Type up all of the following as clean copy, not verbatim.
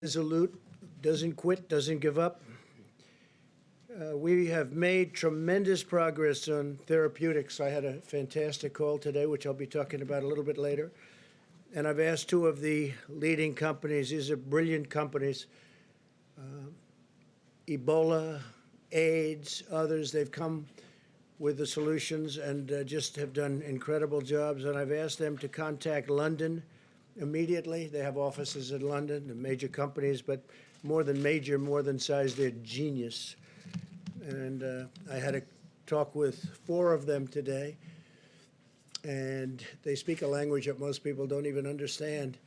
Resolute, doesn't quit, doesn't give up. We have made tremendous progress on therapeutics. I had a fantastic call today, which I'll be talking about a little bit later. And I've asked two of the leading companies, these are brilliant companies, Ebola, AIDS, others, they've come with the solutions and just have done incredible jobs. And I've asked them to contact London immediately. They have offices in London, the major companies, but more than major, more than size, they're genius. And I had a talk with four of them today, and they speak a language that most people don't even understand.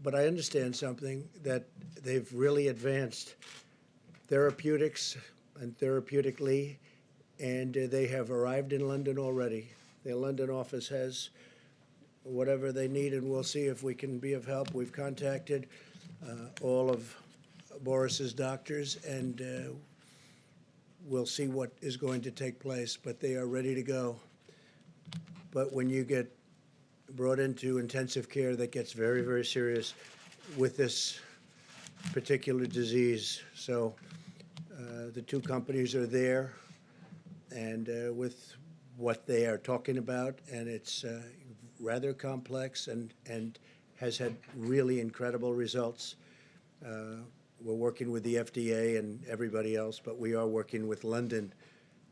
But I understand something, that they've really advanced therapeutics and therapeutically, and they have arrived in London already. Their London office has whatever they need, and we'll see if we can be of help. We've contacted all of Boris's doctors, and we'll see what is going to take place, but they are ready to go. But when you get brought into intensive care, that gets very, very serious with this particular disease. So the two companies are there, and with what they are talking about, and it's rather complex and has had really incredible results. We're working with the FDA and everybody else, but we are working with London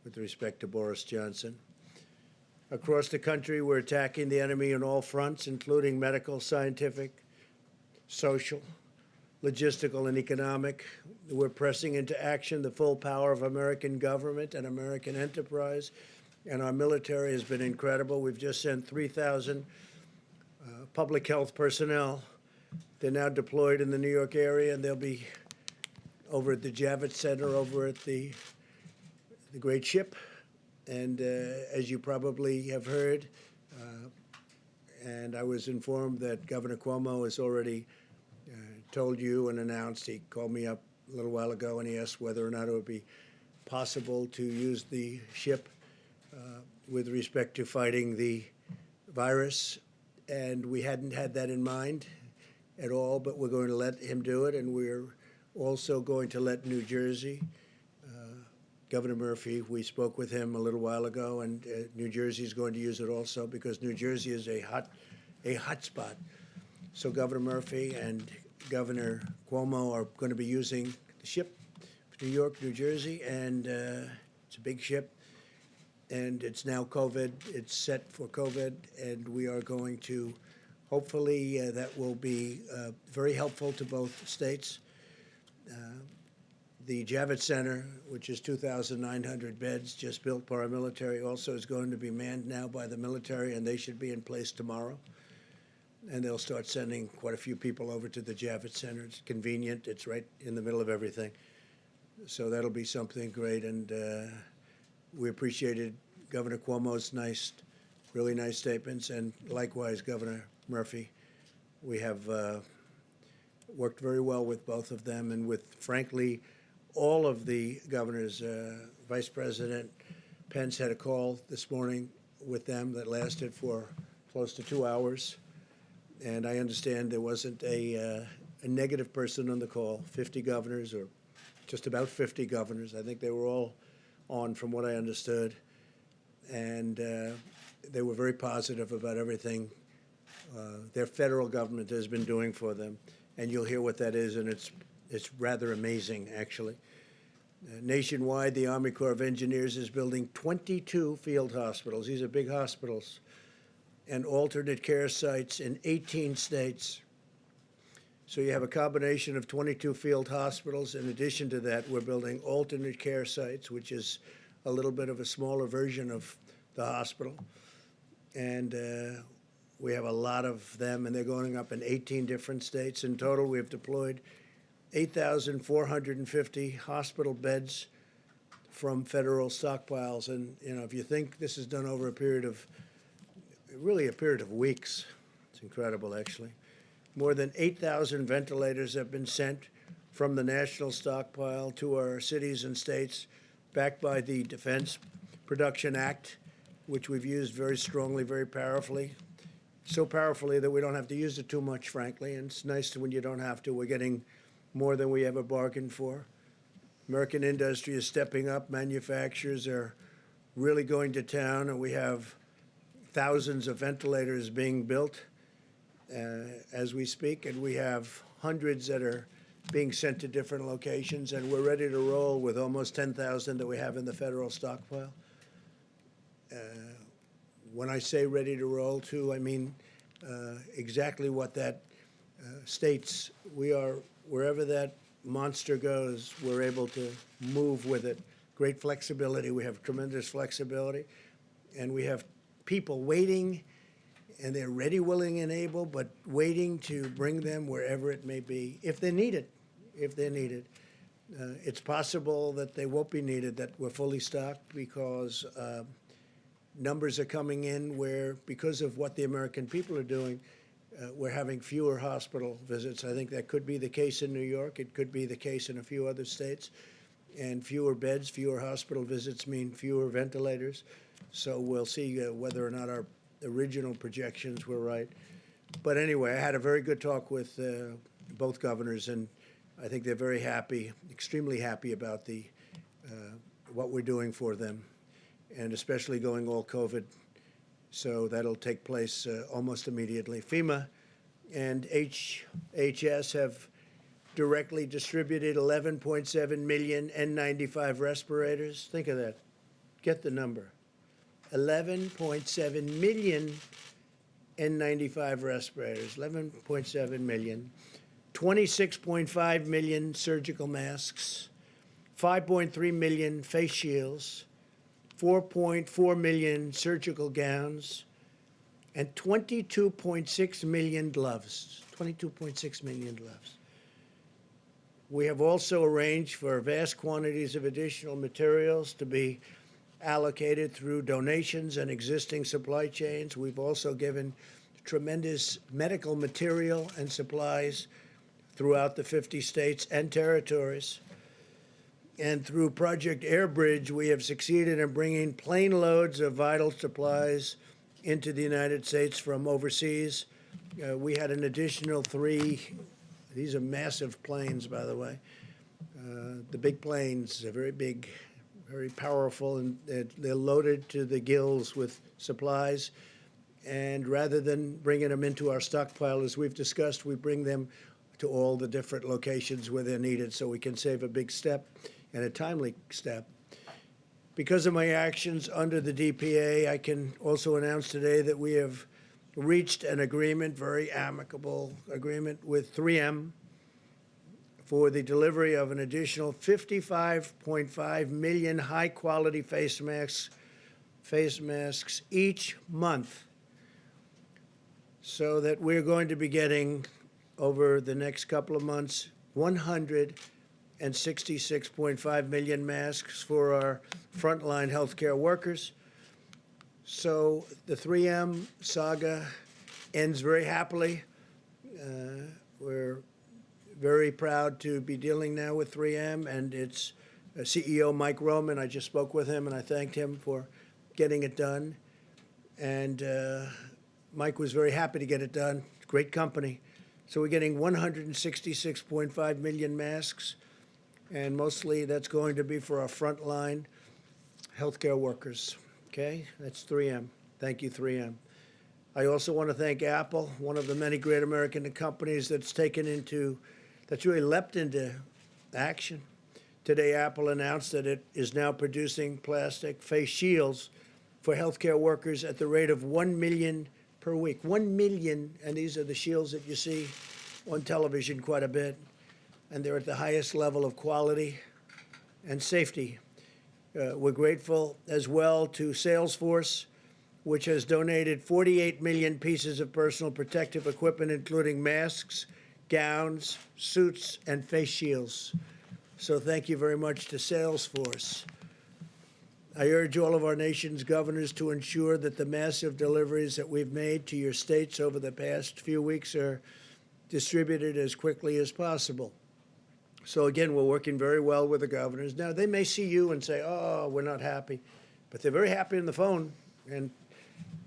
with respect to Boris Johnson. Across the country, we're attacking the enemy on all fronts, including medical, scientific, social, logistical, and economic. We're pressing into action the full power of American government and American enterprise, and our military has been incredible. We've just sent 3,000 public health personnel. They're now deployed in the New York area, and they'll be over at the Javits Center, over at the great ship. And as you probably have heard, and I was informed that Governor Cuomo has already told you and announced, he called me up a little while ago and he asked whether or not it would be possible to use the ship with respect to fighting the virus. And we hadn't had that in mind at all, but we're going to let him do it, and we're also going to let New Jersey, Governor Murphy, we spoke with him a little while ago, and New Jersey is going to use it also because New Jersey is a hot spot. So Governor Murphy and Governor Cuomo are going to be using the ship, New York, New Jersey, and it's a big ship, and it's now COVID. It's set for COVID, and we are going to, hopefully, that will be very helpful to both states. The Javits Center, which is 2,900 beds, just built by our military, also is going to be manned now by the military, and they should be in place tomorrow. And they'll start sending quite a few people over to the Javits Center. It's convenient. It's right in the middle of everything. So that'll be something great, and we appreciated Governor Cuomo's really nice statements, and likewise Governor Murphy. We have worked very well with both of them, and with, frankly, all of the governors. Vice President Pence had a call this morning with them that lasted for close to 2 hours, and I understand there wasn't a negative person on the call. 50 governors, or just about 50 governors. I think they were all on, from what I understood, and they were very positive about everything their federal government has been doing for them, and you'll hear what that is, and it's rather amazing, actually. Nationwide, the Army Corps of Engineers is building 22 field hospitals. These are big hospitals, and alternate care sites in 18 states. So you have a combination of 22 field hospitals. In addition to that, we're building alternate care sites, which is a little bit of a smaller version of the hospital. And we have a lot of them, and they're going up in 18 different states. In total, we have deployed 8,450 hospital beds from federal stockpiles. And, you know, if you think this is done over a period of weeks, it's incredible, actually. More than 8,000 ventilators have been sent from the national stockpile to our cities and states, backed by the Defense Production Act, which we've used very strongly, very powerfully. so powerfully that we don't have to use it too much, frankly. And it's nice when you don't have to. We're getting more than we ever bargained for. American industry is stepping up. Manufacturers are really going to town, and we have thousands of ventilators being built as we speak, and we have hundreds that are being sent to different locations, and we're ready to roll with almost 10,000 that we have in the federal stockpile. When I say ready to roll, too, I mean exactly what that states. We are, wherever that monster goes, we're able to move with it. Great flexibility. We have tremendous flexibility, and we have people waiting, and they're ready, willing, and able, but waiting to bring them wherever it may be, if they need it, if they're needed. It's possible that they won't be needed, that we're fully stocked, because numbers are coming in where, because of what the American people are doing, we're having fewer hospital visits. I think that could be the case in New York. It could be the case in a few other states. And fewer beds, fewer hospital visits mean fewer ventilators. So we'll see whether or not our original projections were right. But anyway, I had a very good talk with both governors, and I think they're very happy, extremely happy about the what we're doing for them, and especially going all COVID. So that'll take place almost immediately. FEMA and HHS have directly distributed 11.7 million N95 respirators. Think of that. Get the number. 11.7 million N95 respirators, 11.7 million, 26.5 million surgical masks, 5.3 million face shields, 4.4 million surgical gowns, and 22.6 million gloves. 22.6 million gloves. We have also arranged for vast quantities of additional materials to be allocated through donations and existing supply chains. We've also given tremendous medical material and supplies throughout the 50 states and territories. And through Project Airbridge, we have succeeded in bringing plane loads of vital supplies into the United States from overseas. We had an additional 3. These are massive planes, by the way. The big planes are very big, very powerful, and they're loaded to the gills with supplies. And rather than bringing them into our stockpile, as we've discussed, we bring them to all the different locations where they're needed, so we can save a big step and a timely step. Because of my actions under the DPA, I can also announce today that we have reached an agreement, very amicable agreement, with 3M for the delivery of an additional 55.5 million high-quality face masks each month, so that we're going to be getting, over the next couple of months, 166.5 million masks for our frontline healthcare workers. So the 3M saga ends very happily. We're very proud to be dealing now with 3M and its CEO, Mike Roman. I just spoke with him, and I thanked him for getting it done. And Mike was very happy to get it done. Great company. So we're getting 166.5 million masks, and mostly that's going to be for our frontline healthcare workers. Okay, that's 3M. Thank you, 3M. I also want to thank Apple, one of the many great American companies that's really leapt into action. Today, Apple announced that it is now producing plastic face shields for healthcare workers at the rate of 1 million per week. 1 million, and these are the shields that you see on television quite a bit, and they're at the highest level of quality and safety. We're grateful as well to Salesforce, which has donated 48 million pieces of personal protective equipment, including masks, gowns, suits, and face shields. So thank you very much to Salesforce. I urge all of our nation's governors to ensure that the massive deliveries that we've made to your states over the past few weeks are distributed as quickly as possible. So again, we're working very well with the governors. Now, they may see you and say, oh, we're not happy, but they're very happy on the phone. And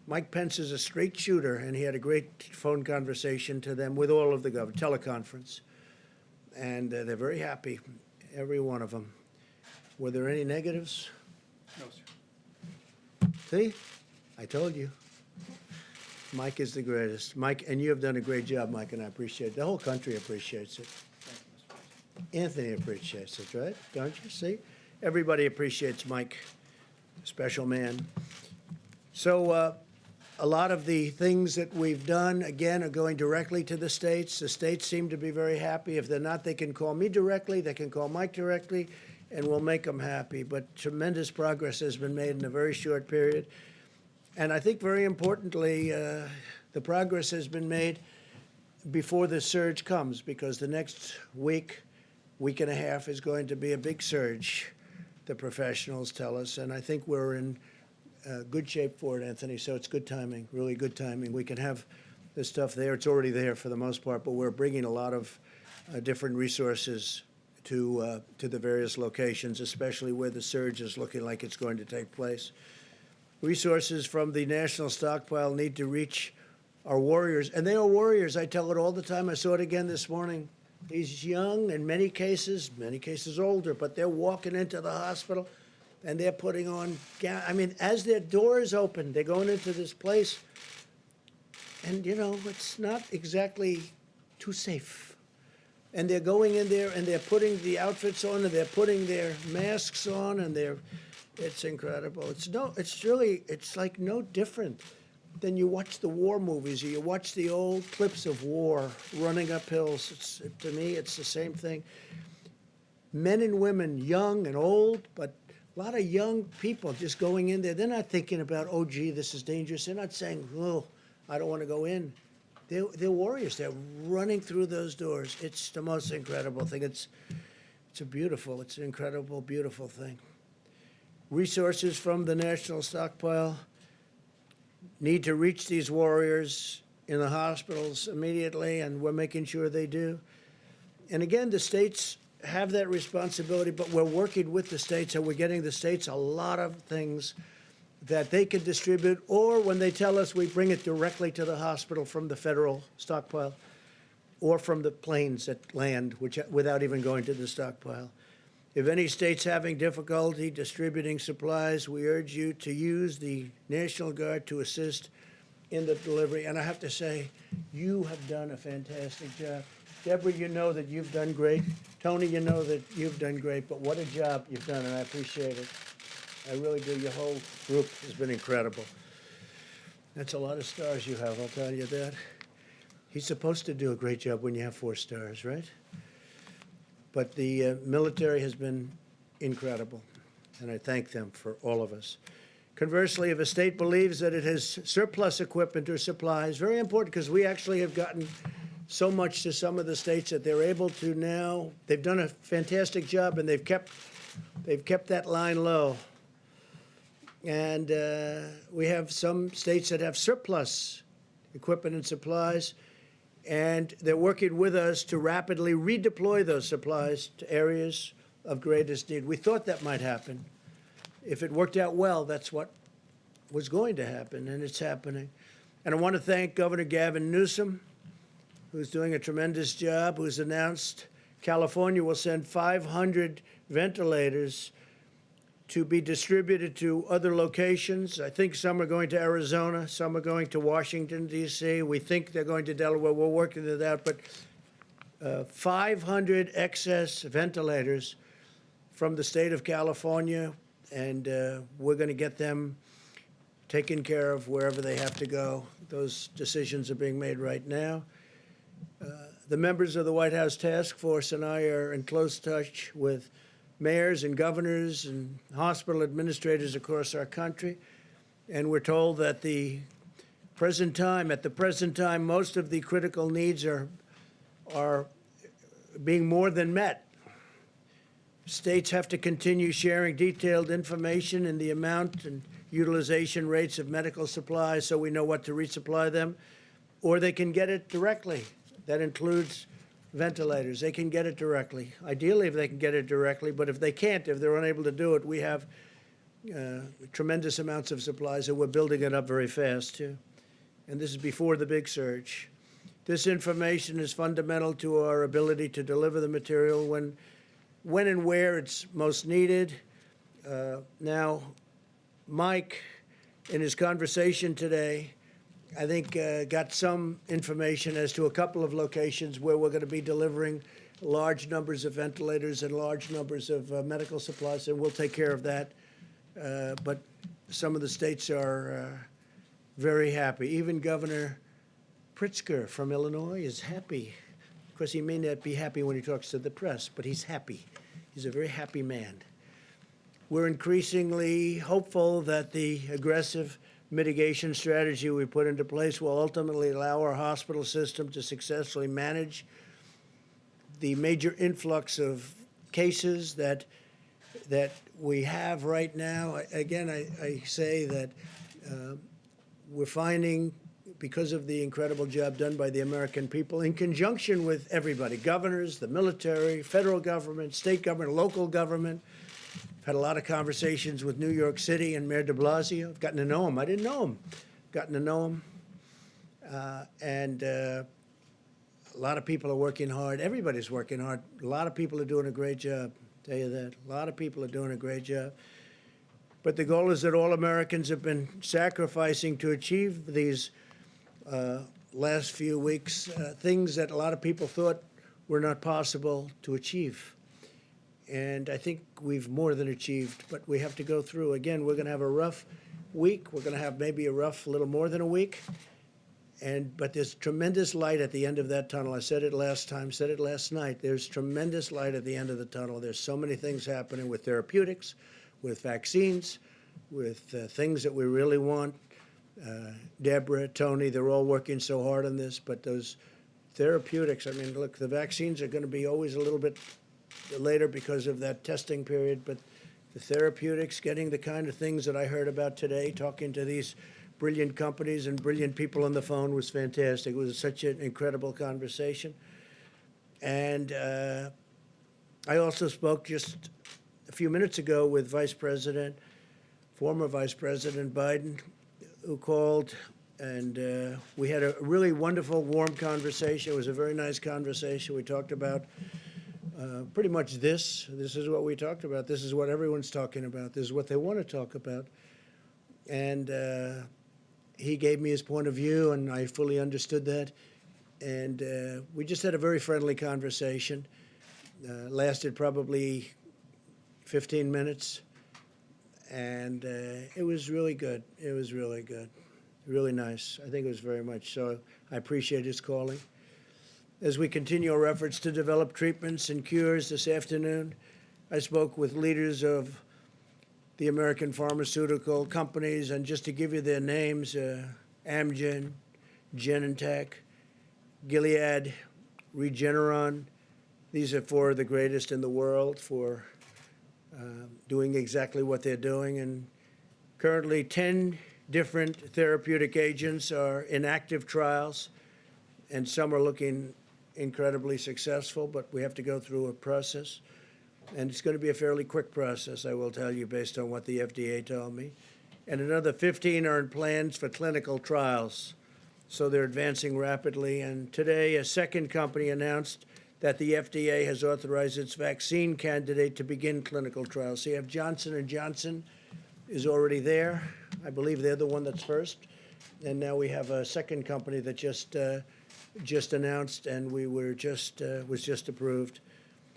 Mike Pence is a straight shooter, and he had a great phone conversation to them with all of the government, teleconference. And they're very happy, every one of them. Were there any negatives? No, sir. See? I told you. Mike is the greatest. Mike, and you have done a great job, Mike, and I appreciate it. The whole country appreciates it. Thank you, Mr. President. Anthony appreciates it, right? Don't you? See? Everybody appreciates Mike, special man. So a lot of the things that we've done, again, are going directly to the states. The states seem to be very happy. If they're not, they can call me directly. They can call Mike directly, and we'll make them happy. But tremendous progress has been made in a very short period. And I think very importantly, the progress has been made before the surge comes, because the next week, week and a half is going to be a big surge, the professionals tell us. And I think we're in good shape for it, Anthony. So it's good timing, really good timing. We can have this stuff there. It's already there for the most part, but we're bringing a lot of different resources to the various locations, especially where the surge is looking like it's going to take place. Resources from the national stockpile need to reach our warriors, and they are warriors. I tell it all the time. I saw it again this morning. These young, in many cases older, but they're walking into the hospital and they're putting on, I mean, as their doors open, they're going into this place, and, you know, it's not exactly too safe. And they're going in there and they're putting the outfits on and they're putting their masks on and it's incredible. It's like no different than you watch the war movies or you watch the old clips of war running up hills. To me, it's the same thing. Men and women, young and old, but a lot of young people just going in there. They're not thinking about, oh, gee, this is dangerous. They're not saying, oh, I don't want to go in. They're warriors. They're running through those doors. It's the most incredible thing. It's an incredible, beautiful thing. Resources from the national stockpile need to reach these warriors in the hospitals immediately, and we're making sure they do. And again, the states have that responsibility, but we're working with the states, and we're getting the states a lot of things that they can distribute, or when they tell us, we bring it directly to the hospital from the federal stockpile or from the planes that land, without even going to the stockpile. If any state's having difficulty distributing supplies, we urge you to use the National Guard to assist in the delivery. And I have to say, you have done a fantastic job. Deborah, you know that you've done great. Tony, you know that you've done great, but what a job you've done, and I appreciate it. I really do. Your whole group has been incredible. That's a lot of stars you have, I'll tell you that. He's supposed to do a great job when you have 4 stars, right? But the military has been incredible, and I thank them for all of us. Conversely, if a state believes that it has surplus equipment or supplies, very important, because we actually have gotten so much to some of the states that they're able to now, they've done a fantastic job, and they've kept that line low. And we have some states that have surplus equipment and supplies, and they're working with us to rapidly redeploy those supplies to areas of greatest need. We thought that might happen. If it worked out well, that's what was going to happen, and it's happening. And I want to thank Governor Gavin Newsom, who's doing a tremendous job, who's announced California will send 500 ventilators to be distributed to other locations. I think some are going to Arizona, some are going to Washington, D.C. We think they're going to Delaware. We're working it out, but 500 excess ventilators from the state of California, and we're going to get them taken care of wherever they have to go. Those decisions are being made right now. The members of the White House Task Force and I are in close touch with mayors and governors and hospital administrators across our country, and we're told that at the present time, most of the critical needs are being more than met. States have to continue sharing detailed information in the amount and utilization rates of medical supplies so we know what to resupply them, or they can get it directly. That includes ventilators. They can get it directly. Ideally, if they can get it directly, but if they can't, if they're unable to do it, we have tremendous amounts of supplies, and we're building it up very fast, too. And this is before the big surge. This information is fundamental to our ability to deliver the material when and where it's most needed. Now, Mike, in his conversation today, I think got some information as to a couple of locations where we're going to be delivering large numbers of ventilators and large numbers of medical supplies, and we'll take care of that. But some of the states are very happy. Even Governor Pritzker from Illinois is happy. Of course, he may not be happy when he talks to the press, but he's happy. He's a very happy man. We're increasingly hopeful that the aggressive mitigation strategy we put into place will ultimately allow our hospital system to successfully manage the major influx of cases that we have right now. Again, I say that we're finding, because of the incredible job done by the American people, in conjunction with everybody, governors, the military, federal government, state government, local government. I've had a lot of conversations with New York City and Mayor de Blasio. I've gotten to know him. I didn't know him. Gotten to know him. And a lot of people are working hard. Everybody's working hard. A lot of people are doing a great job. I'll tell you that. A lot of people are doing a great job. But the goal is that all Americans have been sacrificing to achieve these last few weeks, things that a lot of people thought were not possible to achieve. And I think we've more than achieved, but we have to go through. Again, we're going to have a rough week. We're going to have maybe a little more than a week. But there's tremendous light at the end of that tunnel. I said it last time, said it last night. There's tremendous light at the end of the tunnel. There's so many things happening with therapeutics, with vaccines, with things that we really want. Deborah, Tony, they're all working so hard on this, but those therapeutics, I mean, look, the vaccines are going to be always a little bit later because of that testing period, but the therapeutics, getting the kind of things that I heard about today, talking to these brilliant companies and brilliant people on the phone was fantastic. It was such an incredible conversation. And I also spoke just a few minutes ago with former Vice President Biden, who called, and we had a really wonderful, warm conversation. It was a very nice conversation. We talked about pretty much this. This is what we talked about. This is what everyone's talking about. This is what they want to talk about. And he gave me his point of view, and I fully understood that. And we just had a very friendly conversation. Lasted probably 15 minutes. And it was really good. It was really good. Really nice. I think it was very much so. I appreciate his calling. As we continue our efforts to develop treatments and cures this afternoon, I spoke with leaders of the American pharmaceutical companies, and just to give you their names, Amgen, Genentech, Gilead, Regeneron. These are four of the greatest in the world for doing exactly what they're doing. And currently 10 different therapeutic agents are in active trials, and some are looking incredibly successful, but we have to go through a process. And it's going to be a fairly quick process, I will tell you, based on what the FDA told me. And another 15 are in plans for clinical trials. So they're advancing rapidly. And today, a second company announced that the FDA has authorized its vaccine candidate to begin clinical trials. So you have Johnson & Johnson is already there. I believe they're the one that's first. And now we have a second company that just announced, and was just approved.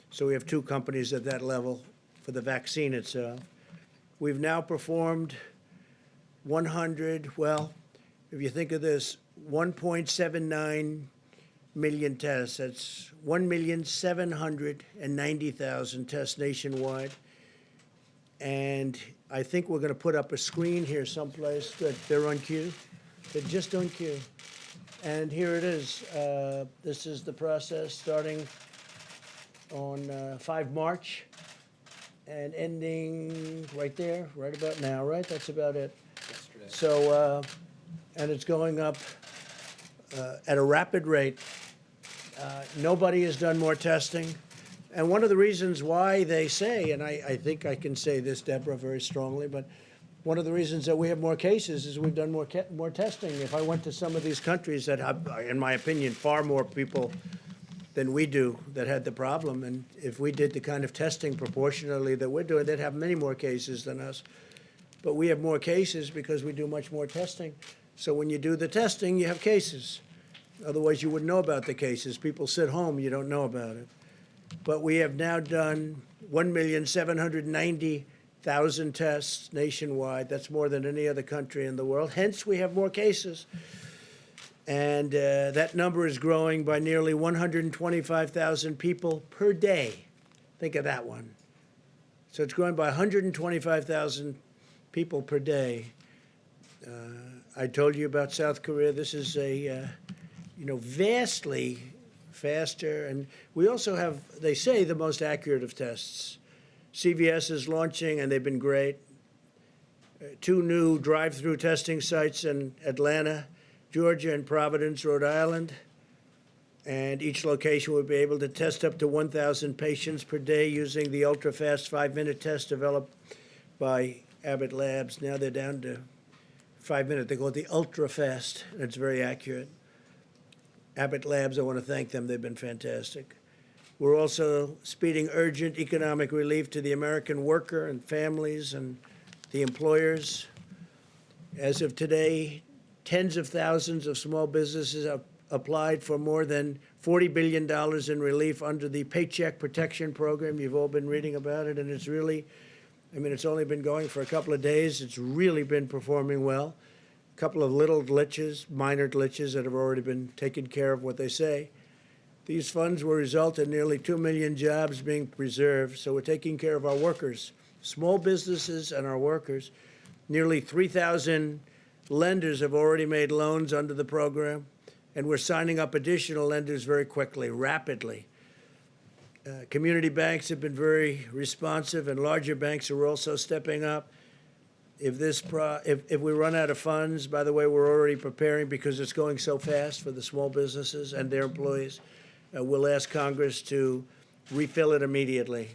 So we have two companies at that level for the vaccine itself. We've now performed 100, well, if you think of this, 1.79 million tests. That's 1,790,000 tests nationwide. And I think we're going to put up a screen here someplace. Good. They're on cue. They're just on cue. And here it is. This is the process starting on 5 March and ending right there, right about now, right? That's about it. Yesterday. So, and it's going up at a rapid rate. Nobody has done more testing, And one of the reasons why they say, and I think I can say this, Deborah, very strongly, but one of the reasons that we have more cases is we've done more testing. If I went to some of these countries that have, in my opinion, far more people than we do that had the problem, and if we did the kind of testing proportionally that we're doing, they'd have many more cases than us. But we have more cases because we do much more testing. So when you do the testing, you have cases. Otherwise, you wouldn't know about the cases. People sit home, you don't know about it. But we have now done 1,790,000 tests nationwide. That's more than any other country in the world. Hence, we have more cases. And that number is growing by nearly 125,000 people per day. Think of that one. So it's growing by 125,000 people per day. I told you about South Korea. This is a, vastly faster. And we also have, they say, the most accurate of tests. CVS is launching, and they've been great. 2 new drive-through testing sites in Atlanta, Georgia, and Providence, Rhode Island. And each location will be able to test up to 1,000 patients per day using the ultra-fast 5-minute test developed by Abbott Labs. Now they're down to 5 minutes. They call it the ultra-fast, and it's very accurate. Abbott Labs, I want to thank them. They've been fantastic. We're also speeding urgent economic relief to the American worker and families and the employers. As of today, tens of thousands of small businesses have applied for more than $40 billion in relief under the Paycheck Protection Program. You've all been reading about it, and it's really, it's only been going for a couple of days. It's really been performing well. A couple of little glitches, minor glitches that have already been taken care of, what they say. These funds will result in nearly 2 million jobs being preserved, so we're taking care of our workers, small businesses and our workers. Nearly 3,000 lenders have already made loans under the program, and we're signing up additional lenders very quickly, rapidly. Community banks have been very responsive, and larger banks are also stepping up. If we run out of funds, by the way, we're already preparing because it's going so fast for the small businesses and their employees. We'll ask Congress to refill it immediately.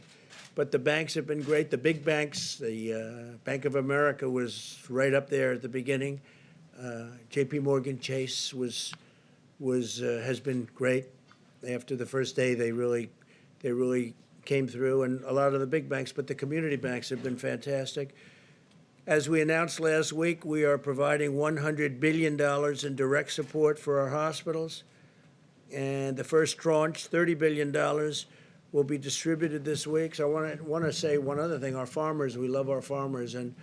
But the banks have been great. The big banks, the Bank of America was right up there at the beginning. J.P. Morgan Chase has been great. After the first day, they really came through, and a lot of the big banks, but the community banks have been fantastic. As we announced last week, we are providing $100 billion in direct support for our hospitals. And the first tranche, $30 billion, will be distributed this week. So I want to say one other thing. Our farmers, we love our farmers. And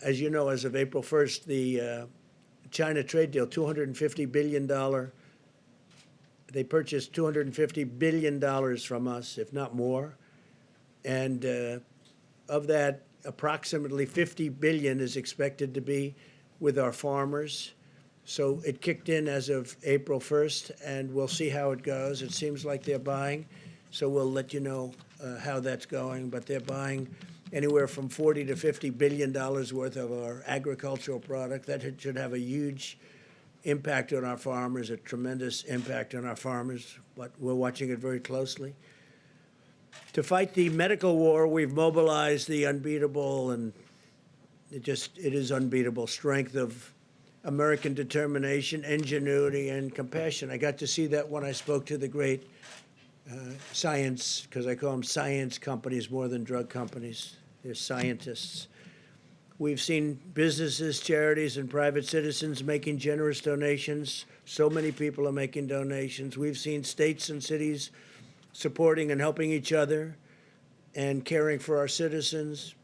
as you know, as of April 1st, the China trade deal, $250 billion, they purchased $250 billion from us, if not more. And of that, approximately $50 billion is expected to be with our farmers. So it kicked in as of April 1st, and we'll see how it goes. It seems like they're buying, so we'll let you know how that's going. But they're buying anywhere from $40 to $50 billion worth of our agricultural product. That should have a huge impact on our farmers, a tremendous impact on our farmers, but we're watching it very closely. To fight the medical war, we've mobilized the unbeatable, and it is unbeatable, strength of American determination, ingenuity, and compassion. I got to see that when I spoke to the great science, because I call them science companies more than drug companies. They're scientists. We've seen businesses, charities, and private citizens making generous donations. So many people are making donations. We've seen states and cities supporting and helping each other and caring for our citizens.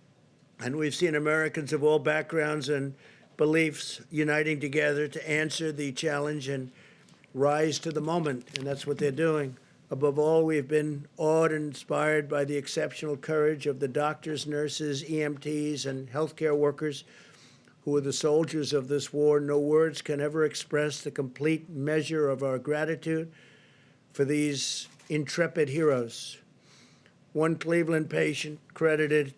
And we've seen Americans of all backgrounds and beliefs uniting together to answer the challenge and rise to the moment, and that's what they're doing. Above all, we've been awed and inspired by the exceptional courage of the doctors, nurses, EMTs, and healthcare workers who are the soldiers of this war. No words can ever express the complete measure of our gratitude for these intrepid heroes. One Cleveland patient credited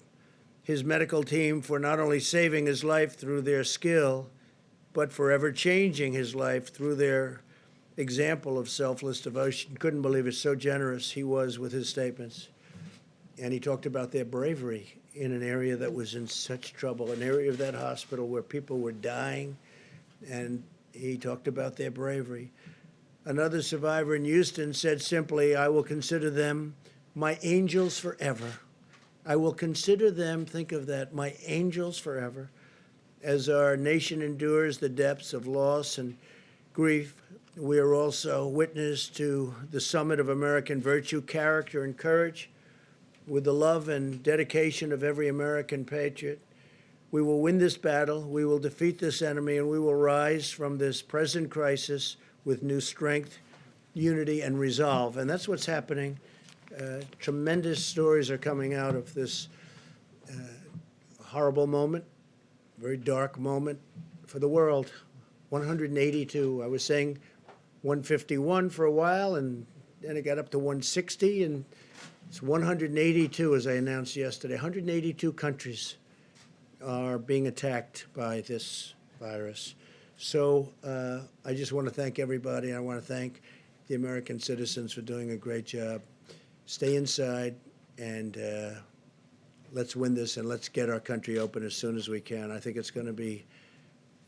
his medical team for not only saving his life through their skill, but forever changing his life through their example of selfless devotion. Couldn't believe it, so generous he was with his statements. And he talked about their bravery in an area that was in such trouble, an area of that hospital where people were dying, and he talked about their bravery. Another survivor in Houston said simply, I will consider them my angels forever. I will consider them, think of that, my angels forever. As our nation endures the depths of loss and grief, we are also witness to the summit of American virtue, character, and courage. With the love and dedication of every American patriot, we will win this battle, we will defeat this enemy, and we will rise from this present crisis with new strength, unity, and resolve. And that's what's happening. Tremendous stories are coming out of this horrible moment, very dark moment for the world. 182. I was saying 151 for a while, and then it got up to 160, and it's 182, as I announced yesterday. 182 countries are being attacked by this virus. So I just want to thank everybody. I want to thank the American citizens for doing a great job. Stay inside, and let's win this, and let's get our country open as soon as we can. I think it's going to be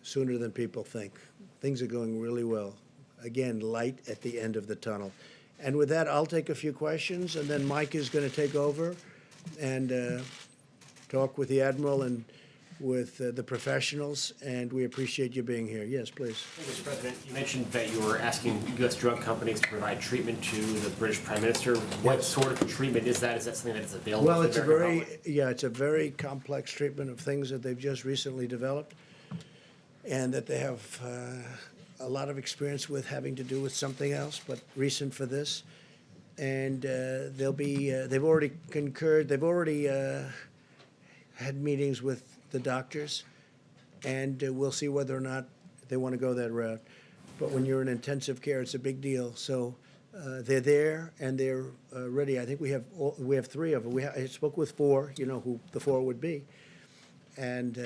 sooner than people think. Things are going really well. Again, light at the end of the tunnel. And with that, I'll take a few questions, and then Mike is going to take over and talk with the Admiral and with the professionals, and we appreciate you being here. Yes, please. Mr. President, you mentioned that you were asking U.S. drug companies to provide treatment to the British Prime Minister. What sort of treatment is that? Is that something that is available Well, to it's the a American very, public? yeah, it's a very complex treatment of things that they've just recently developed, and that they have a lot of experience with, having to do with something else, but recent for this. And they'll be, they've already concurred, they've already had meetings with the doctors, and we'll see whether or not they want to go that route. But when you're in intensive care, it's a big deal. So they're there, and they're ready. I think we have three of them. I spoke with four, you know who the four would be. And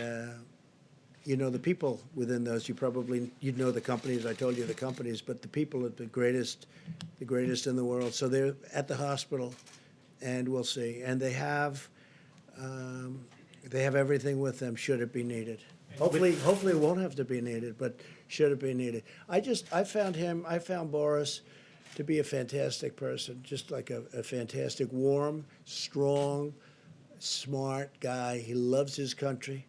you know the people within those. You'd know the companies. I told you the companies, but the people are the greatest in the world. So they're at the hospital, and we'll see. And they have everything with them should it be needed. Hopefully it won't have to be needed, but should it be needed. I found Boris to be a fantastic person, just like a fantastic, warm, strong, smart guy. He loves his country.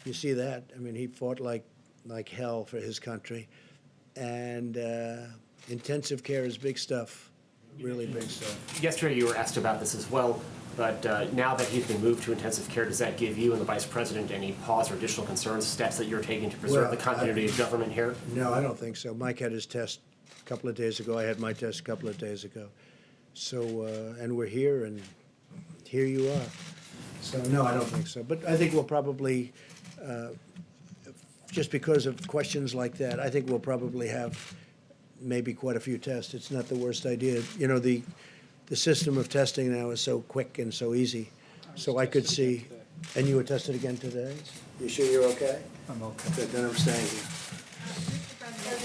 You see that? I mean, he fought like hell for his country. And intensive care is big stuff, really big stuff. Yesterday you were asked about this as well, but now that he's been moved to intensive care, does that give you and the Vice President any pause or additional concerns, steps that you're taking to preserve the continuity of government here? No, I don't think so. Mike had his test a couple of days ago. I had my test a couple of days ago. So, and we're here, and here you are. So, no, I don't think so. But I think we'll probably, just because of questions like that, I think we'll probably have maybe quite a few tests. It's not the worst idea. You know, the system of testing now is so quick and so easy. So I could see, and you were tested again today? You sure you're okay? I'm okay. Good, then I'm staying here.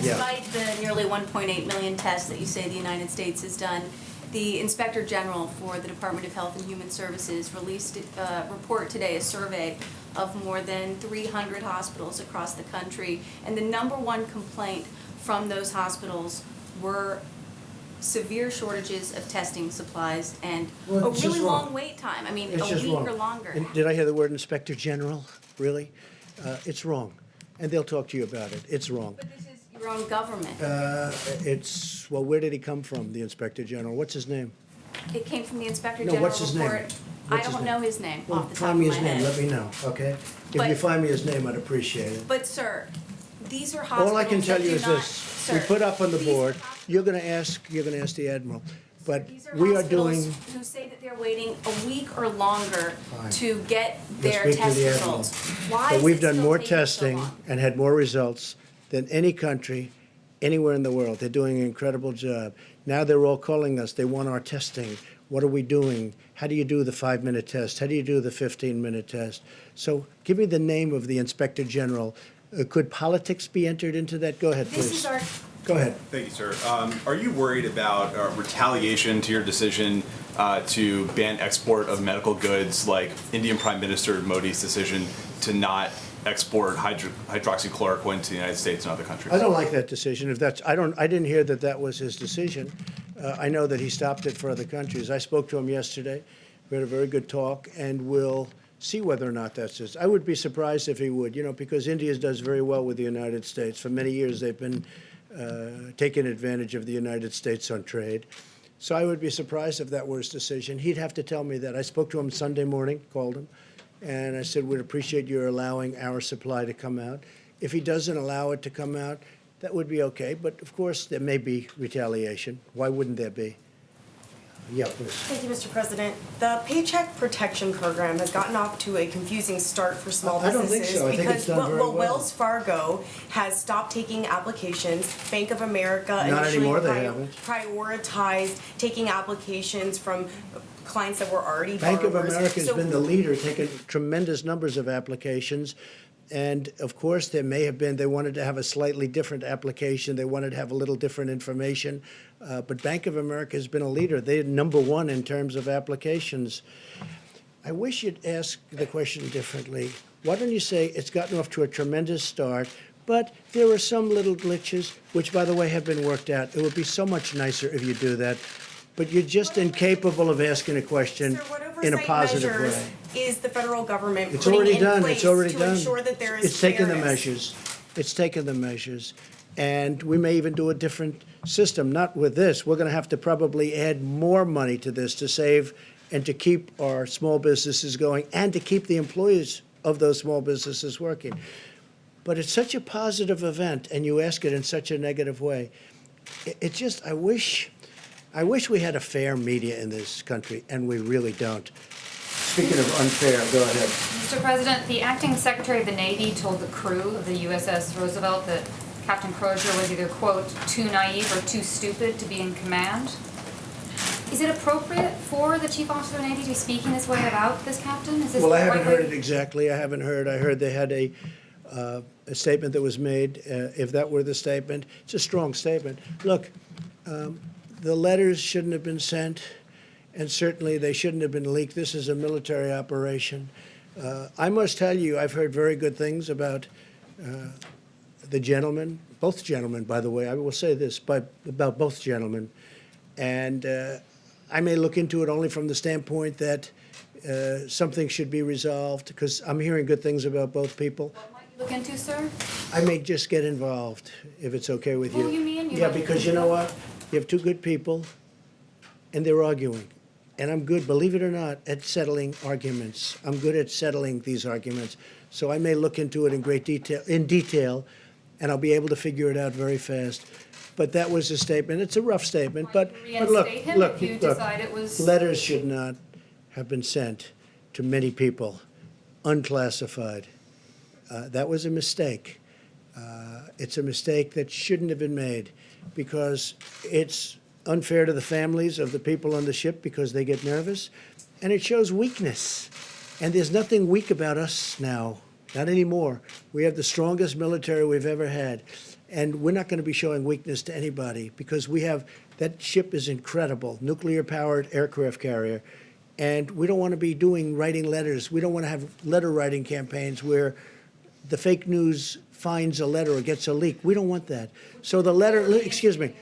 Despite the nearly 1.8 million tests that you say the United States has done, the Inspector General for the Department of Health and Human Services released a report today, a survey of more than 300 hospitals across the country. And the number one complaint from those hospitals were severe shortages of testing supplies and Well, a it's just really wrong. long wait time. I mean, It's a just week wrong. or longer. And did I hear the word Inspector General? Really? It's wrong. And they'll talk to you about it. It's wrong. But this is your own government. Well, where did he come from, the Inspector General? What's his name? It came from the Inspector No, General what's his name? report. What's I his don't name? know his name Well, off the top find of me my his name, let head. me know, okay? If But- you find me his name, I'd appreciate it. But sir, these are hospitals All I can tell that you do is not- this, we sir, put up on the these board, are you're gonna ask the Admiral, but These are we are hospitals doing, who say that they're waiting a week or longer Fine. to get You'll their speak to test the Admiral. results. Why but is we've it done still more taking so testing long? and had more results than any country anywhere in the world. They're doing an incredible job. Now they're all calling us, they want our testing. What are we doing? How do you do the 5-minute test? How do you do the 15-minute test? So give me the name of the Inspector General. Could politics be entered into that? Go ahead, This please. is our Go ahead. Thank you, sir. Are you worried about retaliation to your decision to ban export of medical goods, like Indian Prime Minister Modi's decision to not export hydroxychloroquine to the United States and other countries? I don't like that decision. If that's, I didn't hear that that was his decision. I know that he stopped it for other countries. I spoke to him yesterday. We had a very good talk, and we'll see whether or not that's his. I would be surprised if he would, because India does very well with the United States. For many years, they've been taking advantage of the United States on trade. So I would be surprised if that were his decision. He'd have to tell me that. I spoke to him Sunday morning, called him, and I said, we'd appreciate your allowing our supply to come out. If he doesn't allow it to come out, that would be okay. But of course, there may be retaliation. Why wouldn't there be? Yeah, please. Thank you, Mr. President. The Paycheck Protection Program has gotten off to a confusing start for small I don't businesses. think so. I think it's done very well. Wells Fargo has stopped taking applications. Bank of America Not initially anymore, they haven't. prioritized taking applications from clients that were already Bank of borrowers. America has So- been the leader, taking tremendous numbers of applications. And of course, there may have been, they wanted to have a slightly different application. They wanted to have a little different information. But Bank of America has been a leader. They're #1 in terms of applications. I wish you'd ask the question differently. Why don't you say it's gotten off to a tremendous start, but there are some little glitches, which, by the way, have been worked out. It would be so much nicer if you do that. But you're just incapable of asking a question Sir, what in a oversight positive measures way. is the federal government It's putting already in done. place It's already to done. ensure that there is It's taken the fairness? measures. It's taken the measures. And we may even do a different system, not with this. We're going to have to probably add more money to this to save and to keep our small businesses going and to keep the employees of those small businesses working. But it's such a positive event, and you ask it in such a negative way. It just, I wish we had a fair media in this country, and we really don't. Speaking of unfair, go ahead. Mr. President, the acting Secretary of the Navy told the crew of the USS Roosevelt that Captain Crozier was either, quote, too naive or too stupid to be in command. Is it appropriate for the Chief Officer of the Navy to be speaking this way about this captain? Is this Well, I the haven't right way- heard it exactly. I haven't heard. I heard they had a statement that was made. If that were the statement, it's a strong statement. Look, the letters shouldn't have been sent, and certainly they shouldn't have been leaked. This is a military operation. I must tell you, I've heard very good things about the gentleman, both gentlemen, by the way. I will say this about both gentlemen. And I may look into it only from the standpoint that something should be resolved, because I'm hearing good things about both people. What might you look into, sir? I may just get involved, if it's okay with you. Who you mean? Yeah, because you know what? You have two good people, and they're arguing. And I'm good, believe it or not, at settling arguments. I'm good at settling these arguments. So I may look into it in detail, and I'll be able to figure it out very fast. But that was a statement. It's a rough statement, but look, Reinstate him look, if you look. decide it was. Letters should not have been sent to many people, unclassified. That was a mistake. It's a mistake that shouldn't have been made, because it's unfair to the families of the people on the ship because they get nervous, and it shows weakness. And there's nothing weak about us now, not anymore. We have the strongest military we've ever had, and we're not going to be showing weakness to anybody, because we have, that ship is incredible, nuclear-powered aircraft carrier, and we don't want to be writing letters. We don't want to have letter-writing campaigns where the fake news finds a letter or gets a leak. We don't want that. So the letter,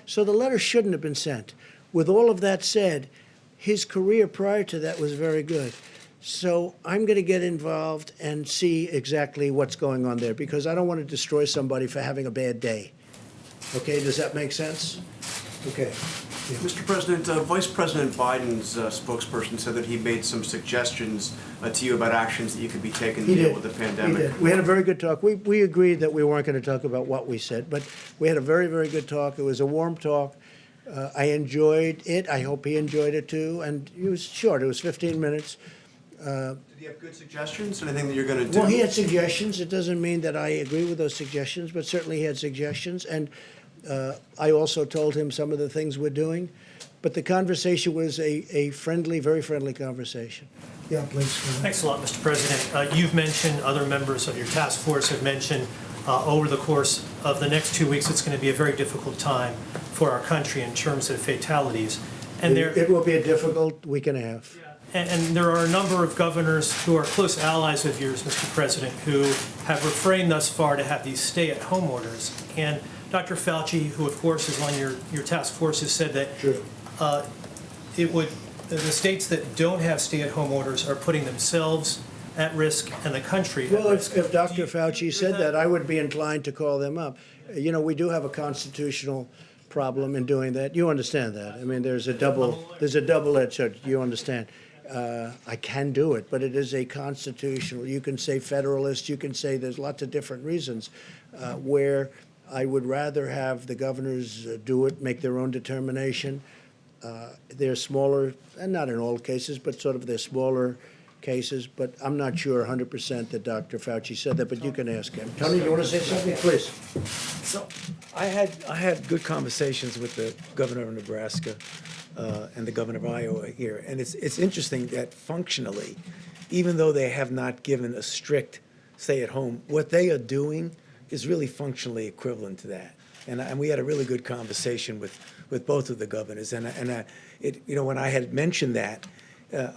so the letter shouldn't have been sent. With all of that said, his career prior to that was very good. So I'm going to get involved and see exactly what's going on there, because I don't want to destroy somebody for having a bad day. Okay, does that make sense? Okay. Yeah. Mr. President, Vice President Biden's spokesperson said that he made some suggestions to you about actions that you could be taken to He deal did. with the He pandemic. did. We had a very good talk. We agreed that we weren't going to talk about what we said, but we had a very, very good talk. It was a warm talk. I enjoyed it. I hope he enjoyed it too. And it was short. It was 15 minutes. Did he have good suggestions? Anything that you're going to do? Well, he had suggestions. It doesn't mean that I agree with those suggestions, but certainly he had suggestions. And I also told him some of the things we're doing. But the conversation was a friendly, very friendly conversation. Yeah, please. Thanks a lot, Mr. President. You've mentioned, other members of your task force have mentioned over the course of the next 2 weeks, it's going to be a very difficult time for our country in terms of fatalities. And It will be a difficult week and a half. and there are a number of governors who are close allies of yours, Mr. President, who have refrained thus far to have these stay-at-home orders. And Dr. Fauci, who of course is on your task force, has said that Sure. the states that don't have stay-at-home orders are putting themselves at risk and the country at Well, risk. if Dr. Do you Fauci agree said with that, I would be inclined to call them up. You know, we do have a constitutional problem in doing that. You understand that. I mean, there's a double-edged sword. You understand. I can do it, but it is a constitutional. You can say federalist. You can say there's lots of different reasons where I would rather have the governors do it, make their own determination. They're smaller, and not in all cases, but sort of they're smaller cases. But I'm not sure 100% that Dr. Fauci said that, but you can ask him. Tony, do you want to say something? Please. So I had good conversations with the governor of Nebraska and the governor of Iowa here, and it's interesting that functionally, even though they have not given a strict stay-at-home, what they are doing is really functionally equivalent to that. And we had a really good conversation with both of the governors, and when I had mentioned that,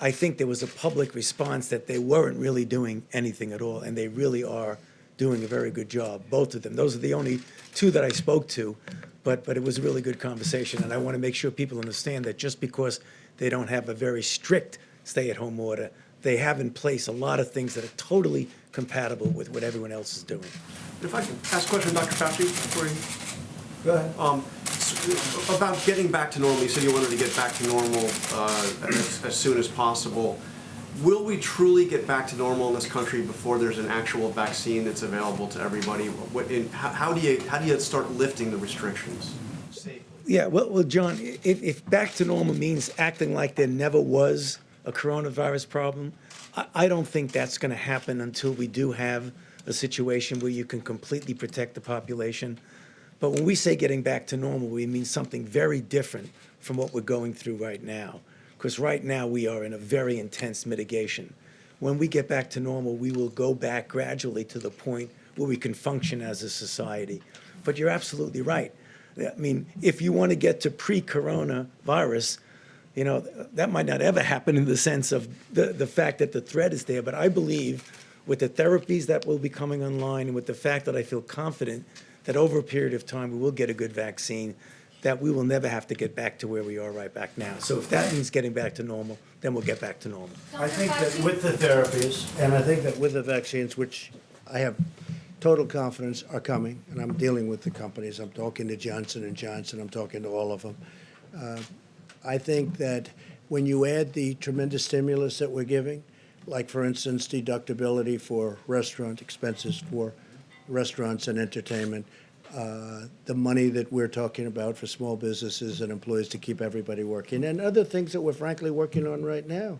I think there was a public response that they weren't really doing anything at all, and they really are doing a very good job, both of them. Those are the only two that I spoke to, but it was a really good conversation, and I want to make sure people understand that just because they don't have a very strict stay-at-home order, they have in place a lot of things that are totally compatible with what everyone else is doing. If I can ask a question, Dr. Fauci, before you. Go ahead. About getting back to normal, you said you wanted to get back to normal as soon as possible. Will we truly get back to normal in this country before there's an actual vaccine that's available to everybody? How do you start lifting the restrictions safely? Yeah, well, John, if back to normal means acting like there never was a coronavirus problem, I don't think that's going to happen until we do have a situation where you can completely protect the population. But when we say getting back to normal, we mean something very different from what we're going through right now. Because right now we are in a very intense mitigation. When we get back to normal, we will go back gradually to the point where we can function as a society. But you're absolutely right. I mean, if you want to get to pre-coronavirus, you know, that might not ever happen in the sense of the fact that the threat is there. But I believe with the therapies that will be coming online and with the fact that I feel confident that over a period of time we will get a good vaccine, that we will never have to get back to where we are right back now. So if that means getting back to normal, then we'll get back to normal. I think that with the therapies, and I think that with the vaccines, which I have total confidence are coming, and I'm dealing with the companies. I'm talking to Johnson & Johnson. I'm talking to all of them. I think that when you add the tremendous stimulus that we're giving, like, for instance, deductibility for restaurant expenses for restaurants and entertainment, the money that we're talking about for small businesses and employees to keep everybody working, and other things that we're frankly working on right now,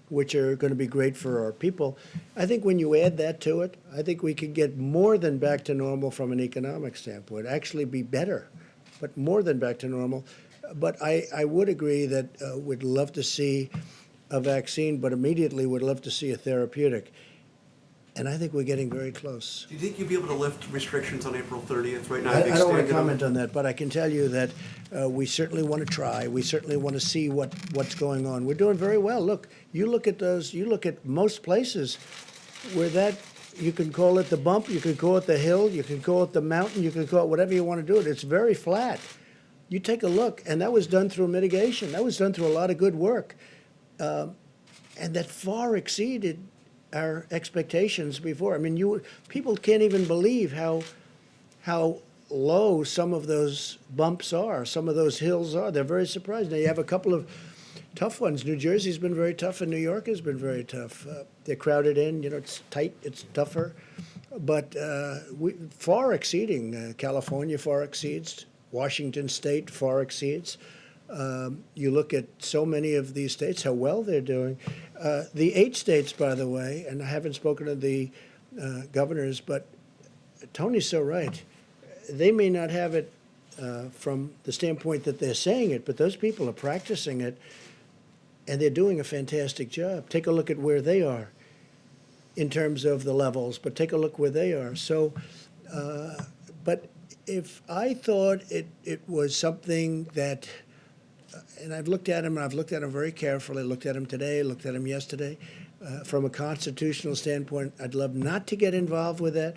which are going to be great for our people. I think when you add that to it, I think we could get more than back to normal from an economic standpoint, actually be better, but more than back to normal. But I would agree that we'd love to see a vaccine, but immediately would love to see a therapeutic. And I think we're getting very close. Do you think you'll be able to lift restrictions on April 30th? Right now, I don't want extended to them. comment on that, but I can tell you that we certainly want to try. We certainly want to see what's going on. We're doing very well. Look, you look at those. You look at most places where that you can call it the bump, you can call it the hill, you can call it the mountain, you can call it whatever you want to do it. It's very flat. You take a look, and that was done through mitigation. That was done through a lot of good work, and that far exceeded our expectations before. I mean, people can't even believe how low some of those bumps are, some of those hills are. They're very surprised. Now, you have a couple of tough ones. New Jersey's been very tough, and New York has been very tough. They're crowded in, you know, it's tight, it's tougher. But far exceeding, California far exceeds, Washington State far exceeds. You look at so many of these states, how well they're doing. The 8 states, by the way, and I haven't spoken to the governors, but Tony's so right. They may not have it from the standpoint that they're saying it, but those people are practicing it, and they're doing a fantastic job. Take a look at where they are in terms of the levels, but take a look where they are. So, but if I thought it was something that, and I've looked at him, and I've looked at him very carefully, looked at him today, looked at him yesterday, from a constitutional standpoint, I'd love not to get involved with that.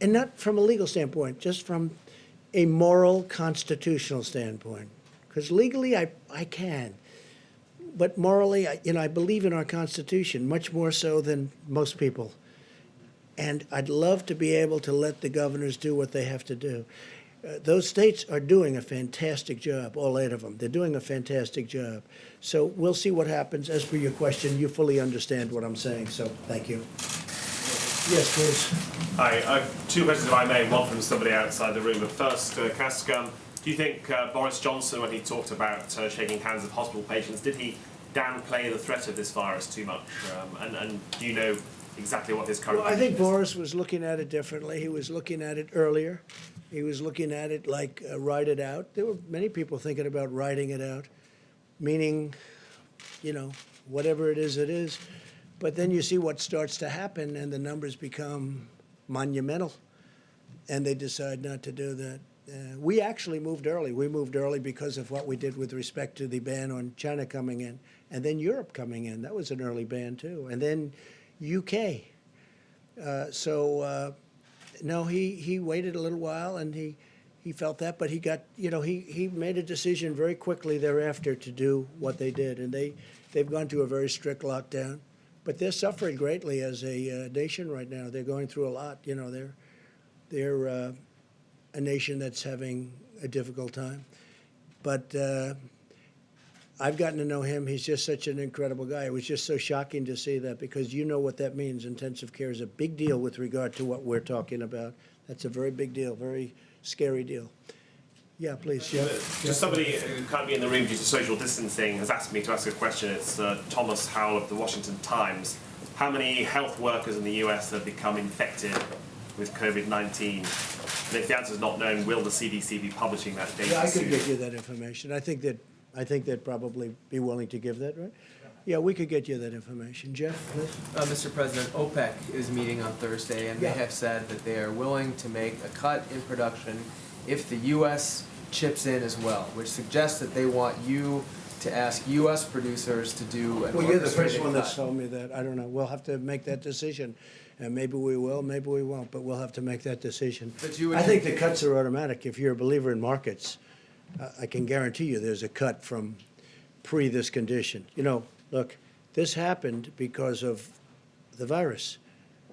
And not from a legal standpoint, just from a moral, constitutional standpoint. Because legally, I can. But morally, I believe in our Constitution, much more so than most people. And I'd love to be able to let the governors do what they have to do. Those states are doing a fantastic job, all 8 of them. They're doing a fantastic job. So we'll see what happens. As for your question, you fully understand what I'm saying, so thank you. Yes, please. Hi, 2 questions if I may, one from somebody outside the room. But first, can I ask, do you think Boris Johnson, when he talked about shaking hands with hospital patients, did he downplay the threat of this virus too much? And do you know exactly what his current Well, I think position is? Boris was looking at it differently. He was looking at it earlier. He was looking at it like ride it out. There were many people thinking about riding it out, meaning, whatever it is, it is. But then you see what starts to happen, and the numbers become monumental, and they decide not to do that. We actually moved early. We moved early because of what we did with respect to the ban on China coming in, and then Europe coming in. That was an early ban, too. And then UK. No, he waited a little while, and he felt that, but he got, he made a decision very quickly thereafter to do what they did, and they've gone to a very strict lockdown. But they're suffering greatly as a nation right now. They're going through a lot. They're a nation that's having a difficult time. But I've gotten to know him. He's just such an incredible guy. It was just so shocking to see that, because you know what that means. Intensive care is a big deal with regard to what we're talking about. That's a very big deal, very scary deal. Yeah, please. Yeah. Just somebody who can't be in the room due to social distancing has asked me to ask a question. It's Thomas Howell of the Washington Times. How many health workers in the US have become infected with COVID-19? And if the answer is not known, will the CDC be publishing that data Yeah, I soon? could get you that information. I think they'd probably be willing to give that, right? Yeah, we could get you that information. Jeff, please. Mr. President, OPEC is meeting on Thursday, and Yeah. they have said that they are willing to make a cut in production if the U.S. chips in as well, which suggests that they want you to ask U.S. producers to do an Well, you're the first orchestrated one that's cut. told me that. I don't know. We'll have to make that decision. And maybe we will, maybe we won't, but we'll have to make that decision. But you would- I think the cuts are automatic. If you're a believer in markets, I can guarantee you there's a cut from pre this condition. Look, this happened because of the virus.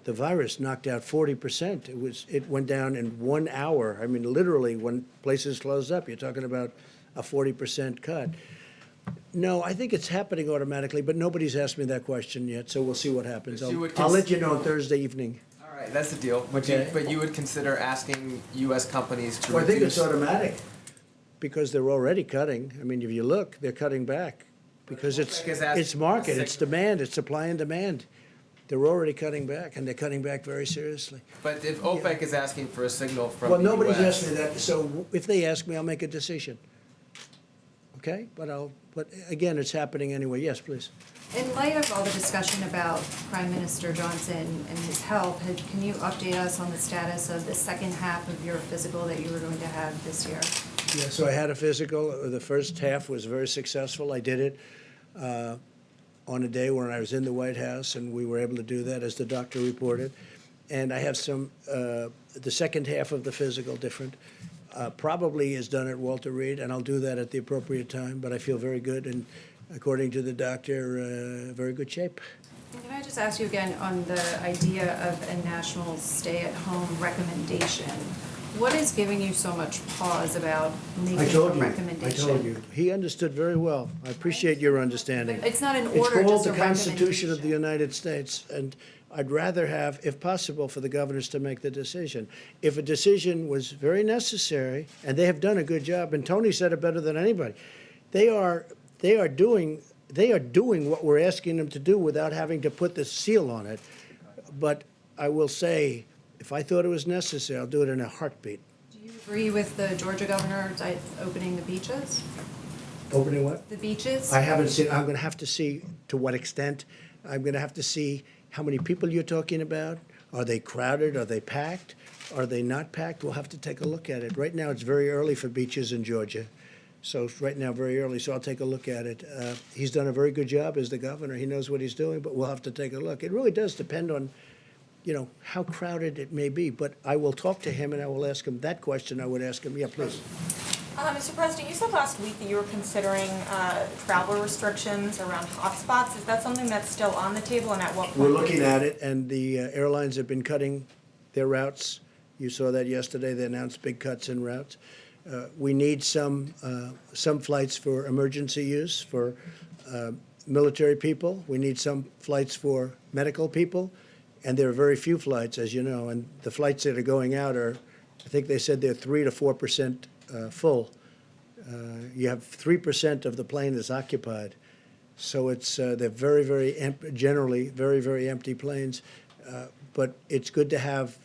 The virus knocked out 40%. It went down in 1 hour. I mean, literally, when places closed up, you're talking about a 40% cut. No, I think it's happening automatically, but nobody's asked me that question yet, so we'll see what happens. But you would I'll let you know on Thursday evening. All right, that's the deal. But Okay. you would consider asking U.S. companies to Well, I think reduce. it's automatic, because they're already cutting. I mean, if you look, they're cutting back, because OPEC is asking it's market, for it's demand, it's supply and demand. They're already cutting back, and they're cutting back very seriously. But if OPEC is asking for a signal from Well, the nobody's U.S. asked me that, so if they ask me, I'll make a decision. Okay? But again, it's happening anyway. Yes, please. In light of all the discussion about Prime Minister Johnson and his health, can you update us on the status of the second half of your physical that you were going to have this year? Yeah, so I had a physical. The first half was very successful. I did it on a day when I was in the White House, and we were able to do that, as the doctor reported. And I have the second half of the physical different. Probably is done at Walter Reed, and I'll do that at the appropriate time, but I feel very good, and according to the doctor, very good shape. And can I just ask you again on the idea of a national stay-at-home recommendation? What is giving you so much pause about making I a told recommendation? you. He understood very well. I appreciate your understanding. It's not an It's order, called just a the Constitution of the recommendation. United States, and I'd rather have, if possible, for the governors to make the decision. If a decision was very necessary, and they have done a good job, and Tony said it better than anybody, they are doing what we're asking them to do without having to put the seal on it. But I will say, if I thought it was necessary, I'll do it in a heartbeat. Do you agree with the Georgia governor opening the beaches? Opening what? The beaches? I haven't seen, I'm going to have to see to what extent. I'm going to have to see how many people you're talking about. Are they crowded? Are they packed? Are they not packed? We'll have to take a look at it. Right now, it's very early for beaches in Georgia. So it's right now, very early, so I'll take a look at it. He's done a very good job as the governor. He knows what he's doing, but we'll have to take a look. It really does depend on, how crowded it may be. But I will talk to him and I will ask him that question. I would ask him, yeah, please. Mr. President, you said last week that you were considering travel restrictions around hotspots. Is that something that's still on the table, and at what point? We're looking at it, and the airlines have been cutting their routes. You saw that yesterday. They announced big cuts in routes. We need some flights for emergency use for military people. We need some flights for medical people, and there are very few flights, as you know. And the flights that are going out are, I think they said they're 3 to 4% full. You have 3% of the plane is occupied, so it's they're very, very generally very, very empty planes. But it's good to have.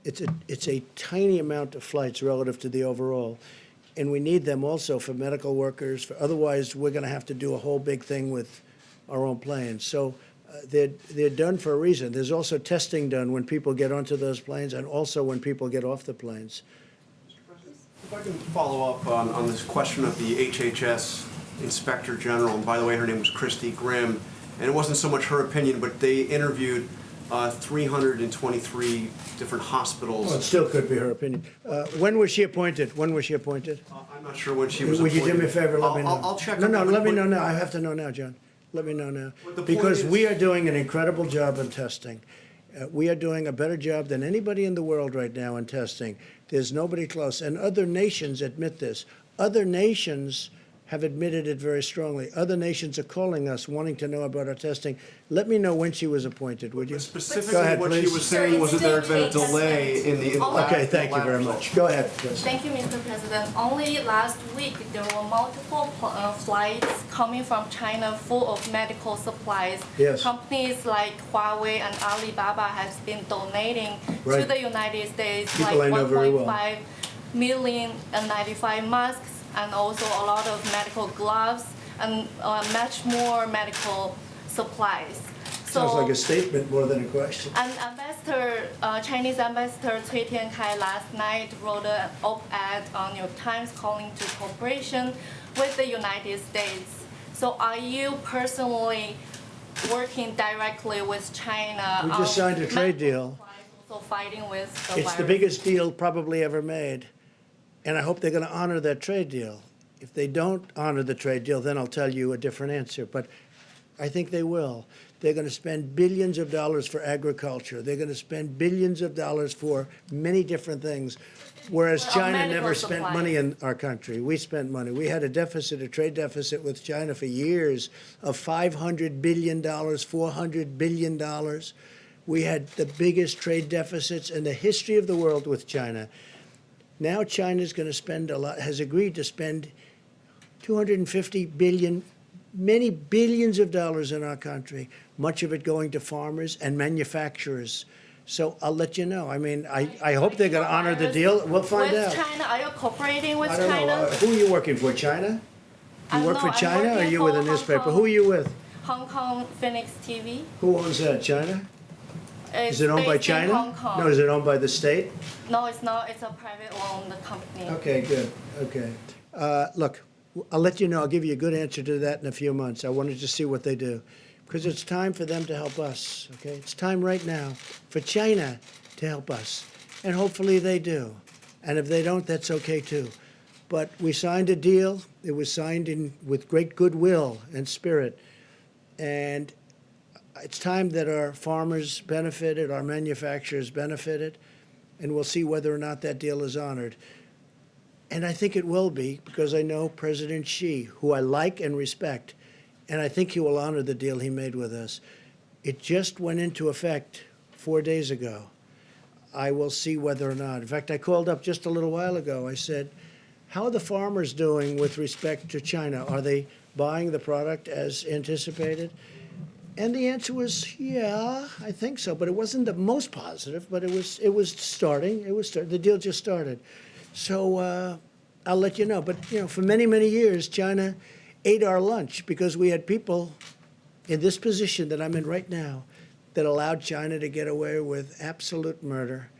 It's a tiny amount of flights relative to the overall, and we need them also for medical workers. Otherwise, we're going to have to do a whole big thing with our own planes. So they're done for a reason. There's also testing done when people get onto those planes, and also when people get off the planes. If I can follow up on this question of the HHS Inspector General, and by the way, her name was Christy Grimm, and it wasn't so much her opinion, but they interviewed 323 different hospitals. Well, it still could be her opinion. When was she appointed? When was she appointed? I'm not sure when she was Would appointed. you do me a favor? Let me know. I'll check. No, on let me that. know now. I have to know now, John. Let me know now. But the point Because is- we are doing an incredible job in testing. We are doing a better job than anybody in the world right now in testing. There's nobody close. And other nations admit this. Other nations have admitted it very strongly. Other nations are calling us, wanting to know about our testing. Let me know when she was appointed, would you? Specifically, Go ahead, what she please. was saying was that there had been a delay in the lab. Okay, thank you very results. much. Go ahead, Chris. Thank you, Mr. President. Only last week, there were multiple flights coming from China full of medical supplies. Yes. Companies like Huawei and Alibaba has been donating to Right. the United States People I know very well. 1.5 million N95 masks, and also a lot of medical gloves and much more medical supplies. Sounds like a statement more than a question. And Chinese Ambassador Cui Tiankai last night wrote an op-ed on New York Times calling to cooperation with the United States. So are you personally working directly with China? We just signed a trade deal. Also fighting with the It's the virus? biggest deal probably ever made, and I hope they're going to honor that trade deal. If they don't honor the trade deal, then I'll tell you a different answer, but I think they will. They're going to spend billions of dollars for agriculture. They're going to spend billions of dollars for many different things, whereas Well, China medical never spent supplies. money in our country. We spent money. We had a deficit, a trade deficit with China for years of $500 billion, $400 billion. We had the biggest trade deficits in the history of the world with China. Now China's going to spend a lot, has agreed to spend $250 billion, many billions of dollars in our country, much of it going to farmers and manufacturers. So I'll let you know. I mean, I hope they're going to honor the deal. We'll find with out. China, are you cooperating with I don't China? know. Who are you working for, China? You work for I'm China, or are working you with a for Hong newspaper? Kong. Who are you with? Hong Kong Phoenix TV. Who owns that, China? It's Is it owned by based in China? Hong Kong. No, is it owned by the state? No, it's not. It's a private-owned company. Okay, good. Okay. Look, I'll let you know. I'll give you a good answer to that in a few months. I wanted to see what they do. Because it's time for them to help us, okay? It's time right now for China to help us. And hopefully they do. And if they don't, that's okay too. But we signed a deal. It was signed with great goodwill and spirit. And it's time that our farmers benefited, our manufacturers benefited, and we'll see whether or not that deal is honored. And I think it will be, because I know President Xi, who I like and respect, and I think he will honor the deal he made with us. It just went into effect 4 days ago. I will see whether or not. In fact, I called up just a little while ago. I said, how are the farmers doing with respect to China? Are they buying the product as anticipated? And the answer was, yeah, I think so. But it wasn't the most positive, but it was starting. The deal just started. So I'll let you know. But, for many, many years, China ate our lunch because we had people in this position that I'm in right now that allowed China to get away with absolute murder,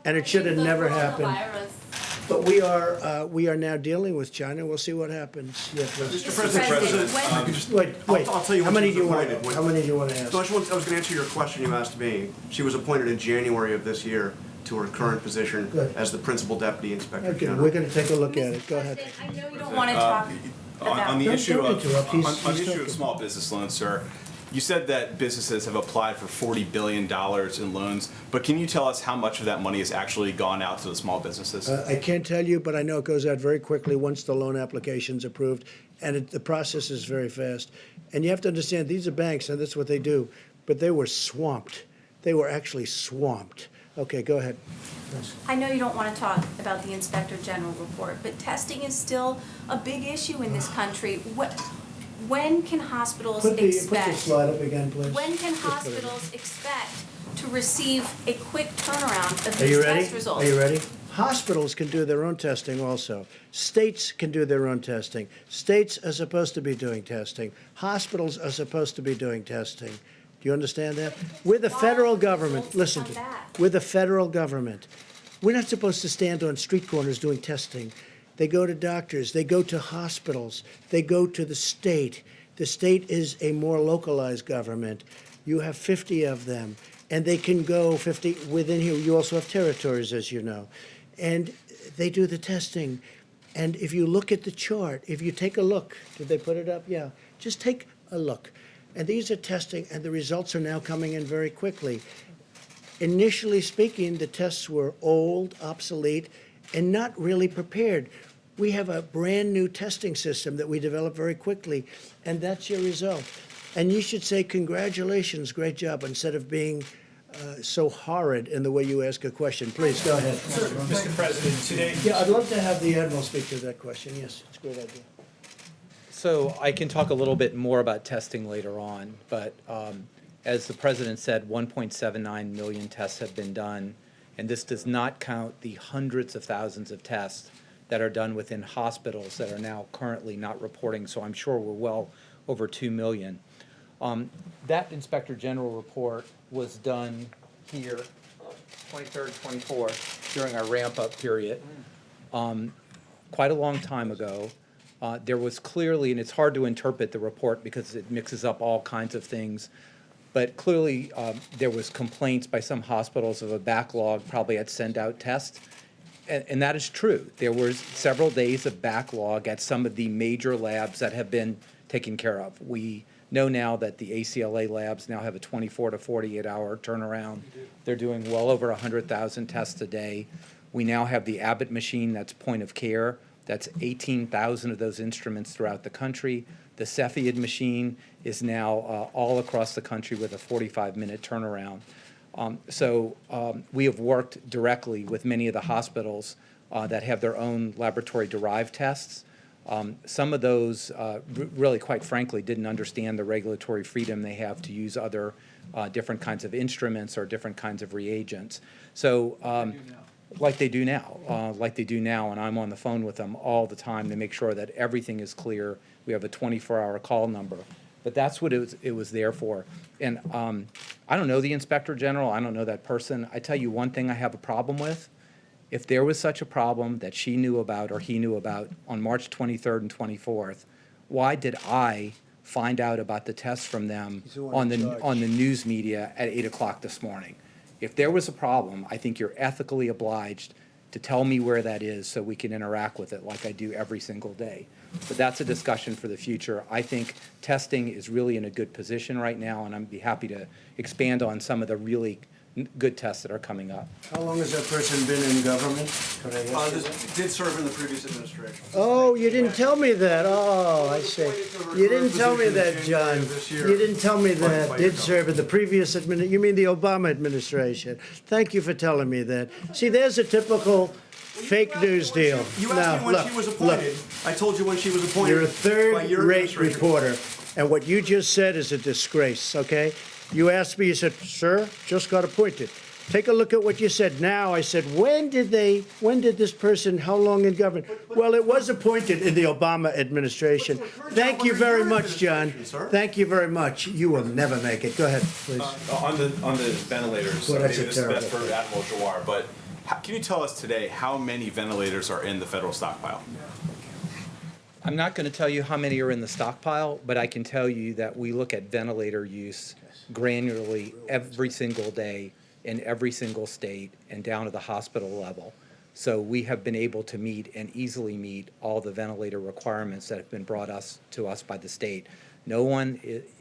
and it should have never happened. But we are now dealing with China. We'll see what happens. Yeah, please. Mr. President, Wait. I'll tell you How when many she do you was want? appointed. How many do you want to ask? So I was going to answer your question you asked me. She was appointed in January of this year to her current position Good. as the Principal Deputy Inspector Okay, General. we're going to take a look at it. Go ahead. I know you don't want to talk On the Don't- issue don't of interrupt. He's on the issue talking. of small business loans, sir, you said that businesses have applied for $40 billion in loans, but can you tell us how much of that money has actually gone out to the small businesses? I can't tell you, but I know it goes out very quickly once the loan application's approved, and the process is very fast. And you have to understand, these are banks, and that's what they do, but they were swamped. They were actually swamped. Okay, go ahead. I know you don't want to talk about the Inspector General report, but testing is still a big issue in this country. When can hospitals Put the expect? slide up again, please. When can Just put it in. hospitals expect to receive a quick turnaround of Are you these ready? test results? Are you ready? Hospitals can do their own testing also. States can do their own testing. States are supposed to be doing testing. Hospitals are supposed to be doing testing. Do you understand that? We're the federal government. Listen to me. We're the federal government. We're not supposed to stand on street corners doing testing. They go to doctors. They go to hospitals. They go to the state. The state is a more localized government. You have 50 of them, and they can go 50 within here. You also have territories, as you know. And they do the testing. And if you look at the chart, if you take a look, did they put it up? Yeah. Just take a look. And these are testing, and the results are now coming in very quickly. Initially speaking, the tests were old, obsolete, and not really prepared. We have a brand-new testing system that we developed very quickly, and that's your result. And you should say, congratulations, great job, instead of being so horrid in the way you ask a question. Please, go ahead. Mr. President, today. Yeah, I'd love to have the Admiral speak to that question. Yes, it's a great idea. So I can talk a little bit more about testing later on, but as the President said, 1.79 million tests have been done, and this does not count the hundreds of thousands of tests that are done within hospitals that are now currently not reporting, so I'm sure we're well over 2 million. That Inspector General report was done here, 23rd, 24th, during our ramp-up period, quite a long time ago. There was clearly, and it's hard to interpret the report because it mixes up all kinds of things, but clearly there was complaints by some hospitals of a backlog, probably at send-out tests, and that is true. There were several days of backlog at some of the major labs that have been taken care of. We know now that the ACLA labs now have a 24 to 48-hour turnaround. They're doing well over 100,000 tests a day. We now have the Abbott machine that's point of care. That's 18,000 of those instruments throughout the country. The Cepheid machine is now all across the country with a 45-minute turnaround. So we have worked directly with many of the hospitals that have their own laboratory-derived tests. Some of those really, quite frankly, didn't understand the regulatory freedom they have to use other different kinds of instruments or different kinds of reagents. So like they do now, and I'm on the phone with them all the time to make sure that everything is clear. We have a 24-hour call number. But that's what it was there for. And I don't know the Inspector General. I don't know that person. I tell you one thing I have a problem with. If there was such a problem that she knew about or he knew about on March 23rd and 24th, why did I find out about the tests from them on the news media at 8 o'clock this morning? If there was a problem, I think you're ethically obliged to tell me where that is so we can interact with it like I do every single day. But that's a discussion for the future. I think testing is really in a good position right now, and I'd be happy to expand on some of the really good tests that are coming up. How long has that person been in government? Could I ask you that? Did serve in the previous administration. Oh, you didn't tell me that. Oh, I see. You didn't tell me that, John. You didn't tell me that. Did serve in the previous administration. You mean the Obama administration. Thank you for telling me that. See, there's a typical fake news deal. You asked me when she was appointed. I told you when she was appointed. You're a by your third-rate administration. reporter, and what you just said is a disgrace, okay? You asked me, you said, sir, just got appointed. Take a look at what you said now. I said, when did this person, how long in government? Well, it was appointed in the Obama administration. Thank you very much, John. Thank you very much. You will never make it. Go ahead, please. On the ventilators, Well, that's maybe a this is best terrible for Admiral Jawar, but can you tell us today how many ventilators are in the federal stockpile? I'm not going to tell you how many are in the stockpile, but I can tell you that we look at ventilator use granularly every single day in every single state and down to the hospital level. So we have been able to meet and easily meet all the ventilator requirements that have been brought to us by the state. No one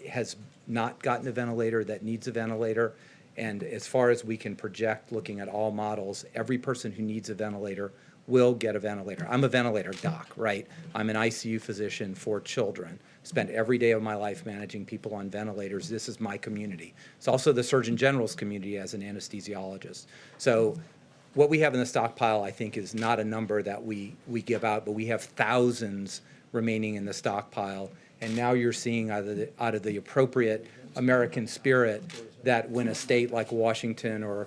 has not gotten a ventilator that needs a ventilator. And as far as we can project, looking at all models, every person who needs a ventilator will get a ventilator. I'm a ventilator doc, right? I'm an ICU physician for children. Spent every day of my life managing people on ventilators. This is my community. It's also the Surgeon General's community as an anesthesiologist. So what we have in the stockpile, I think, is not a number that we give out, but we have thousands remaining in the stockpile. And now you're seeing out of the appropriate American spirit that when a state like Washington or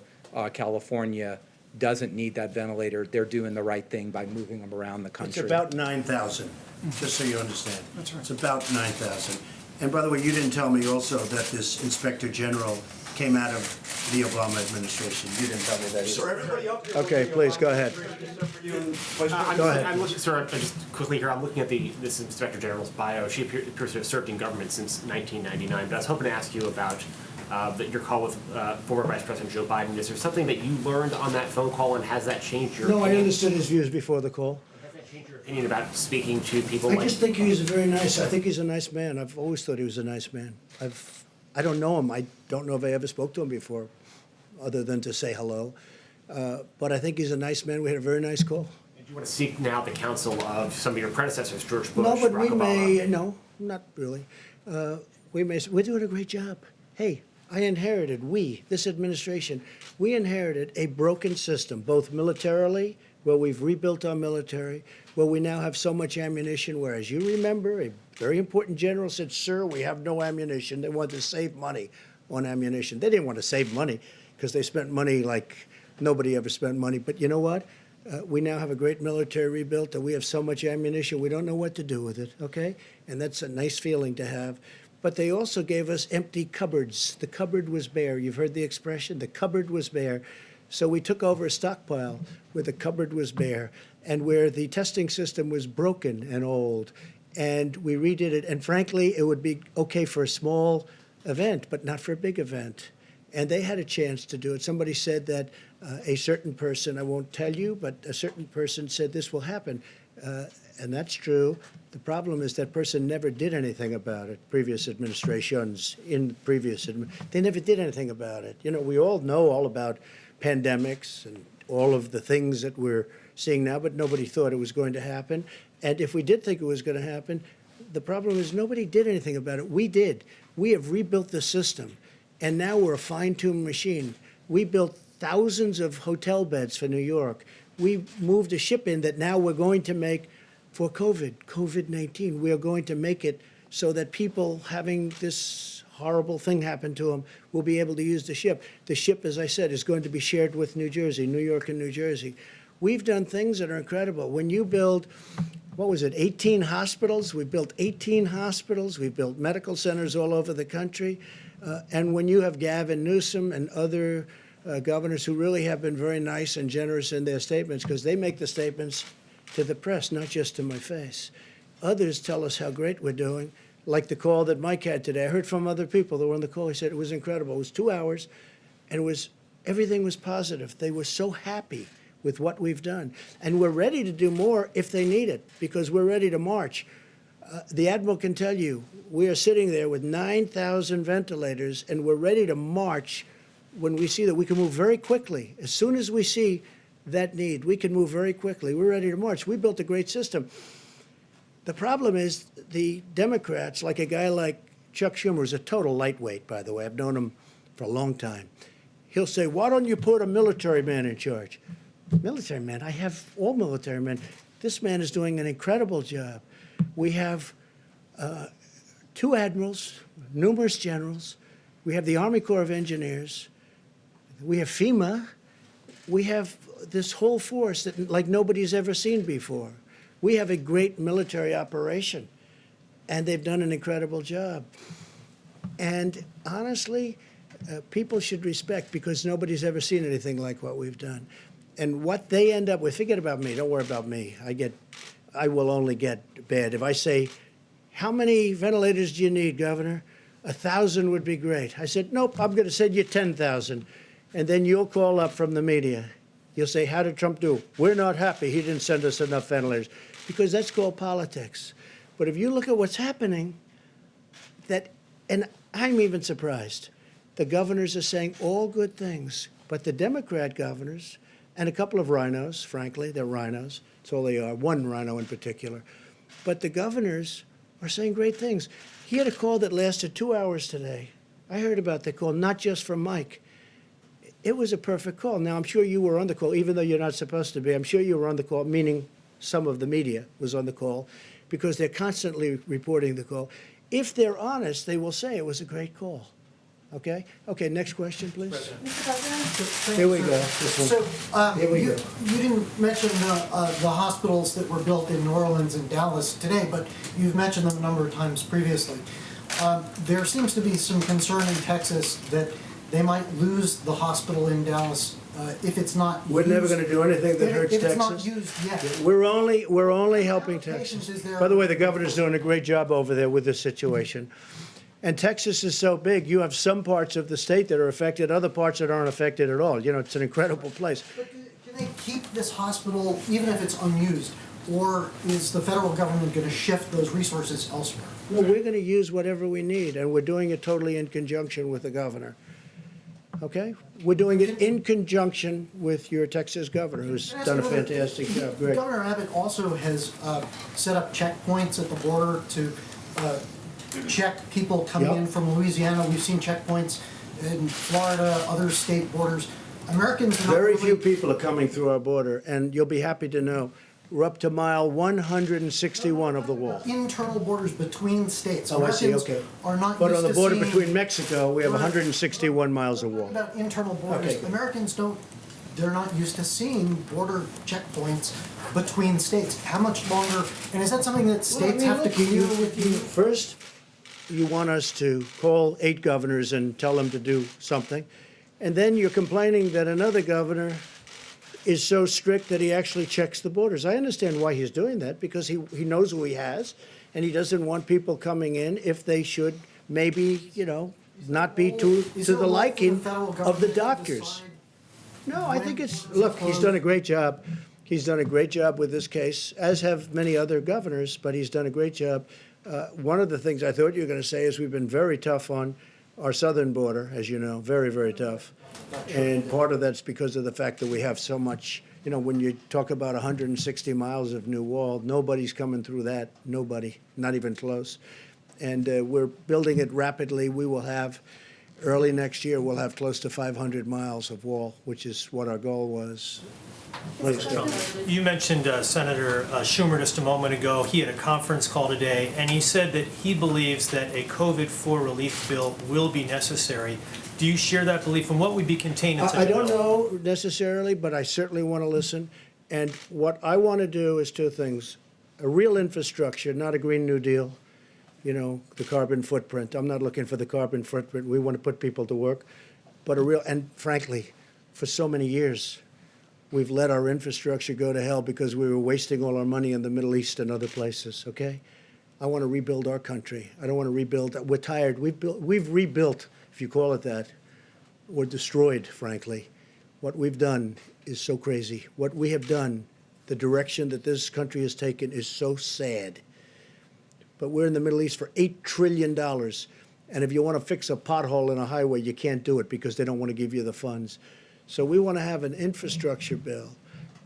California doesn't need that ventilator, they're doing the right thing by moving them around the country. It's about 9,000, just so you understand. That's right. It's about 9,000. And by the way, you didn't tell me also that this Inspector General came out of the Obama administration. You didn't tell me that either. So everybody up here. Okay, please, go ahead. Go ahead. I'm looking, sir, just quickly here, I'm looking at this Inspector General's bio. She appears to have served in government since 1999, but I was hoping to ask you about your call with former Vice President Joe Biden. Is there something that you learned on that phone call, and has that changed your No, opinion? I understood his views before the call. Has that changed your opinion about speaking to people I like... just think he's I think he's a nice man. I've always thought he was a nice man. I don't know him. I don't know if I ever spoke to him before, other than to say hello. But I think he's a nice man. We had a very nice call. Do you want to seek now the counsel of some of your predecessors, George Bush, No, but Barack Obama? no, not really. We're doing a great job. Hey, this administration, we inherited a broken system, both militarily, where we've rebuilt our military, where we now have so much ammunition, whereas you remember, a very important general said, sir, we have no ammunition. They wanted to save money on ammunition. They didn't want to save money because they spent money like nobody ever spent money. But you know what? We now have a great military rebuilt, and we have so much ammunition, we don't know what to do with it, okay? And that's a nice feeling to have. But they also gave us empty cupboards. The cupboard was bare. You've heard the expression, the cupboard was bare. So we took over a stockpile where the cupboard was bare and where the testing system was broken and old. And we redid it. And frankly, it would be okay for a small event, but not for a big event. And they had a chance to do it. Somebody said that a certain person, I won't tell you, but a certain person said this will happen. And that's true. The problem is that person never did anything about it. Previous administrations, they never did anything about it. You know, we all know all about pandemics and all of the things that we're seeing now, but nobody thought it was going to happen. And if we did think it was going to happen, the problem is nobody did anything about it. We did. We have rebuilt the system, and now we're a fine-tuned machine. We built thousands of hotel beds for New York. We moved a ship in that now we're going to make for COVID-19. We are going to make it so that people having this horrible thing happen to them will be able to use the ship. The ship, as I said, is going to be shared with New Jersey, New York and New Jersey. We've done things that are incredible. When you build, 18 hospitals? We built 18 hospitals. We built medical centers all over the country. And when you have Gavin Newsom and other governors who really have been very nice and generous in their statements, because they make the statements to the press, not just to my face. Others tell us how great we're doing, like the call that Mike had today. I heard from other people that were on the call. He said it was incredible. It was 2 hours, and everything was positive. They were so happy with what we've done. And we're ready to do more if they need it, because we're ready to march. The Admiral can tell you, we are sitting there with 9,000 ventilators, and we're ready to march when we see that we can move very quickly. As soon as we see that need, we can move very quickly. We're ready to march. We built a great system. The problem is the Democrats, like a guy like Chuck Schumer, who's a total lightweight, by the way. I've known him for a long time. He'll say, why don't you put a military man in charge? Military man? I have all military men. This man is doing an incredible job. We have 2 admirals, numerous generals. We have the Army Corps of Engineers. We have FEMA. We have this whole force that like nobody's ever seen before. We have a great military operation, and they've done an incredible job. And honestly, people should respect because nobody's ever seen anything like what we've done. And what they end up with, forget about me, don't worry about me. I will only get bad. If I say, how many ventilators do you need, Governor? 1,000 would be great. I said, nope, I'm going to send you 10,000. And then you'll call up from the media. You'll say, how did Trump do? We're not happy. He didn't send us enough ventilators. Because that's called politics. But if you look at what's happening, and I'm even surprised, the governors are saying all good things. But the Democrat governors, and a couple of rhinos, frankly, they're rhinos. That's all they are, one rhino in particular. But the governors are saying great things. He had a call that lasted 2 hours today. I heard about the call, not just from Mike. It was a perfect call. Now, I'm sure you were on the call, even though you're not supposed to be. I'm sure you were on the call, meaning some of the media was on the call, because they're constantly reporting the call. If they're honest, they will say it was a great call. Okay? Okay, next question, please. Mr. President? Here we go. This one. So, Here we go. you didn't mention the hospitals that were built in New Orleans and Dallas today, but you've mentioned them a number of times previously. There seems to be some concern in Texas that they might lose the hospital in Dallas if it's not We're used. never going to do anything that hurts If it's Texas. not used yet. We're only helping Texas. Is there- By the way, the governor's doing a great job over there with this situation. And Texas is so big, you have some parts of the state that are affected, other parts that aren't affected at all. You know, it's an incredible place. But can they keep this hospital even if it's unused? Or is the federal government going to shift those resources elsewhere? Well, we're going to use whatever we need, and we're doing it totally in conjunction with the governor. Okay? We're doing it in conjunction with your Texas governor, who's done a fantastic job. Great. Governor Abbott also has set up checkpoints at the border to check people coming in from Louisiana. We've seen checkpoints in Florida, other state borders. Americans are not Very really- few people are coming through our border, and you'll be happy to know we're up to mile 161 of the wall. Internal borders between states. Oh, I see, Americans okay. are not But used on the to border seeing- between Mexico, we have 161 miles of wall. About internal borders. Okay, good. Americans don't, they're not used to seeing border checkpoints between states. How much longer, and is that something that states have to deal with you? First, you want us to call 8 governors and tell them to do something. And then you're complaining that another governor is so strict that he actually checks the borders. I understand why he's doing that, because he knows who he has, and he doesn't want people coming in if they should maybe, not be to the liking of the doctors. No, I think look, he's done a great job. He's done a great job with this case, as have many other governors, but he's done a great job. One of the things I thought you were going to say is we've been very tough on our southern border, as you know, very, very tough. And part of that's because of the fact that we have so much, when you talk about 160 miles of new wall, nobody's coming through that, nobody, not even close. And we're building it rapidly. We will have, early next year, we'll have close to 500 miles of wall, which is what our goal was. Please go. You mentioned Senator Schumer just a moment ago. He had a conference call today, and he said that he believes that a COVID-4 relief bill will be necessary. Do you share that belief, and what would be contained in such I a bill? don't know necessarily, but I certainly want to listen. And what I want to do is 2 things. A real infrastructure, not a Green New Deal, the carbon footprint. I'm not looking for the carbon footprint. We want to put people to work. But and frankly, for so many years, we've let our infrastructure go to hell because we were wasting all our money in the Middle East and other places, okay? I want to rebuild our country. I don't want to rebuild. We're tired. We've rebuilt, if you call it that. We're destroyed, frankly. What we've done is so crazy. What we have done, the direction that this country has taken is so sad. But we're in the Middle East for $8 trillion. And if you want to fix a pothole in a highway, you can't do it because they don't want to give you the funds. So we want to have an infrastructure bill,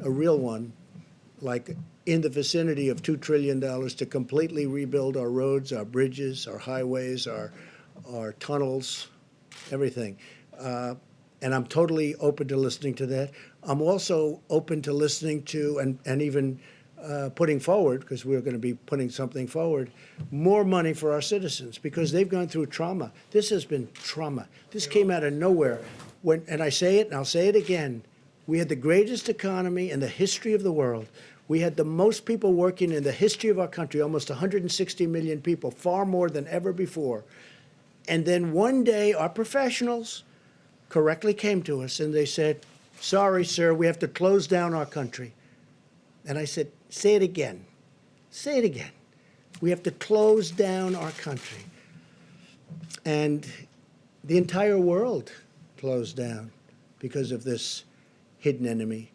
a real one, like in the vicinity of $2 trillion to completely rebuild our roads, our bridges, our highways, our tunnels, everything. And I'm totally open to listening to that. I'm also open to listening to and even putting forward, because we're going to be putting something forward, more money for our citizens, because they've gone through trauma. This has been trauma. This came out of nowhere. And I say it, and I'll say it again, we had the greatest economy in the history of the world. We had the most people working in the history of our country, almost 160 million people, far more than ever before. And then one day, our professionals correctly came to us and they said, sorry, sir, we have to close down our country. And I said, say it again. Say it again. We have to close down our country. And the entire world closed down because of this hidden enemy.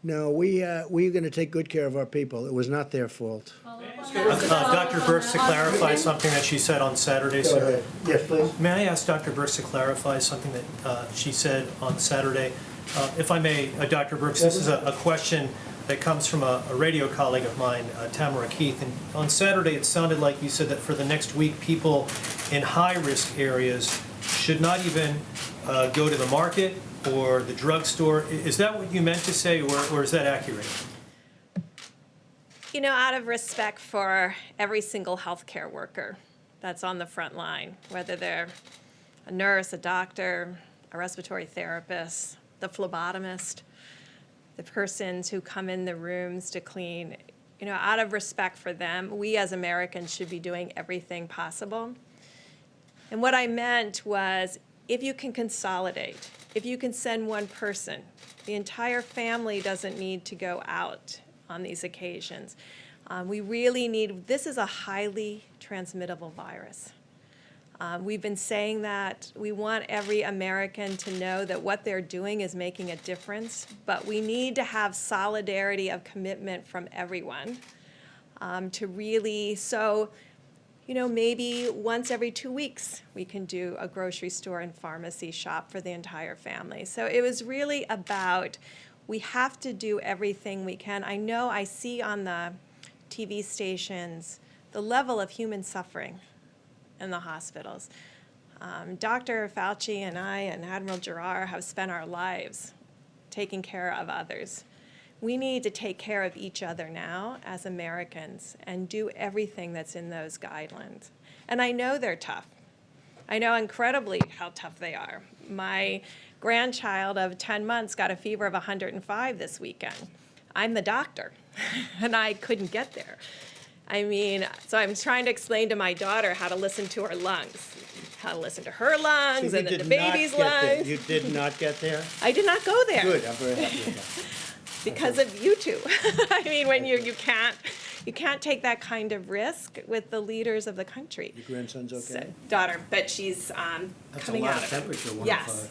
No, we're going to take good care of our people. It was not their fault. Dr. Birx to clarify something that she said on Saturday, Go sir. ahead. Yes, please. May I ask Dr. Birx to clarify something that she said on Saturday? If I may, Dr. Birx, this is a question that comes from a radio colleague of mine, Tamara Keith. And on Saturday, it sounded like you said that for the next week, people in high-risk areas should not even go to the market or the drugstore. Is that what you meant to say, or is that accurate? You know, out of respect for every single healthcare worker that's on the front line, whether they're a nurse, a doctor, a respiratory therapist, the phlebotomist, the persons who come in the rooms to clean, you know, out of respect for them, we as Americans should be doing everything possible. And what I meant was, if you can consolidate, if you can send one person, the entire family doesn't need to go out on these occasions. We really need, this is a highly transmittable virus. We've been saying that we want every American to know that what they're doing is making a difference, but we need to have solidarity of commitment from everyone to really, so, you know, maybe once every 2 weeks we can do a grocery store and pharmacy shop for the entire family. So it was really about, we have to do everything we can. I know I see on the TV stations the level of human suffering in the hospitals. Dr. Fauci and I and Admiral Giroir have spent our lives taking care of others. We need to take care of each other now as Americans and do everything that's in those guidelines. And I know they're tough. I know incredibly how tough they are. My grandchild of 10 months got a fever of 105 this weekend. I'm the doctor, and I couldn't get there. I mean, so I'm trying to explain to my daughter how to listen to her lungs, how to listen to her lungs, So and then the baby's lungs. You did not get there? I did not go there. Good, I'm very happy with that. Because of you two. I mean, when you can't take that kind of risk with the leaders of the country. Your grandson's okay? So, daughter, but she's That's coming a lot out of of it. temperature, 105. Yes.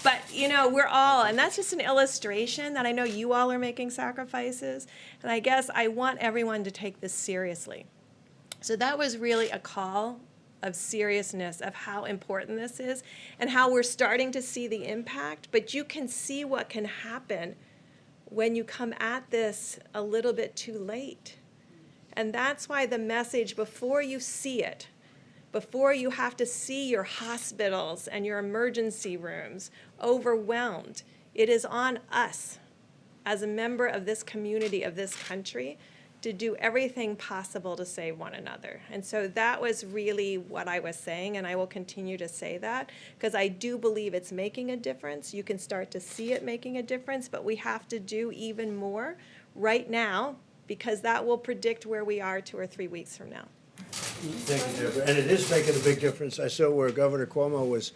But, you know, we're all, and that's just an illustration that I know you all are making sacrifices, and I guess I want everyone to take this seriously. So that was really a call of seriousness of how important this is and how we're starting to see the impact, but you can see what can happen when you come at this a little bit too late. And that's why the message, before you see it, before you have to see your hospitals and your emergency rooms overwhelmed, it is on us as a member of this community, of this country, to do everything possible to save one another. And so that was really what I was saying, and I will continue to say that, because I do believe it's making a difference. You can start to see it making a difference, but we have to do even more right now, because that will predict where we are 2 or 3 weeks from now. Thank you, Deborah. And it is making a big difference. I saw where Governor Cuomo was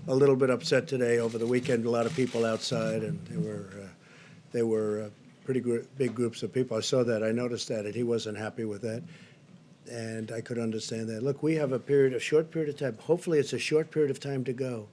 a little bit upset today over the weekend. A lot of people outside, and they were pretty big groups of people. I saw that. I noticed that, and he wasn't happy with that. And I could understand that. Look, we have a short period of time. Hopefully, it's a short period of time to go,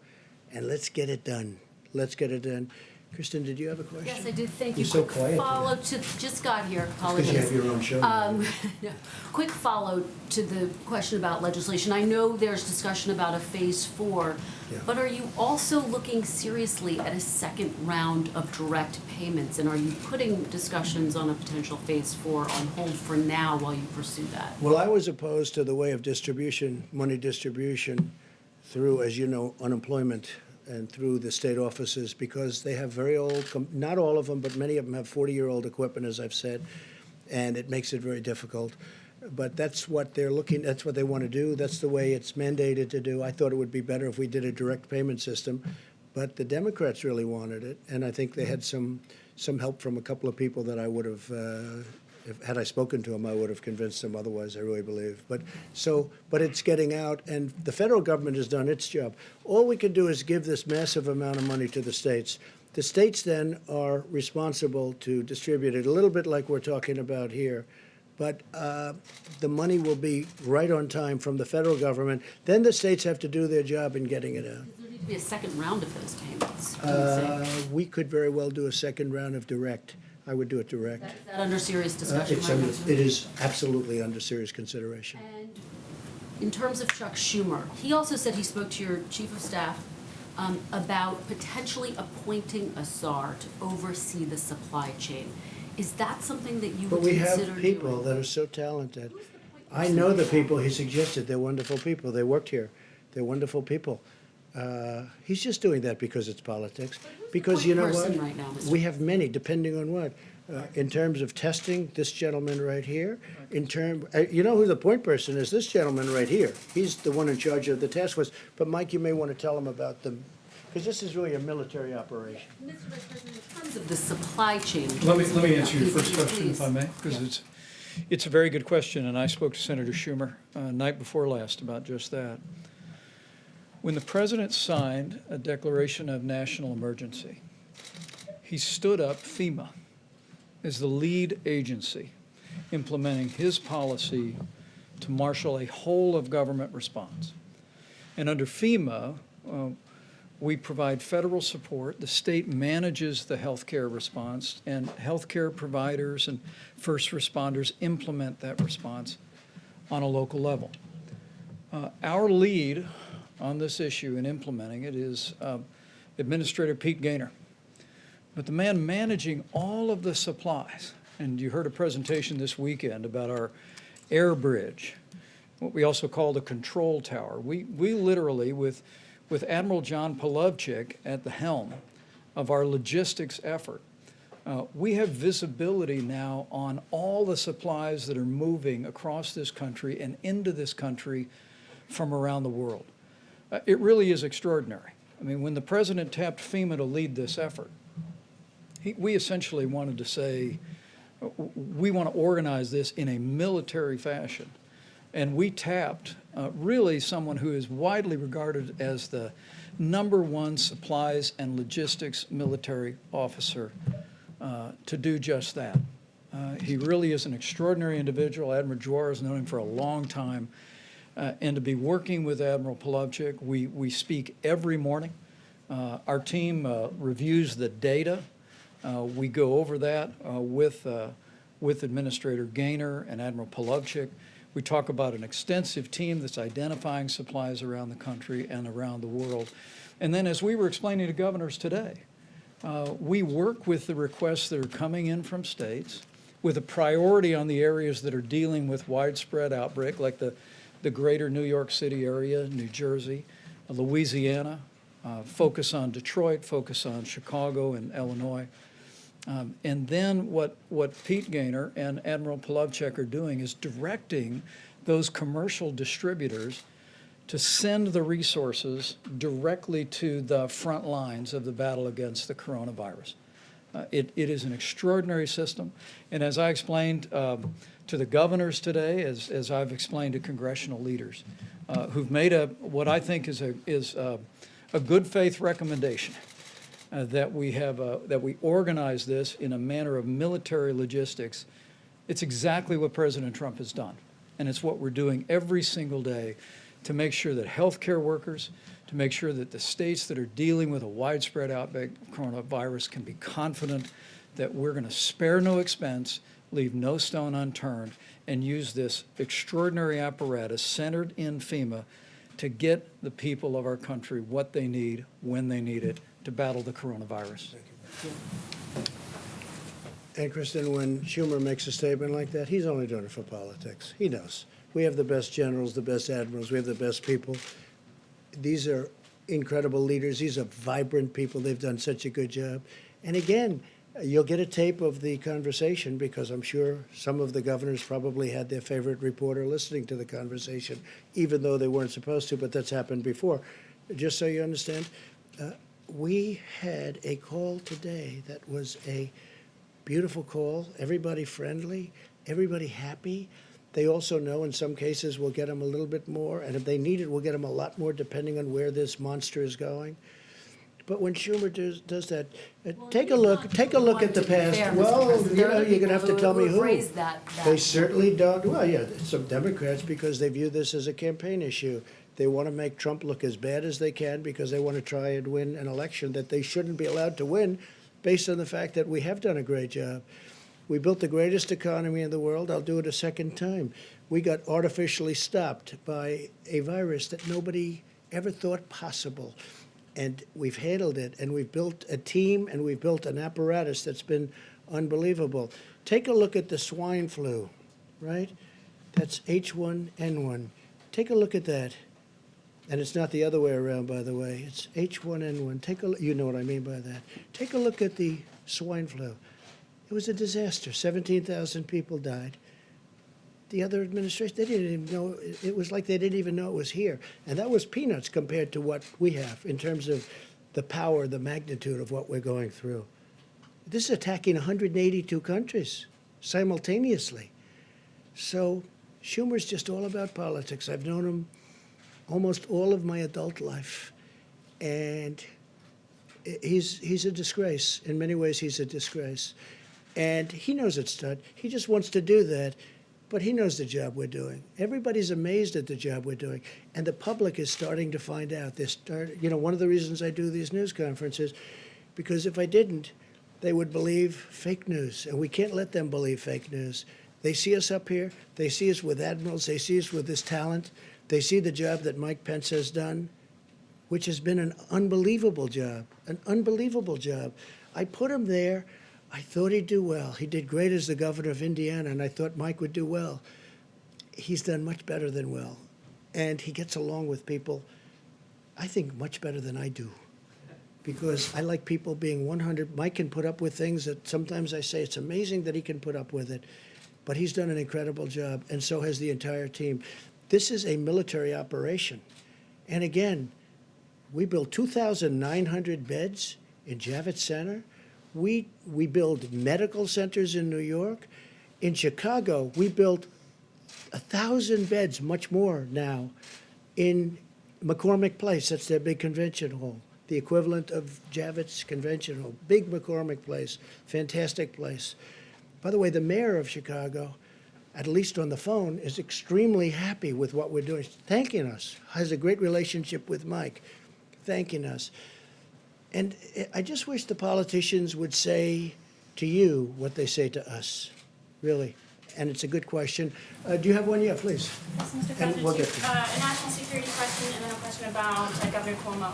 and let's get it done. Let's get it done. Kristen, did you have a question? Yes, I did. Thank you. You're so Quick quiet follow to, just got here. Because you have your own show. No. Quick follow to the question about legislation. I know there's discussion about a phase 4, but are you also looking seriously at a second round of direct payments? And are you putting discussions on a potential phase 4 on hold for now while you pursue that? Well, I was opposed to the way of distribution, money distribution through, as you know, unemployment and through the state offices, because they have very old, not all of them, but many of them have 40-year-old equipment, as I've said. and it makes it very difficult. But that's what they're looking, that's what they want to do. That's the way it's mandated to do. I thought it would be better if we did a direct payment system, but the Democrats really wanted it, and I think they had some help from a couple of people that I would have, had I spoken to them, I would have convinced them otherwise, I really believe. But it's getting out, and the federal government has done its job. All we can do is give this massive amount of money to the states. The states then are responsible to distribute it, a little bit like we're talking about here. But the money will be right on time from the federal government. Then the states have to do their job in getting it out. There need to be a second round of those payments. you would say. We could very well do a second round of direct. I would do it direct. Is that under serious discussion right now? It is absolutely under serious consideration. And in terms of Chuck Schumer, he also said he spoke to your chief of staff about potentially appointing a czar to oversee the supply chain. Is that something that you would But we consider have people doing? that are so talented. I know the people he suggested. They're wonderful people. They worked here. They're wonderful people. He's just doing that because it's politics. Because you know what? Person right now, Mr. We have many, depending on what. In terms of testing, this gentleman right here. You know who the point person is? This gentleman right here. He's the one in charge of the task force. But Mike, you may want to tell him about them, because this is really a military operation. Mr. Vice President, in terms of the supply chain. Let me answer your first Please, question, if I may, because it's a very good question, and I spoke to Senator Schumer night before last about just that. When the president signed a declaration of national emergency, he stood up FEMA as the lead agency implementing his policy to marshal a whole of government response. And under FEMA, we provide federal support. The state manages the healthcare response, and healthcare providers and first responders implement that response on a local level. Our lead on this issue in implementing it is Administrator Pete Gaynor. But the man managing all of the supplies, and you heard a presentation this weekend about our air bridge, what we also call the control tower. We literally, with Admiral John Polovchik at the helm of our logistics effort, we have visibility now on all the supplies that are moving across this country and into this country from around the world. It really is extraordinary. I mean, when the president tapped FEMA to lead this effort, we essentially wanted to say, we want to organize this in a military fashion. And we tapped really someone who is widely regarded as the #1 supplies and logistics military officer to do just that. He really is an extraordinary individual. Admiral Juarez has known him for a long time. And to be working with Admiral Polovchik, we speak every morning. Our team reviews the data. We go over that with Administrator Gaynor and Admiral Polovchik. We talk about an extensive team that's identifying supplies around the country and around the world. And then, as we were explaining to governors today, we work with the requests that are coming in from states with a priority on the areas that are dealing with widespread outbreak, like the greater New York City area, New Jersey, Louisiana, focus on Detroit, focus on Chicago and Illinois. And then what Pete Gaynor and Admiral Polovchik are doing is directing those commercial distributors to send the resources directly to the front lines of the battle against the coronavirus. It is an extraordinary system. And as I explained to the governors today, as I've explained to congressional leaders, who've made what I think is a good faith recommendation, that we organize this in a manner of military logistics. It's exactly what President Trump has done, and it's what we're doing every single day to make sure that healthcare workers, to make sure that the states that are dealing with a widespread outbreak of coronavirus can be confident that we're going to spare no expense, leave no stone unturned, and use this extraordinary apparatus centered in FEMA to get the people of our country what they need, when they need it, to battle the coronavirus. And Kristen, when Schumer makes a statement like that, he's only doing it for politics. He knows. We have the best generals, the best admirals, we have the best people. These are incredible leaders. These are vibrant people. They've done such a good job. And again, You'll get a tape of the conversation because I'm sure some of the governors probably had their favorite reporter listening to the conversation, even though they weren't supposed to, but that's happened before. Just so you understand, we had a call today that was a beautiful call, everybody friendly, everybody happy. They also know in some cases we'll get them a little bit more, and if they need it, we'll get them a lot more depending on where this monster is going. But when Schumer does that, take a look at the past. Well, you know, you're gonna have to tell me who. They certainly don't. Well, yeah, some Democrats, because they view this as a campaign issue. They want to make Trump look as bad as they can because they want to try and win an election that they shouldn't be allowed to win based on the fact that we have done a great job. We built the greatest economy in the world. I'll do it a second time. We got artificially stopped by a virus that nobody ever thought possible. And we've handled it, and we've built a team, and we've built an apparatus that's been unbelievable. Take a look at the swine flu, right? That's H1N1. Take a look at that. And it's not the other way around, by the way. It's H1N1. You know what I mean by that. Take a look at the swine flu. It was a disaster. 17,000 people died. The other administration, they didn't even know, it was like they didn't even know it was here. And that was peanuts compared to what we have in terms of the power, the magnitude of what we're going through. This is attacking 182 countries simultaneously. So Schumer's just all about politics. I've known him almost all of my adult life. And he's a disgrace. In many ways, he's a disgrace. And he knows it's done. He just wants to do that. But he knows the job we're doing. Everybody's amazed at the job we're doing. And the public is starting to find out. You know, one of the reasons I do these news conferences, because if I didn't, they would believe fake news. And we can't let them believe fake news. They see us up here. They see us with admirals. They see us with this talent. They see the job that Mike Pence has done, which has been an unbelievable job, an unbelievable job. I put him there. I thought he'd do well. He did great as the governor of Indiana, and I thought Mike would do well. He's done much better than well. And he gets along with people, I think, much better than I do. Because I like people being 100. Mike can put up with things that sometimes I say it's amazing that he can put up with it. But he's done an incredible job, and so has the entire team. This is a military operation. And again, we built 2,900 beds in Javits Center. We build medical centers in New York. In Chicago, we built 1,000 beds, much more now, in McCormick Place. That's their big convention hall, the equivalent of Javits Convention Hall. Big McCormick Place, fantastic place. By the way, the mayor of Chicago, at least on the phone, is extremely happy with what we're doing, thanking us, has a great relationship with Mike, thanking us. And I just wish the politicians would say to you what they say to us, really. And it's a good question. Do you have one? Yeah, please. Yes, Mr. President. And we'll get to A national security question and then a question about Governor Cuomo.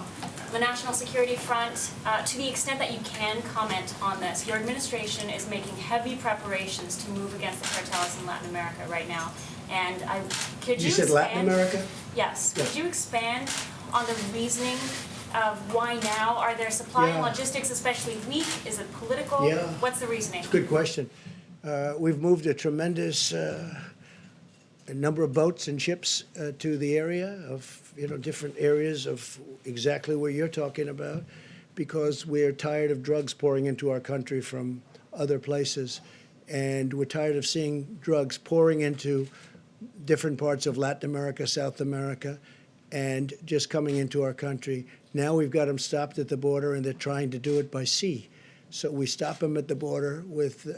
The national security front, to the extent that you can comment on this, your administration is making heavy preparations to move against the cartels in Latin America right now. And could you said expand? Latin America? Yes. Yes. Could you expand on the reasoning of why now? Are there supply and Yeah. logistics especially weak? Is it political? Yeah. What's the reasoning? It's a good question. We've moved a tremendous number of boats and ships to the area of, different areas of exactly where you're talking about, because we're tired of drugs pouring into our country from other places. And we're tired of seeing drugs pouring into different parts of Latin America, South America, and just coming into our country. Now we've got them stopped at the border, and they're trying to do it by sea. So we stop them at the border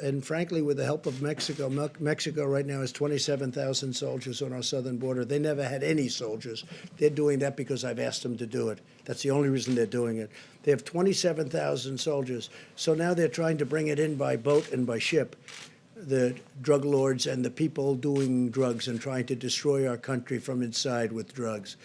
and frankly, with the help of Mexico. Mexico right now has 27,000 soldiers on our southern border. They never had any soldiers. They're doing that because I've asked them to do it. That's the only reason they're doing it. They have 27,000 soldiers. So now they're trying to bring it in by boat and by ship, the drug lords and the people doing drugs and trying to destroy our country from inside with drugs.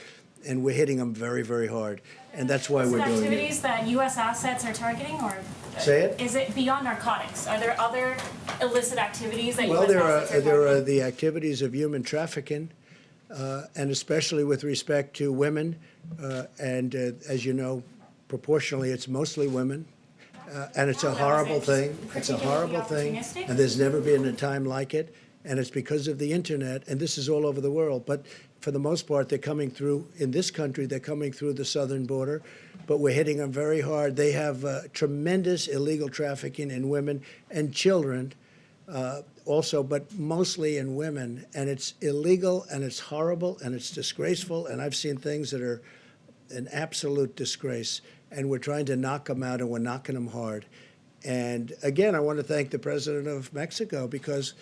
And we're hitting them very, very hard. And that's why we're doing it. Activities that U.S. assets are targeting, or Say it? is it beyond narcotics? Are there other illicit activities that Well, U.S. assets are there targeting? are the activities of human trafficking, and especially with respect to women. And as you know, proportionally, it's mostly women. And it's a No, that horrible wasn't thing. It's a particularly horrible thing. opportunistic? And there's never been a time like it. And it's because of the internet. And this is all over the world. But for the most part, they're coming through, in this country, they're coming through the southern border. But we're hitting them very hard. They have tremendous illegal trafficking in women and children also, but mostly in women. And it's illegal, and it's horrible, and it's disgraceful. And I've seen things that are an absolute disgrace. And we're trying to knock them out, and we're knocking them hard. And again, I want to thank the president of Mexico because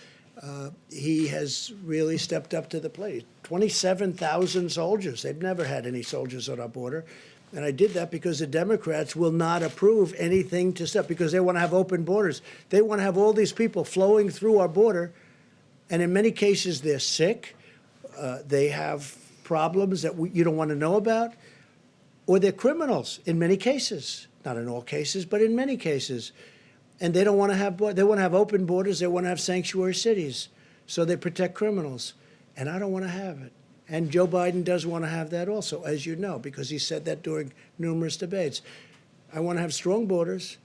he has really stepped up to the plate. 27,000 soldiers. They've never had any soldiers on our border. And I did that because the Democrats will not approve anything to stop, because they want to have open borders. They want to have all these people flowing through our border. And in many cases, they're sick. They have problems that you don't want to know about. Or they're criminals in many cases. Not in all cases, but in many cases. And they don't want to have, they want to have open borders. They want to have sanctuary cities. So they protect criminals. And I don't want to have it. And Joe Biden does want to have that also, as you know, because he said that during numerous debates. I want to have strong borders.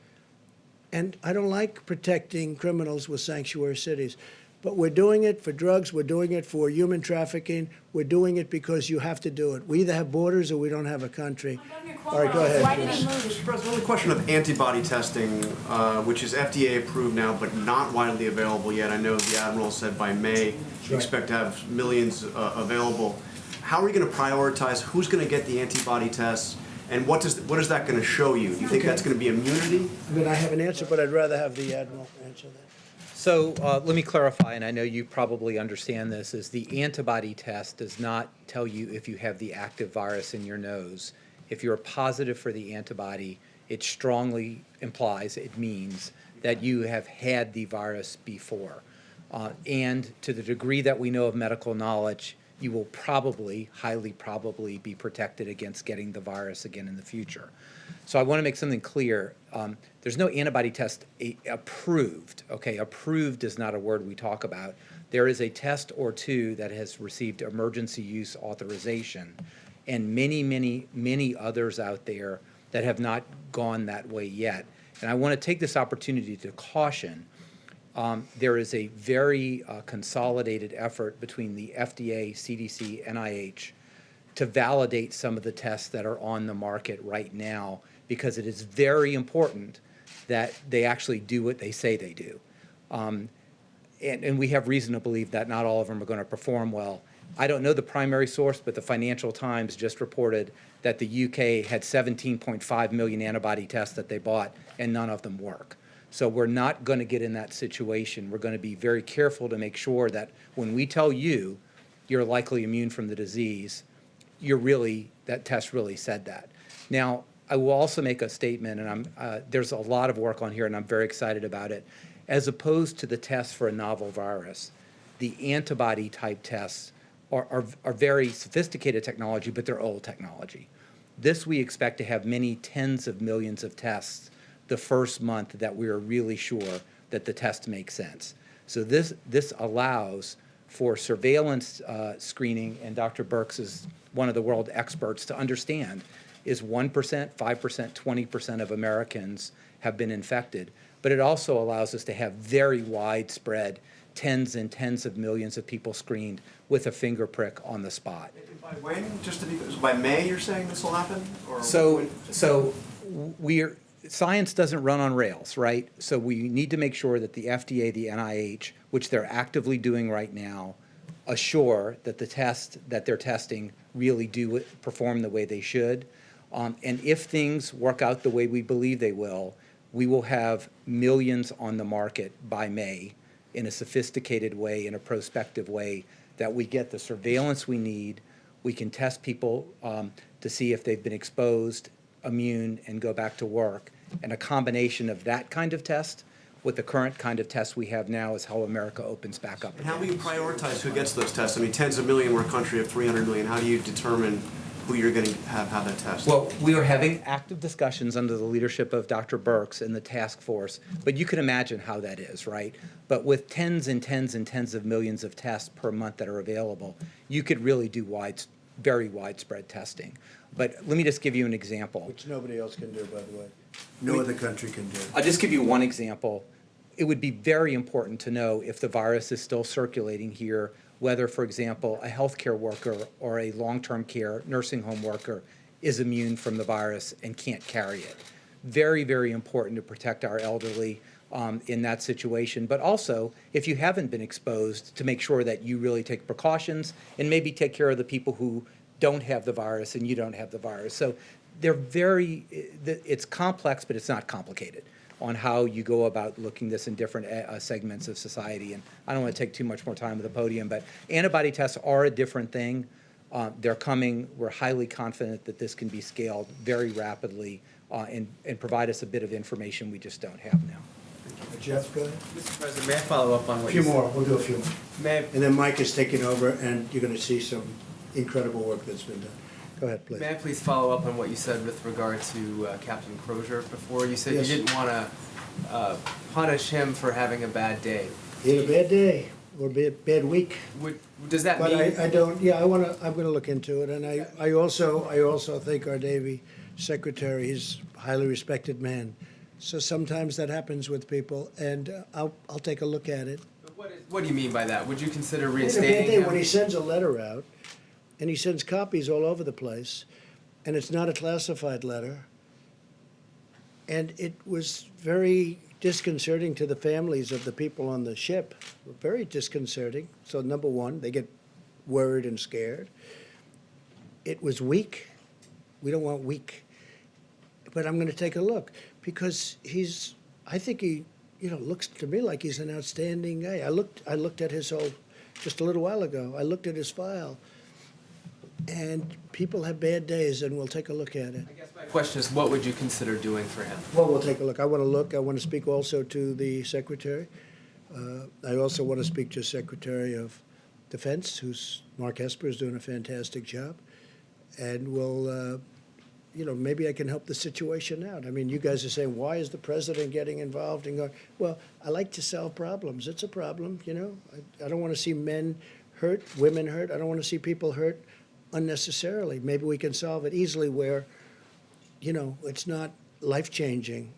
And I don't like protecting criminals with sanctuary cities. But we're doing it for drugs. We're doing it for human trafficking. We're doing it because you have to do it. We either have borders or we don't have a country. All right, go ahead. Why did he move? Mr. President, on the question of antibody testing, which is FDA approved now but not widely available yet. I know the Admiral said by May you expect to have millions available. How are we going to prioritize who's going to get the antibody tests, and what is that going to show you? Do you think that's going to be immunity? I mean, I have an answer, but I'd rather have the Admiral answer that. So let me clarify, and I know you probably understand this, is the antibody test does not tell you if you have the active virus in your nose. If you're positive for the antibody, it strongly implies, it means that you have had the virus before. And to the degree that we know of medical knowledge, you will probably, highly probably, be protected against getting the virus again in the future. So I want to make something clear. There's no antibody test approved, okay? Approved is not a word we talk about. There is a test or two that has received emergency use authorization, and many, many, many others out there that have not gone that way yet. And I want to take this opportunity to caution. There is a very consolidated effort between the FDA, CDC, NIH to validate some of the tests that are on the market right now, because it is very important that they actually do what they say they do. And we have reason to believe that not all of them are going to perform well. I don't know the primary source, but the Financial Times just reported that the UK had 17.5 million antibody tests that they bought, and none of them work. So we're not going to get in that situation. We're going to be very careful to make sure that when we tell you you're likely immune from the disease, that test really said that. Now, I will also make a statement, and there's a lot of work on here, and I'm very excited about it. As opposed to the tests for a novel virus, the antibody type tests are very sophisticated technology, but they're old technology. This we expect to have many tens of millions of tests the first month that we are really sure that the test makes sense. So this allows for surveillance screening, and Dr. Birx is one of the world experts to understand, is 1%, 5%, 20% of Americans have been infected. But it also allows us to have very widespread tens and tens of millions of people screened with a finger prick on the spot. By when? Just to be by May, you're saying this will happen? Or Science doesn't run on rails, right? So we need to make sure that the FDA, the NIH, which they're actively doing right now, assure that the tests that they're testing really do perform the way they should. And if things work out the way we believe they will, we will have millions on the market by May in a sophisticated way, in a prospective way, that we get the surveillance we need. We can test people to see if they've been exposed, immune, and go back to work. And a combination of that kind of test with the current kind of tests we have now is how America opens back up. And how will you prioritize who gets those tests? I mean, tens of million, we're a country of 300 million. How do you determine who you're going to have that test? Well, we are having active discussions under the leadership of Dr. Birx and the task force, but you can imagine how that is, right? But with tens and tens and tens of millions of tests per month that are available, you could really do very widespread testing. But let me just give you an example. Which nobody else can do, by the way. no other country can do. I'll just give you one example. It would be very important to know if the virus is still circulating here, whether, for example, a healthcare worker or a long-term care nursing home worker is immune from the virus and can't carry it. Very, very important to protect our elderly in that situation. But also, if you haven't been exposed, to make sure that you really take precautions and maybe take care of the people who don't have the virus and you don't have the virus. So they're it's complex, but it's not complicated on how you go about looking this in different segments of society. And I don't want to take too much more time with the podium, but antibody tests are a different thing. They're coming. We're highly confident that this can be scaled very rapidly and provide us a bit of information we just don't have now. Jeff, go ahead. Mr. President, may I follow up on A what few you said? more, we'll do a few more. May I, And then Mike is taking over, and you're going to see some incredible work that's been done. Go ahead, please. may I please follow up on what you said with regard to Captain Crozier before? You said Yes. you didn't want to punish him for having a bad day. He had a bad day, or bad week. Does that But mean? I don't, yeah, I'm gonna look into it, and I also think our Navy Secretary, he's a highly respected man. So sometimes that happens with people, and I'll take a look at it. What do you mean by that? Would you consider He had a bad reinstating day him? when he sends a letter out, and he sends copies all over the place, and it's not a classified letter. And it was very disconcerting to the families of the people on the ship, very disconcerting. So number one, they get worried and scared. It was weak. We don't want weak. But I'm going to take a look because I think he, looks to me like he's an outstanding guy. I looked at his just a little while ago. I looked at his file. And people have bad days, and we'll take a look at it. I guess my question is, what would you consider doing for him? Well, we'll take a look. I want to speak also to the Secretary. I also want to speak to Secretary of Defense, Mark Esper is doing a fantastic job. And we'll, maybe I can help the situation out. I mean, you guys are saying, why is the president getting involved and going? Well, I like to solve problems. It's a problem, I don't want to see men hurt, women hurt. I don't want to see people hurt unnecessarily. Maybe we can solve it easily where, it's not life-changing.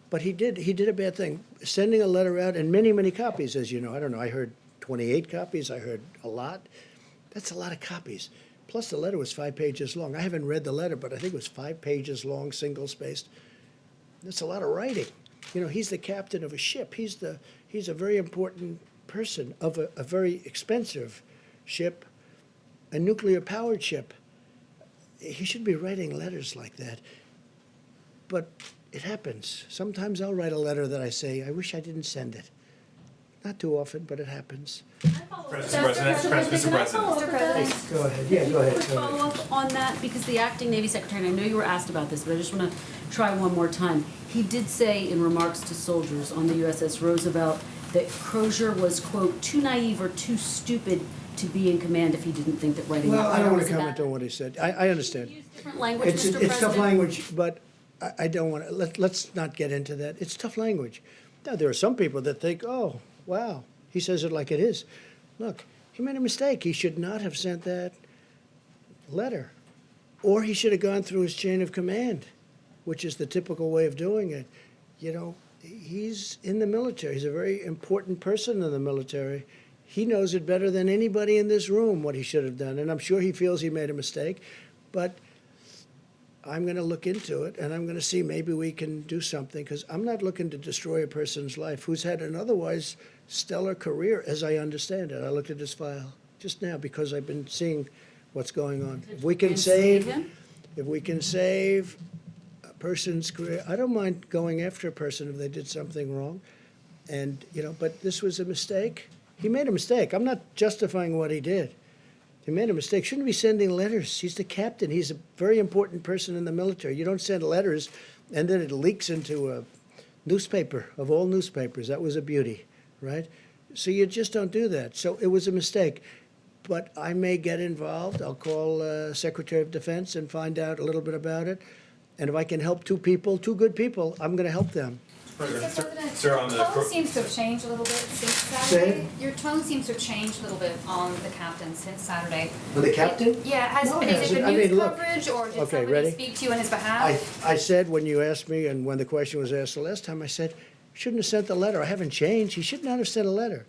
But he did a bad thing. Sending a letter out, and many, many copies, as you know. I don't know, I heard 28 copies, I heard a lot. That's a lot of copies. Plus, the letter was 5 pages long. I haven't read the letter, but I think it was 5 pages long, single-spaced. That's a lot of writing. He's the captain of a ship. He's a very important person of a very expensive ship, a nuclear-powered ship. He should be writing letters like that. But it happens. Sometimes I'll write a letter that I say, I wish I didn't send it. Not too often, but it happens. Mr. President. Go ahead. Yeah, go ahead. Quick follow-up on that, because the acting Navy Secretary, and I know you were asked about this, but I just want to try one more time. He did say in remarks to soldiers on the USS Roosevelt that Crozier was, quote, too naive or too stupid to be in command if he didn't think that writing Well, that I don't letter want was to a comment bad. on what he said. I understand. Different language, Mr. It's President. tough language, but I don't want to, let's not get into that. It's tough language. Now, there are some people that think, oh, wow, he says it like it is. Look, he made a mistake. He should not have sent that letter. Or he should have gone through his chain of command, which is the typical way of doing it. He's in the military. He's a very important person in the military. He knows it better than anybody in this room what he should have done. And I'm sure he feels he made a mistake. But I'm going to look into it, and I'm going to see maybe we can do something, because I'm not looking to destroy a person's life who's had an otherwise stellar career, as I understand it. I looked at his file just now because I've been seeing what's going on. If we can save a person's career, I don't mind going after a person if they did something wrong. And, but this was a mistake. He made a mistake. I'm not justifying what he did. He made a mistake. Shouldn't be sending letters. He's the captain. He's a very important person in the military. You don't send letters and then it leaks into a newspaper of all newspapers. That was a beauty, right? So you just don't do that. So it was a mistake. But I may get involved. I'll call Secretary of Defense and find out a little bit about it. And if I can help two good people, I'm going to help them. Mr. President, Sir, on the your pro- tone seems to have changed a little bit since Say Saturday. it. Your tone seems to have changed a little bit on the captain since Saturday. For the captain? Yeah, No, it is it hasn't. the I news mean, look. coverage, or did Okay, somebody ready? speak to you on his behalf? I said when you asked me and when the question was asked the last time, I said, shouldn't have sent the letter. I haven't changed. He should not have sent a letter.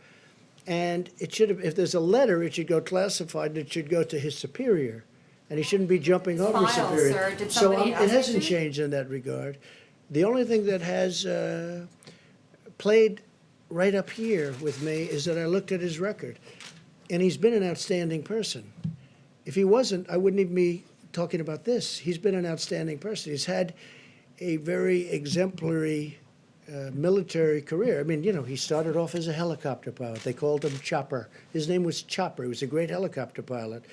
And it should have, if there's a letter, it should go classified, and it should go to his superior. And he shouldn't be jumping over his File, superior. sir. Did So somebody ask it you hasn't to? changed in that regard. The only thing that has played right up here with me is that I looked at his record. And he's been an outstanding person. If he wasn't, I wouldn't even be talking about this. He's been an outstanding person. He's had a very exemplary military career. I mean, you know, he started off as a helicopter pilot. They called him Chopper. His name was Chopper. He was a great helicopter pilot.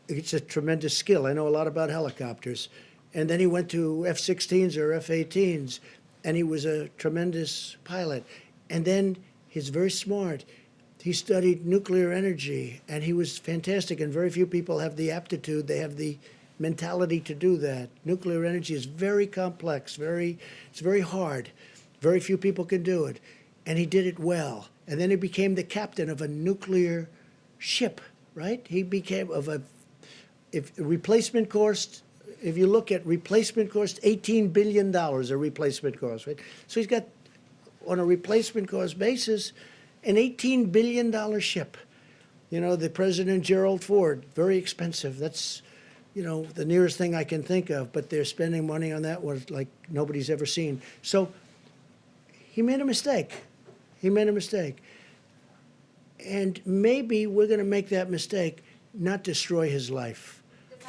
It's a tremendous skill. I know a lot about helicopters. And then he went to F-16s or F-18s, and he was a tremendous pilot. And then he's very smart. He studied nuclear energy, and he was fantastic, and very few people have the aptitude, they have the mentality to do that. Nuclear energy is very complex, it's very hard. Very few people can do it, and he did it well. And then he became the captain of a nuclear ship, right? He became replacement cost, if you look at replacement cost, $18 billion a replacement cost, right? So he's got, on a replacement cost basis, an $18 billion ship. You know, the President Gerald Ford, very expensive. That's, you know, the nearest thing I can think of, but they're spending money on that one like nobody's ever seen. So he made a mistake. He made a mistake. And maybe we're going to make that mistake, not destroy his life.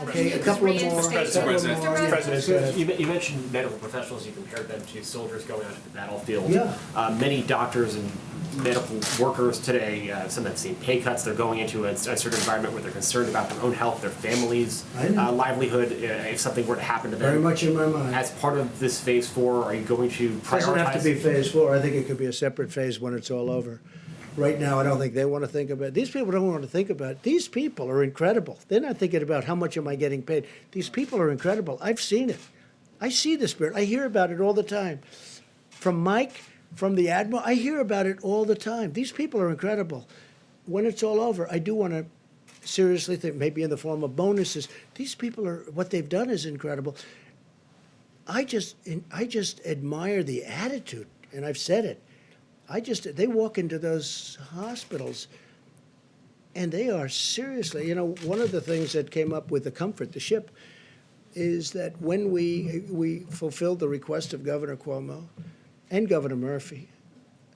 Okay, a couple of more. President, you mentioned medical professionals. You compared them to soldiers going out to the battlefield. Yeah. Many doctors and medical workers today, some have seen pay cuts. They're going into a certain environment where they're concerned about their own health, their families' livelihood, if something were to happen to them. Very much in my mind. As part of this phase 4, are you going to prioritize? Doesn't have to be phase 4. I think it could be a separate phase when it's all over. Right now, I don't think they want to think about it. These people don't want to think about it. These people are incredible. They're not thinking about how much am I getting paid. These people are incredible. I've seen it. I see the spirit. I hear about it all the time. From Mike, from the Admiral, I hear about it all the time. These people are incredible. When it's all over, I do want to seriously think, maybe in the form of bonuses. These people are, what they've done is incredible. I just admire the attitude, and I've said it. They walk into those hospitals and they are seriously, you know, one of the things that came up with the Comfort, the ship, is that when we fulfilled the request of Governor Cuomo and Governor Murphy,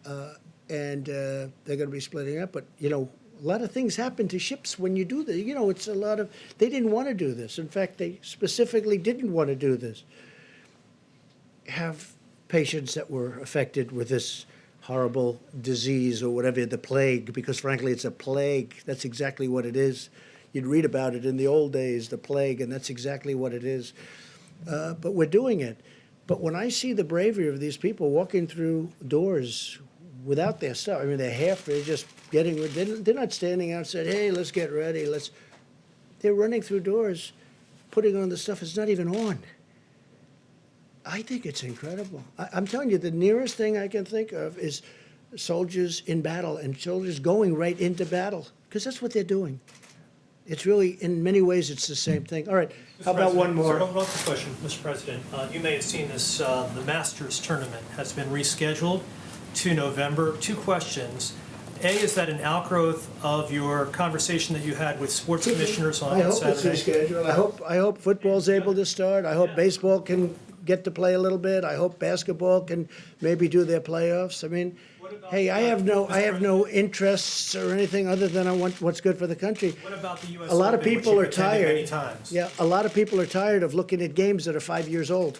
and they're going to be splitting up, but, you know, a lot of things happen to ships when you do this. You know, it's a lot of, they didn't want to do this. In fact, they specifically didn't want to do this. Have patients that were affected with this horrible disease or whatever, the plague, because frankly, it's a plague. That's exactly what it is. You'd read about it in the old days, the plague, and that's exactly what it is. But we're doing it. But when I see the bravery of these people walking through doors without their stuff, I mean, they're just getting, they're not standing outside, hey, let's get ready, they're running through doors, putting on the stuff that's not even on. I think it's incredible. I'm telling you, the nearest thing I can think of is soldiers in battle and soldiers going right into battle, because that's what they're doing. It's really, in many ways, it's the same thing. All right, how about one more? One quick question, Mr. President. You may have seen this, the Masters tournament has been rescheduled to November. 2 questions. A, is that an outgrowth of your conversation that you had with sports commissioners on I hope Saturday? it's rescheduled. I hope football's able to start. I hope baseball can get to play a little bit. I hope basketball can maybe do their playoffs. I mean, hey, I have no interests or anything other than I want what's good for the country. What about the U.S. A lot of Open, people are which you've attended many tired. times? Yeah, a lot of people are tired of looking at games that are 5 years old.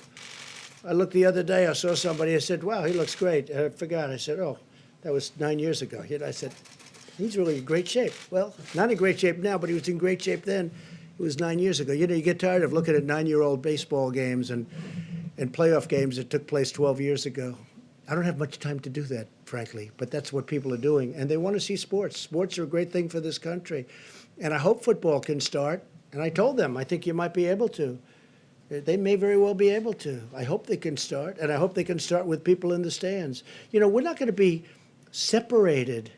I looked the other day, I saw somebody, I said, wow, he looks great. I forgot. I said, oh, that was 9 years ago. I said, he's really in great shape. Well, not in great shape now, but he was in great shape then. It was 9 years ago. You know, you get tired of looking at 9-year-old baseball games and playoff games that took place 12 years ago. I don't have much time to do that, frankly, but that's what people are doing. And they want to see sports. Sports are a great thing for this country. And I hope football can start. And I told them, I think you might be able to. They may very well be able to. I hope they can start, and I hope they can start with people in the stands. You know, we're not going to be separated.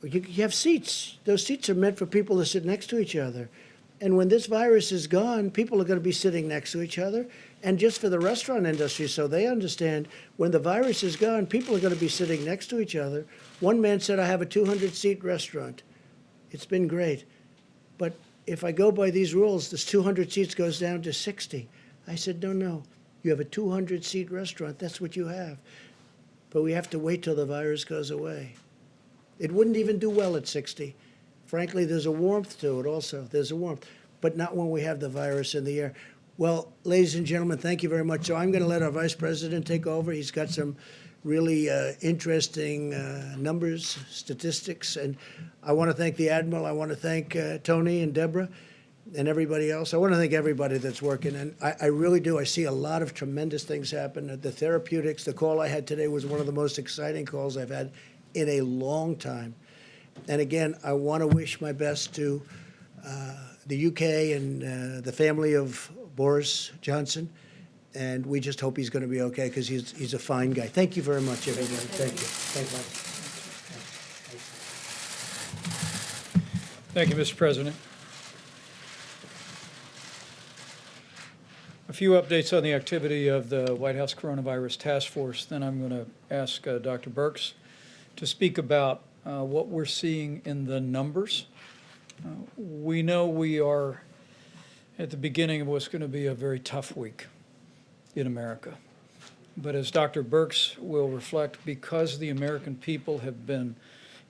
You have seats. Those seats are meant for people to sit next to each other. And when this virus is gone, people are going to be sitting next to each other. And just for the restaurant industry, so they understand, when the virus is gone, people are going to be sitting next to each other. One man said, I have a 200-seat restaurant. It's been great. But if I go by these rules, this 200 seats goes down to 60. I said, no. You have a 200-seat restaurant. That's what you have. But we have to wait till the virus goes away. It wouldn't even do well at 60. Frankly, there's a warmth to it also. There's a warmth. But not when we have the virus in the air. Well, ladies and gentlemen, thank you very much. So I'm going to let our Vice President take over. He's got some really interesting numbers, statistics. And I want to thank the Admiral. I want to thank Tony and Deborah and everybody else. I want to thank everybody that's working. And I really do. I see a lot of tremendous things happen. The Therapeutics, the call I had today was one of the most exciting calls I've had in a long time. And again, I want to wish my best to the UK and the family of Boris Johnson. And we just hope he's going to be okay, because he's a fine guy. Thank you very much, everyone. Thank you. Thank you. Thank you, Mr. President. A few updates on the activity of the White House Coronavirus Task Force. Then I'm going to ask Dr. Birx to speak about what we're seeing in the numbers. We know we are at the beginning of what's going to be a very tough week in America. But as Dr. Birx will reflect, because the American people have been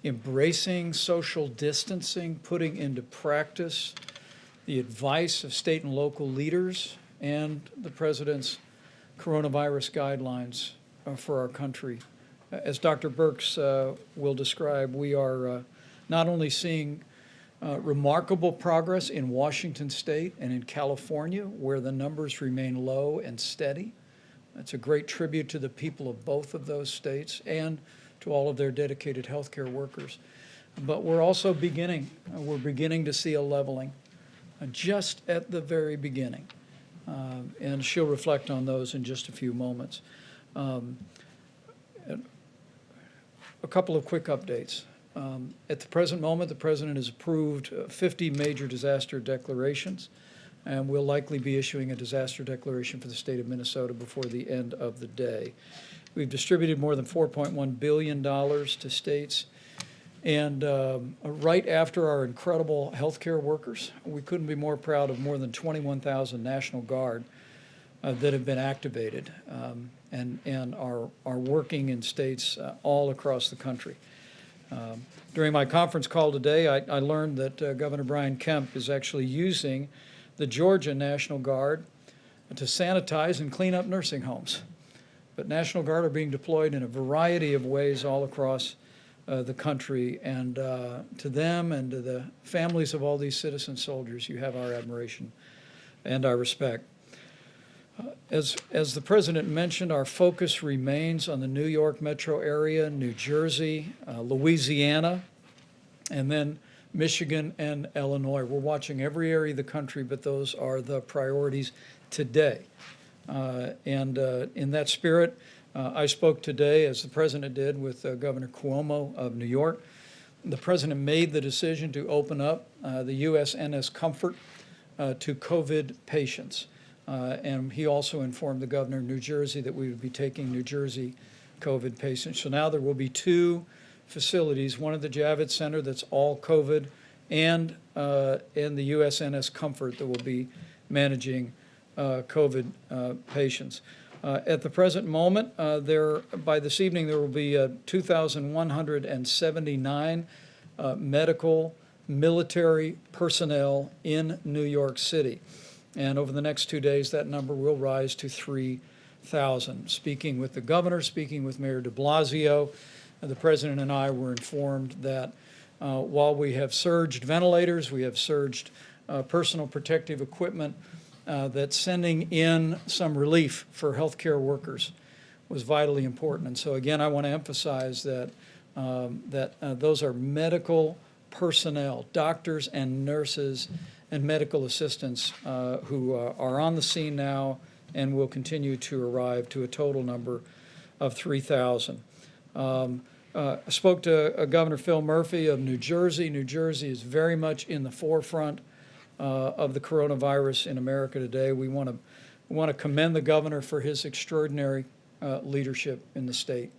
embracing social distancing, putting into practice the advice of state and local leaders and the President's coronavirus guidelines for our country. As Dr. Birx will describe, we are not only seeing remarkable progress in Washington State and in California, where the numbers remain low and steady. It's a great tribute to the people of both of those states and to all of their dedicated healthcare workers. But we're also beginning to see a leveling just at the very beginning. And she'll reflect on those in just a few moments. A couple of quick updates. At the present moment, the President has approved 50 major disaster declarations, and we'll likely be issuing a disaster declaration for the state of Minnesota before the end of the day. We've distributed more than $4.1 billion to states, and right after our incredible healthcare workers, we couldn't be more proud of more than 21,000 National Guard that have been activated and are working in states all across the country. During my conference call today, I learned that Governor Brian Kemp is actually using the Georgia National Guard to sanitize and clean up nursing homes. But National Guard are being deployed in a variety of ways all across the country, and to them and to the families of all these citizen soldiers, you have our admiration and our respect. As the President mentioned, our focus remains on the New York metro area, New Jersey, Louisiana, and then Michigan and Illinois. We're watching every area of the country, but those are the priorities today. And in that spirit, I spoke today, as the President did, with Governor Cuomo of New York. The President made the decision to open up the USNS Comfort to COVID patients. And he also informed the governor of New Jersey that we would be taking New Jersey COVID patients. So now there will be two facilities, one at the Javits Center that's all COVID, and in the USNS Comfort that will be managing COVID patients. At the present moment, by this evening, there will be 2,179 medical, military personnel in New York City. And over the next 2 days, that number will rise to 3,000. Speaking with the governor, speaking with Mayor de Blasio, the President and I were informed that while we have surged ventilators, we have surged personal protective equipment, that sending in some relief for healthcare workers was vitally important. And so again, I want to emphasize that those are medical personnel, doctors and nurses, and medical assistants who are on the scene now and will continue to arrive, to a total number of 3,000. I spoke to Governor Phil Murphy of New Jersey. New Jersey is very much in the forefront of the coronavirus in America today. We want to commend the governor for his extraordinary leadership in the state.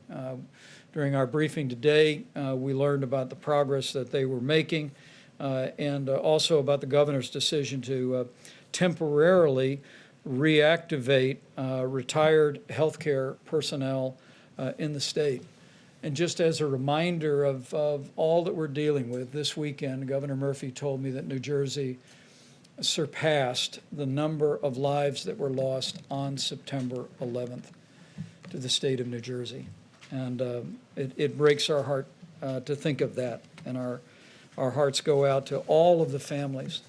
During our briefing today, we learned about the progress that they were making and also about the governor's decision to temporarily reactivate retired healthcare personnel in the state. And just as a reminder of all that we're dealing with, this weekend, Governor Murphy told me that New Jersey surpassed the number of lives that were lost on September 11th to the state of New Jersey. And it breaks our heart to think of that. And our hearts go out to all of the families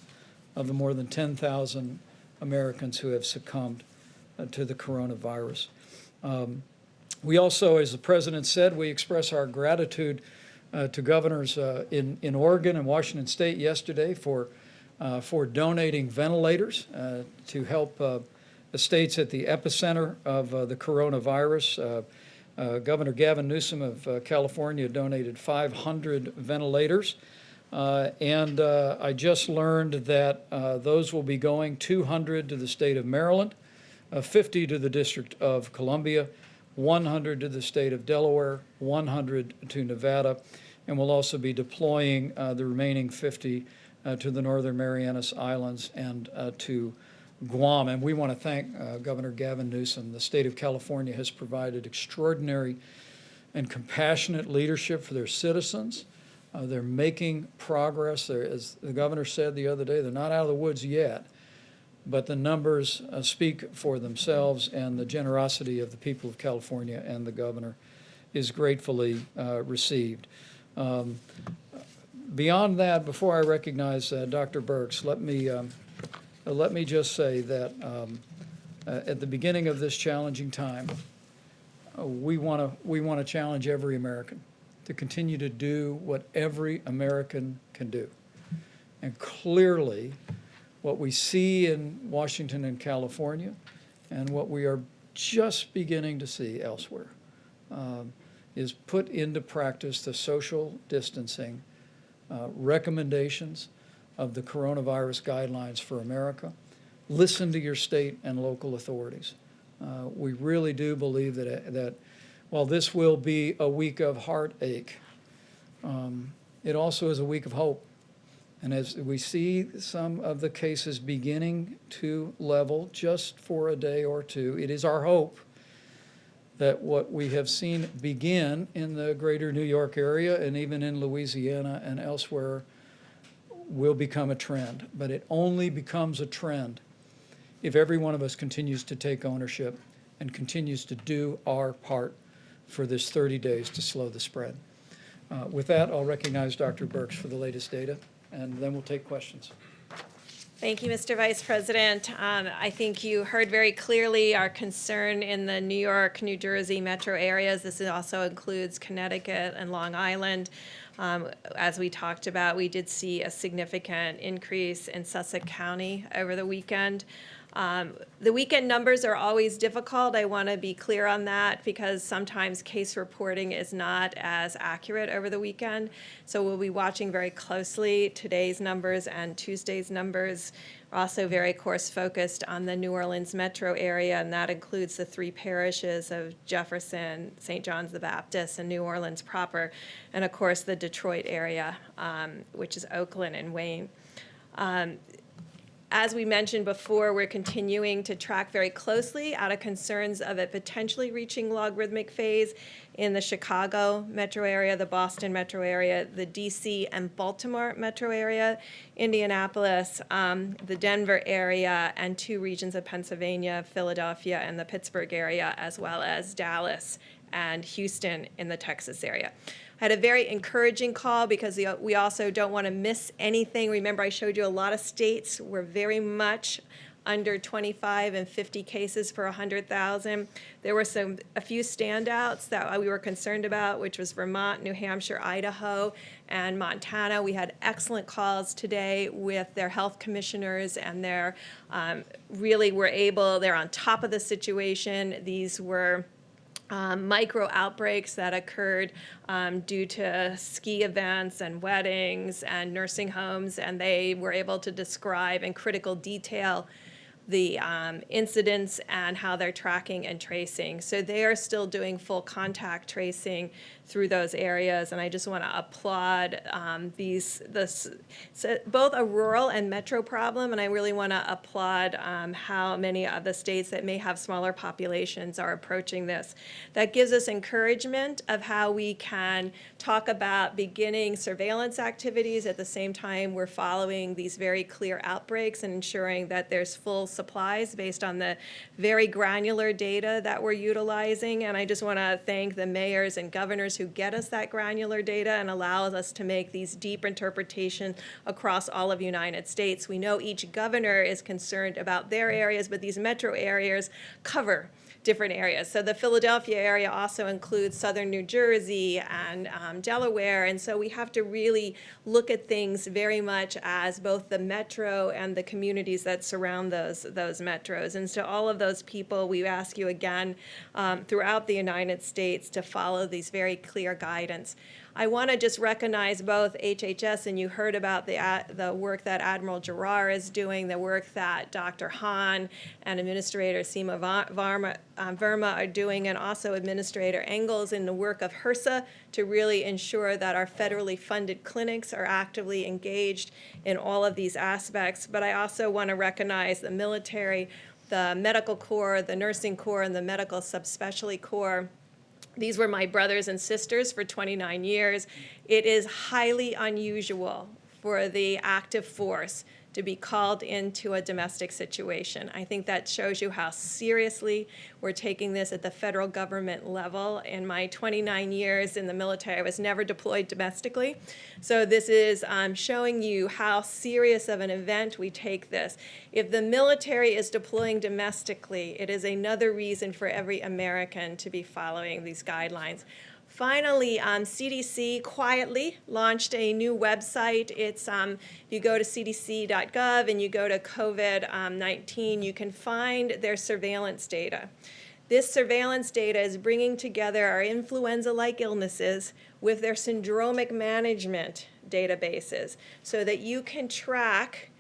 of the more than 10,000 Americans who have succumbed to the coronavirus. We also, as the President said, we express our gratitude to governors in Oregon and Washington State yesterday for donating ventilators to help the states at the epicenter of the coronavirus. Governor Gavin Newsom of California donated 500 ventilators. And I just learned that those will be going 200 to the state of Maryland, 50 to the District of Columbia, 100 to the state of Delaware, 100 to Nevada, and we'll also be deploying the remaining 50 to the Northern Marianas Islands and to Guam. And we want to thank Governor Gavin Newsom. The state of California has provided extraordinary and compassionate leadership for their citizens. They're making progress. As the governor said the other day, they're not out of the woods yet, but the numbers speak for themselves, and the generosity of the people of California and the governor is gratefully received. Beyond that, before I recognize Dr. Birx, let me just say that at the beginning of this challenging time, we want to challenge every American to continue to do what every American can do. And clearly, what we see in Washington and California, and what we are just beginning to see elsewhere, is put into practice the social distancing recommendations of the coronavirus guidelines for America. Listen to your state and local authorities. We really do believe that while this will be a week of heartache, it also is a week of hope. And as we see some of the cases beginning to level just for a day or two, it is our hope that what we have seen begin in the greater New York area and even in Louisiana and elsewhere will become a trend. But it only becomes a trend if every one of us continues to take ownership and continues to do our part for this 30 days to slow the spread. With that, I'll recognize Dr. Birx for the latest data, and then we'll take questions. Thank you, Mr. Vice President. I think you heard very clearly our concern in the New York, New Jersey metro areas. This also includes Connecticut and Long Island. As we talked about, we did see a significant increase in Sussex County over the weekend. The weekend numbers are always difficult. I want to be clear on that because sometimes case reporting is not as accurate over the weekend. So we'll be watching very closely today's numbers and Tuesday's numbers. We're also very course focused on the New Orleans metro area, and that includes the 3 parishes of Jefferson, St. John's the Baptist, and New Orleans proper, and of course the Detroit area, which is Oakland and Wayne. As we mentioned before, we're continuing to track very closely out of concerns of it potentially reaching logarithmic phase in the Chicago metro area, the Boston metro area, the DC and Baltimore metro area, Indianapolis, the Denver area, and 2 regions of Pennsylvania, Philadelphia, and the Pittsburgh area, as well as Dallas and Houston in the Texas area. I had a very encouraging call because we also don't want to miss anything. Remember, I showed you a lot of states were very much under 25 and 50 cases per 100,000. There were a few standouts that we were concerned about, which was Vermont, New Hampshire, Idaho, and Montana. We had excellent calls today with their health commissioners, and they're they're on top of the situation. These were micro outbreaks that occurred due to ski events and weddings and nursing homes, and they were able to describe in critical detail the incidents and how they're tracking and tracing. So they are still doing full contact tracing through those areas, and I just want to applaud both a rural and metro problem, and I really want to applaud how many of the states that may have smaller populations are approaching this. That gives us encouragement of how we can talk about beginning surveillance activities at the same time we're following these very clear outbreaks and ensuring that there's full supplies based on the very granular data that we're utilizing. And I just want to thank the mayors and governors who get us that granular data and allows us to make these deep interpretations across all of the United States. We know each governor is concerned about their areas, but these metro areas cover different areas. So the Philadelphia area also includes southern New Jersey and Delaware, and so we have to really look at things very much as both the metro and the communities that surround those metros. And so all of those people, we ask you again throughout the United States to follow these very clear guidance. I want to just recognize both HHS, and you heard about the work that Admiral Giroir is doing, the work that Dr. Hahn and Administrator Seema Verma are doing, and also Administrator Engels in the work of HRSA to really ensure that our federally funded clinics are actively engaged in all of these aspects. But I also want to recognize the military, the medical corps, the nursing corps, and the medical subspecialty corps. These were my brothers and sisters for 29 years. It is highly unusual for the active force to be called into a domestic situation. I think that shows you how seriously we're taking this at the federal government level. In my 29 years in the military, I was never deployed domestically. So this is showing you how serious of an event we take this. If the military is deploying domestically, it is another reason for every American to be following these guidelines. Finally, CDC quietly launched a new website. It's if you go to cdc.gov and you go to COVID-19, you can find their surveillance data. This surveillance data is bringing together our influenza-like illnesses with their syndromic management databases so that you can track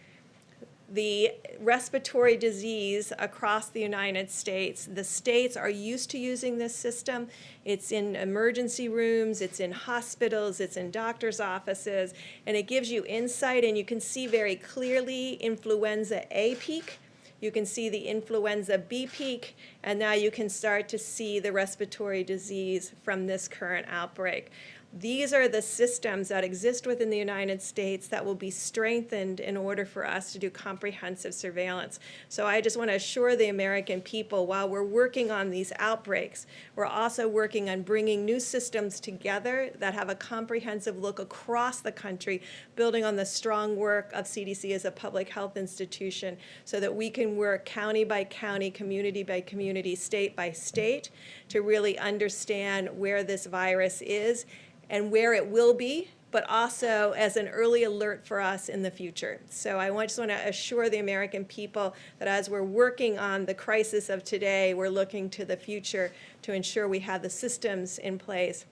the respiratory disease across the United States. The states are used to using this system. It's in emergency rooms, it's in hospitals, it's in doctors' offices, and it gives you insight, and you can see very clearly influenza A peak. You can see the influenza B peak, and now you can start to see the respiratory disease from this current outbreak. These are the systems that exist within the United States that will be strengthened in order for us to do comprehensive surveillance. So I just want to assure the American people, while we're working on these outbreaks, we're also working on bringing new systems together that have a comprehensive look across the country, building on the strong work of CDC as a public health institution, so that we can work county by county, community by community, state by state, to really understand where this virus is and where it will be, but also as an early alert for us in the future. So I just want to assure the American people that as we're working on the crisis of today, we're looking to the future to ensure we have the systems in place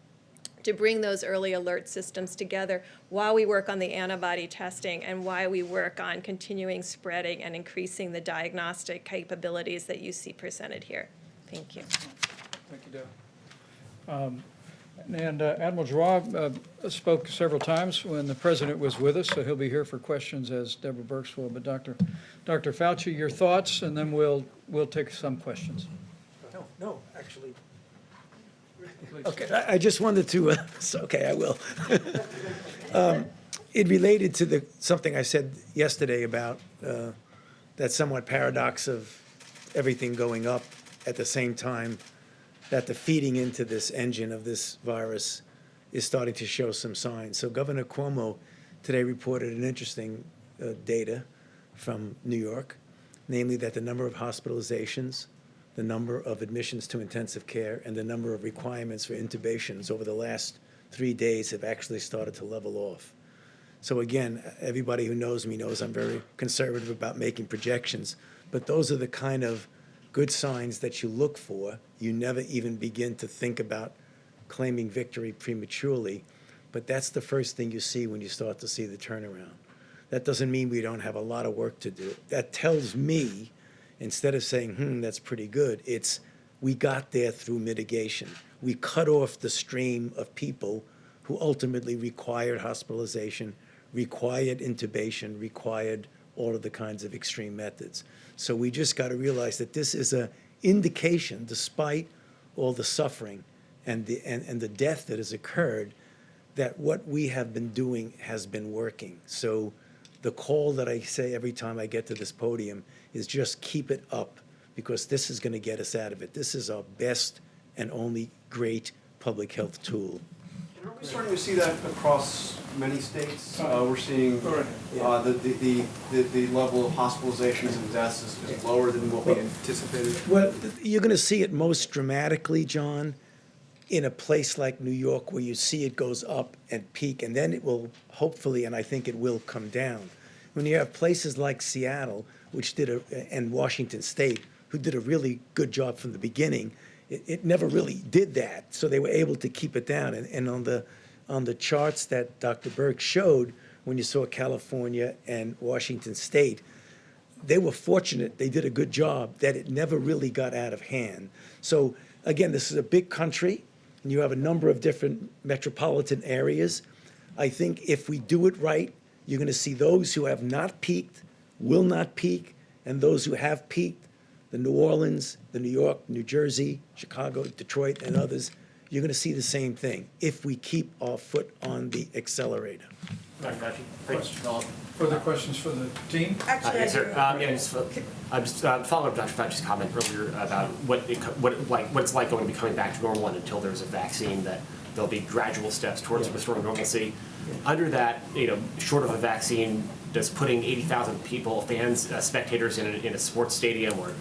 to bring those early alert systems together while we work on the antibody testing and while we work on continuing spreading and increasing the diagnostic capabilities that you see presented here. Thank you. Thank you, Deb. And Admiral Giroir spoke several times when the president was with us, so he'll be here for questions, as Deborah Birx will. But Dr. Fauci, your thoughts, and then we'll take some questions. No, actually. Okay, I just wanted to, okay, I will. It related to something I said yesterday about that somewhat paradox of everything going up at the same time that the feeding into this engine of this virus is starting to show some signs. So Governor Cuomo today reported an interesting data from New York, namely that the number of hospitalizations, the number of admissions to intensive care, and the number of requirements for intubations over the last 3 days have actually started to level off. So again, everybody who knows me knows I'm very conservative about making projections, but those are the kind of good signs that you look for. You never even begin to think about claiming victory prematurely, but that's the first thing you see when you start to see the turnaround. That doesn't mean we don't have a lot of work to do. That tells me, instead of saying, that's pretty good, it's we got there through mitigation. We cut off the stream of people who ultimately required hospitalization, required intubation, required all of the kinds of extreme methods. So we just got to realize that this is an indication, despite all the suffering and the death that has occurred, that what we have been doing has been working. So the call that I say every time I get to this podium is just keep it up, because this is going to get us out of it. This is our best and only great public health tool. And are we starting to see that across many states? We're seeing the level of hospitalizations and deaths is lower than what we anticipated. Well, you're going to see it most dramatically, John, in a place like New York, where you see it goes up and peak, and then it will hopefully, and I think it will, come down. When you have places like Seattle, which and Washington State, who did a really good job from the beginning, it never really did that, so they were able to keep it down. And on the charts that Dr. Birx showed, when you saw California and Washington State, they were fortunate, they did a good job, that it never really got out of hand. So again, this is a big country, and you have a number of different metropolitan areas. I think if we do it right, you're going to see those who have not peaked will not peak, and those who have peaked, the New Orleans, the New York, New Jersey, Chicago, Detroit, and others, you're going to see the same thing if we keep our foot on the accelerator. Dr. Fauci, Further questions for the team? Yes, sir. I'm just following up Dr. Fauci's comment earlier about what it's like going to be coming back to normal, and until there's a vaccine, that there'll be gradual steps towards restoring normalcy. Under that, short of a vaccine, does putting 80,000 people, fans, spectators in a sports stadium, or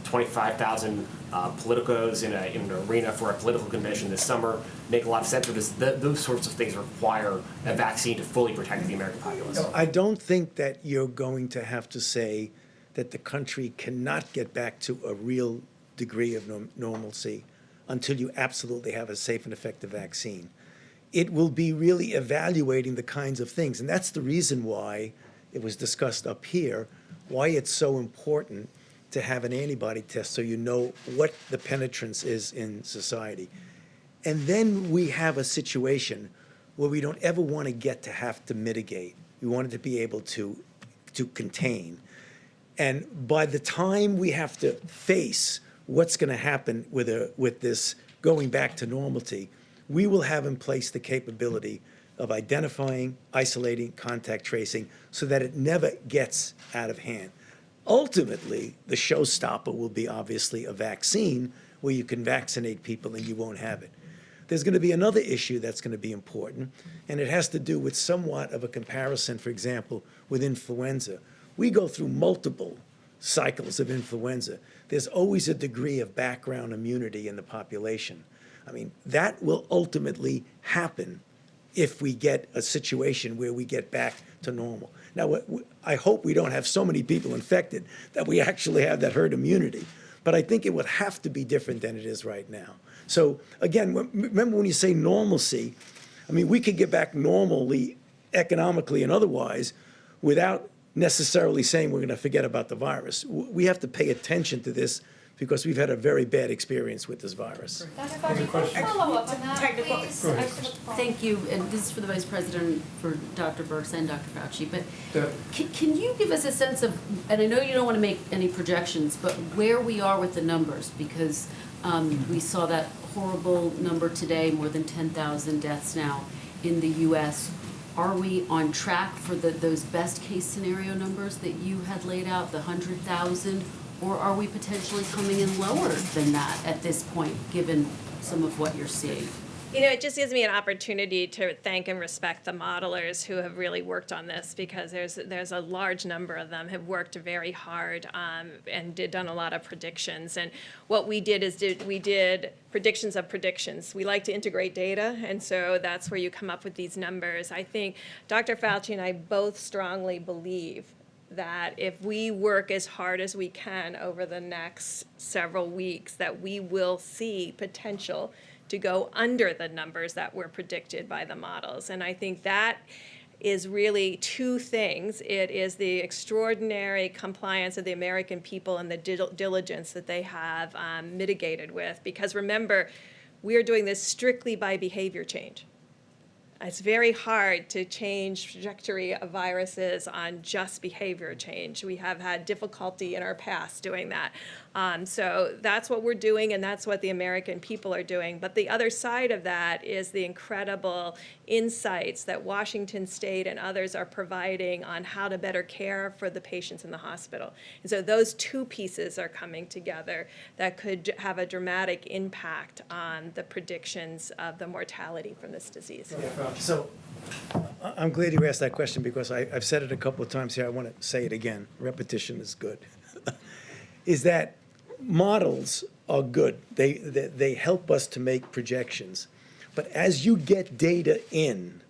25,000 politicos in an arena for a political convention this summer make a lot of sense, or does those sorts of things require a vaccine to fully protect the American populace? No, I don't think that you're going to have to say that the country cannot get back to a real degree of normalcy until you absolutely have a safe and effective vaccine. It will be really evaluating the kinds of things, and that's the reason why it was discussed up here, why it's so important to have an antibody test so you know what the penetrance is in society. And then we have a situation where we don't ever want to get to have to mitigate. We want it to be able to contain. And by the time we have to face what's going to happen with this going back to normalcy, we will have in place the capability of identifying, isolating, contact tracing, so that it never gets out of hand. Ultimately, the showstopper will be obviously a vaccine where you can vaccinate people and you won't have it. There's going to be another issue that's going to be important, and it has to do with somewhat of a comparison, for example, with influenza. We go through multiple cycles of influenza. There's always a degree of background immunity in the population. I mean, that will ultimately happen if we get a situation where we get back to normal. Now, I hope we don't have so many people infected that we actually have that herd immunity, but I think it would have to be different than it is right now. So again, remember when you say normalcy, I mean, we could get back normally, economically and otherwise, without necessarily saying we're going to forget about the virus. We have to pay attention to this because we've had a very bad experience with this virus. Dr. Fauci, can I follow up on that, please? Thank you, and this is for the Vice President, for Dr. Birx and Dr. Fauci, but can you give us a sense of, and I know you don't want to make any projections, but where we are with the numbers, because we saw that horrible number today, more than 10,000 deaths now in the U.S. Are we on track for those best case scenario numbers that you had laid out, the 100,000? Or are we potentially coming in lower than that at this point, given some of what you're seeing? You know, it just gives me an opportunity to thank and respect the modelers who have really worked on this, because there's a large number of them have worked very hard and done a lot of predictions. And what we did is we did predictions of predictions. We like to integrate data, and so that's where you come up with these numbers. I think Dr. Fauci and I both strongly believe that if we work as hard as we can over the next several weeks, that we will see potential to go under the numbers that were predicted by the models. And I think that is really two things. It is the extraordinary compliance of the American people and the diligence that they have mitigated with. Because remember, we are doing this strictly by behavior change. It's very hard to change trajectory of viruses on just behavior change. We have had difficulty in our past doing that. So that's what we're doing, and that's what the American people are doing. But the other side of that is the incredible insights that Washington State and others are providing on how to better care for the patients in the hospital. And so those two pieces are coming together that could have a dramatic impact on the predictions of the mortality from this disease. So I'm glad you asked that question, because I've said it a couple of times here. I want to say it again. Repetition is good. Is that models are good. They help us to make projections. But as you get data in,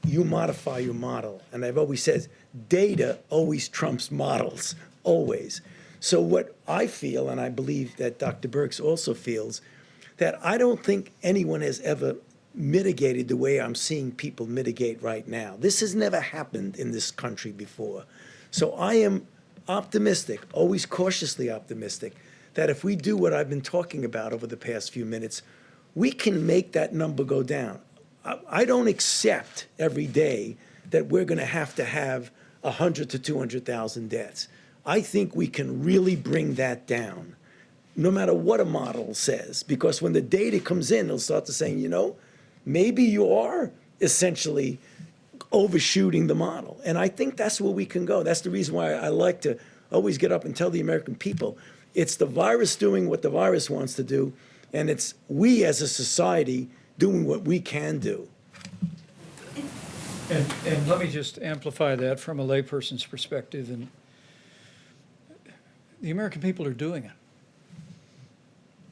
you modify your model. And I've always said, data always trumps models, always. So what I feel, and I believe that Dr. Birx also feels, that I don't think anyone has ever mitigated the way I'm seeing people mitigate right now. This has never happened in this country before. So I am optimistic, always cautiously optimistic, that if we do what I've been talking about over the past few minutes, we can make that number go down. I don't accept every day that we're going to have 100 to 200,000 deaths. I think we can really bring that down, no matter what a model says, because when the data comes in, they'll start to saying, you know, maybe you are essentially overshooting the model. And I think that's where we can go. That's the reason why I like to always get up and tell the American people, it's the virus doing what the virus wants to do, and it's we as a society doing what we can do. And let me just amplify that from a layperson's perspective. And the American people are doing it.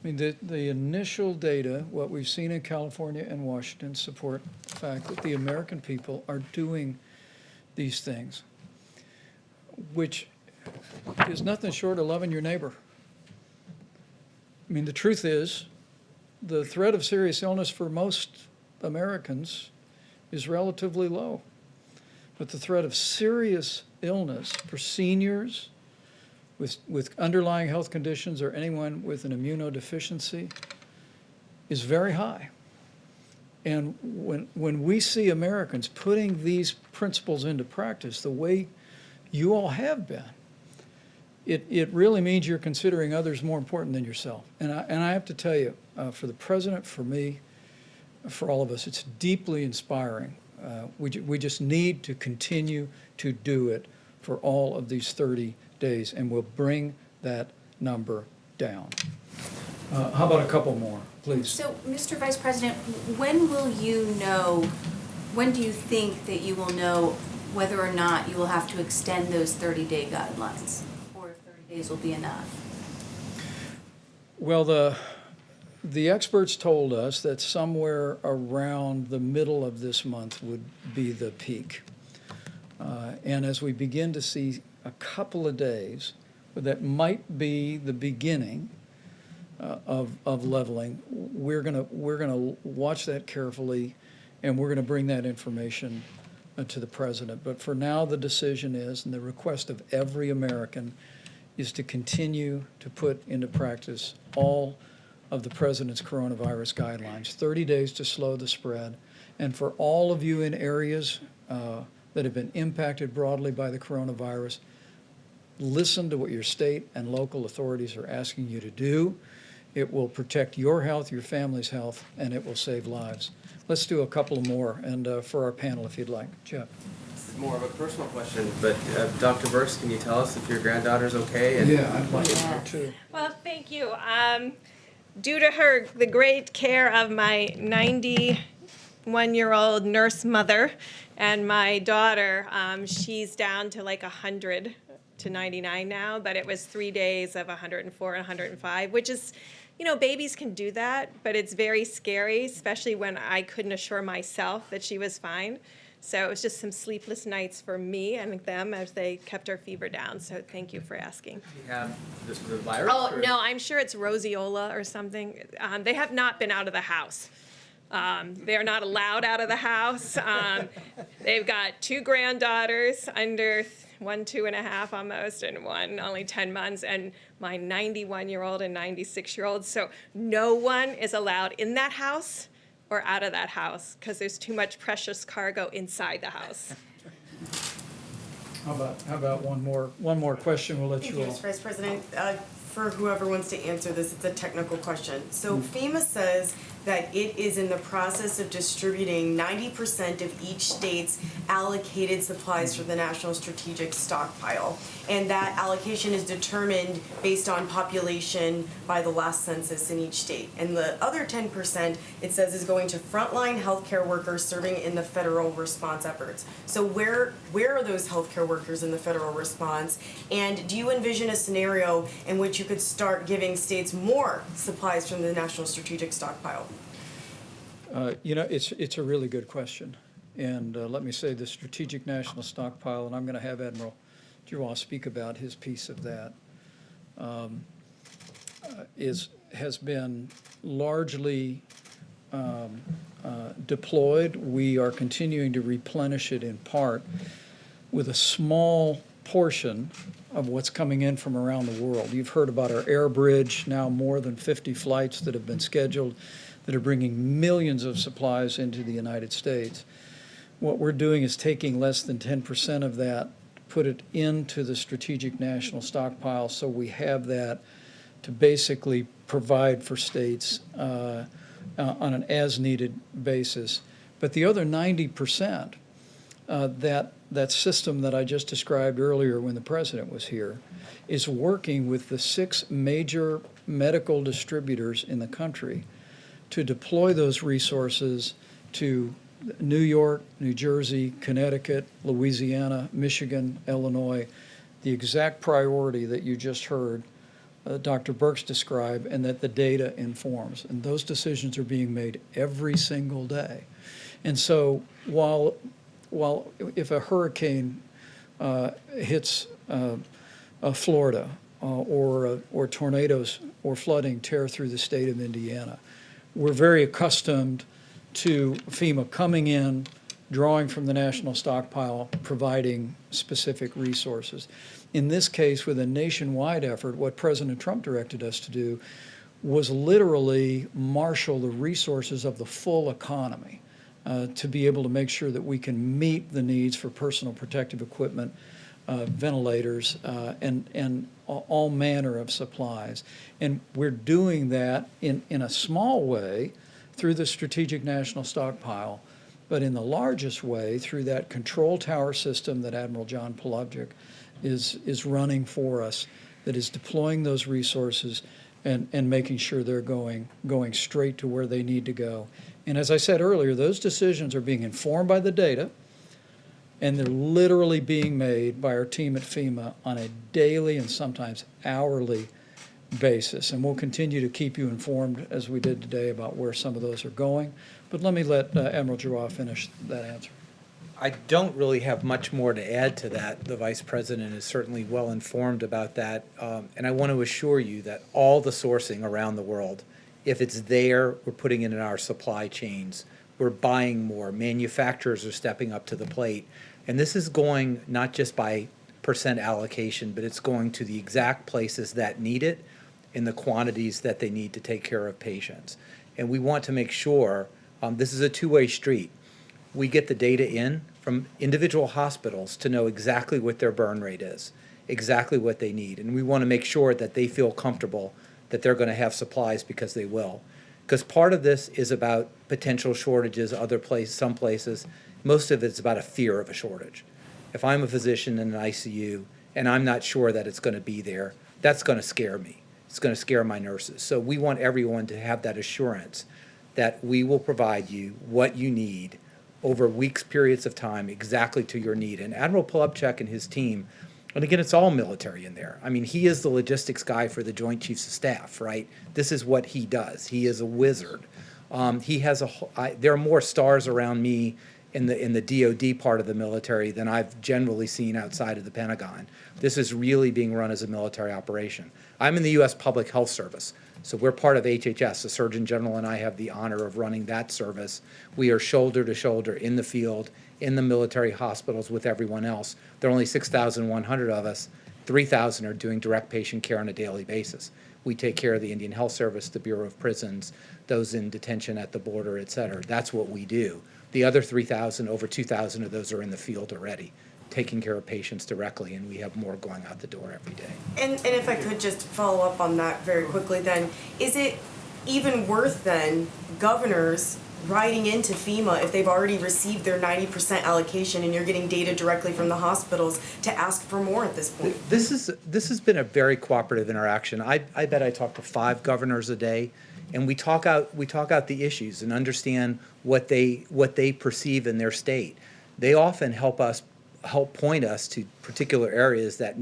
I mean, the initial data, what we've seen in California and Washington, support the fact that the American people are doing these things, which is nothing short of loving your neighbor. I mean, the truth is, the threat of serious illness for most Americans is relatively low. But the threat of serious illness for seniors with underlying health conditions or anyone with an immunodeficiency is very high. And when we see Americans putting these principles into practice the way you all have been, it really means you're considering others more important than yourself. And I have to tell you, for the president, for me, for all of us, it's deeply inspiring. We just need to continue to do it for all of these 30 days, and we'll bring that number down. How about a couple more, please? So, Mr. Vice President, when do you think that you will know whether or not you will have to extend those 30-day guidelines, or if 30 days will be enough? Well, the experts told us that somewhere around the middle of this month would be the peak. And as we begin to see a couple of days that might be the beginning of leveling, we're gonna watch that carefully, and we're gonna bring that information to the president. But for now, the decision is, and the request of every American, is to continue to put into practice all of the president's coronavirus guidelines, 30 days to slow the spread. And for all of you in areas that have been impacted broadly by the coronavirus, listen to what your state and local authorities are asking you to do. It will protect your health, your family's health, and it will save lives. Let's do a couple more, and for our panel, if you'd like. Jeff. This is more of a personal question, but Dr. Birx, can you tell us if your granddaughter's okay? And Yeah, I'd like to know too. Well, thank you. due to the great care of my 91-year-old nurse mother and my daughter, she's down to like 100 to 99 now, but it was 3 days of 104 and 105, which is, babies can do that, but it's very scary, especially when I couldn't assure myself that she was fine. So it was just some sleepless nights for me and them as they kept our fever down. So thank you for asking. You have the virus? Oh, or- no, I'm sure it's roseola or something. They have not been out of the house. They're not allowed out of the house. They've got 2 granddaughters under 1, 2.5 almost, and one only 10 months, and my 91-year-old and 96-year-old. So no one is allowed in that house or out of that house because there's too much precious cargo inside the house. How about one more question? We'll let Thank you you, all. Mr. Vice President. For whoever wants to answer this, it's a technical question. So FEMA says that it is in the process of distributing 90% of each state's allocated supplies for the National Strategic Stockpile. And that allocation is determined based on population by the last census in each state. And the other 10%, it says, is going to frontline healthcare workers serving in the federal response efforts. So where are those healthcare workers in the federal response? And do you envision a scenario in which you could start giving states more supplies from the National Strategic Stockpile? It's a really good question. And let me say the Strategic National Stockpile, and I'm going to have Admiral Giroir speak about his piece of that, has been largely deployed. We are continuing to replenish it in part with a small portion of what's coming in from around the world. You've heard about our air bridge, now more than 50 flights that have been scheduled that are bringing millions of supplies into the United States. What we're doing is taking less than 10% of that, put it into the Strategic National Stockpile, so we have that to basically provide for states on an as-needed basis. But the other 90%, that system that I just described earlier when the President was here, is working with the 6 major medical distributors in the country to deploy those resources to New York, New Jersey, Connecticut, Louisiana, Michigan, Illinois, the exact priority that you just heard Dr. Birx describe and that the data informs. And those decisions are being made every single day. And so while if a hurricane hits Florida or tornadoes or flooding tear through the state of Indiana, we're very accustomed to FEMA coming in, drawing from the national stockpile, providing specific resources. In this case, with a nationwide effort, what President Trump directed us to do was literally marshal the resources of the full economy to be able to make sure that we can meet the needs for personal protective equipment, ventilators, and all manner of supplies. And we're doing that in a small way through the Strategic National Stockpile, but in the largest way through that control tower system that Admiral John Polovchik is running for us, that is deploying those resources and making sure they're going straight to where they need to go. And as I said earlier, those decisions are being informed by the data, and they're literally being made by our team at FEMA on a daily and sometimes hourly basis. And we'll continue to keep you informed, as we did today, about where some of those are going. But let me let Admiral Giroir finish that answer. I don't really have much more to add to that. The Vice President is certainly well informed about that. And I want to assure you that all the sourcing around the world, if it's there, we're putting it in our supply chains. We're buying more. Manufacturers are stepping up to the plate. And this is going not just by percent allocation, but it's going to the exact places that need it in the quantities that they need to take care of patients. And we want to make sure this is a two-way street. We get the data in from individual hospitals to know exactly what their burn rate is, exactly what they need. And we want to make sure that they feel comfortable that they're going to have supplies because they will. Because part of this is about potential shortages, some places. Most of it's about a fear of a shortage. If I'm a physician in an ICU and I'm not sure that it's going to be there, that's going to scare me. it's going to scare my nurses. So we want everyone to have that assurance that we will provide you what you need over weeks, periods of time, exactly to your need. And Admiral Polupchuk and his team, and again, it's all military in there. I mean, he is the logistics guy for the Joint Chiefs of Staff, right? This is what he does. He is a wizard. He has there are more stars around me in the DoD part of the military than I've generally seen outside of the Pentagon. This is really being run as a military operation. I'm in the U.S. Public Health Service, so we're part of HHS. The Surgeon General and I have the honor of running that service. We are shoulder to shoulder in the field, in the military hospitals with everyone else. There are only 6,100 of us. 3,000 are doing direct patient care on a daily basis. We take care of the Indian Health Service, the Bureau of Prisons, those in detention at the border, et cetera. That's what we do. The other 3,000, over 2,000 of those are in the field already, taking care of patients directly, and we have more going out the door every day. And if I could just follow up on that very quickly then, is it even worth then governors writing into FEMA if they've already received their 90% allocation and you're getting data directly from the hospitals to ask for more at this point? This has been a very cooperative interaction. I bet I talk to 5 governors a day, and we talk out the issues and understand what they perceive in their state. They often help point us to particular areas that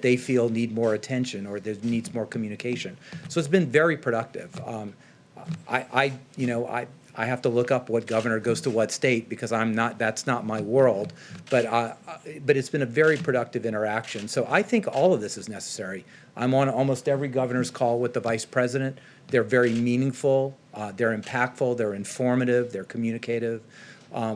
they feel need more attention or that needs more communication. So it's been very productive. I have to look up what governor goes to what state because that's not my world, but it's been a very productive interaction. So I think all of this is necessary. I'm on almost every governor's call with the vice president. They're very meaningful, they're impactful, they're informative, they're communicative.